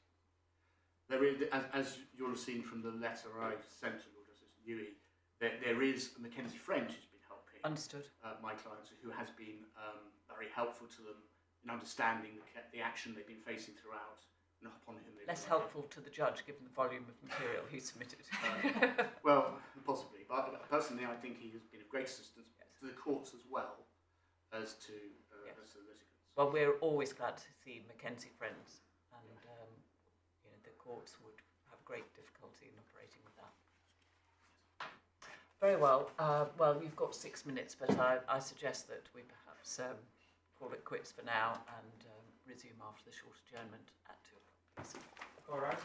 There is, as you'll have seen from the letter I sent to Lord Justice Newey, there is a Mackenzie friend who's been helping. Understood. My clients, who has been very helpful to them in understanding the action they've been facing throughout, and upon whom they've Less helpful to the judge given the volume of material he submitted. Well, possibly, but personally, I think he has been of great assistance to the courts as well as to the litigants. Well, we're always glad to see Mackenzie friends, and the courts would have great difficulty in operating with that. Very well. Well, you've got 6 minutes, but I suggest that we perhaps call it quits for now and resume after the short adjournment at 2 o'clock. All right.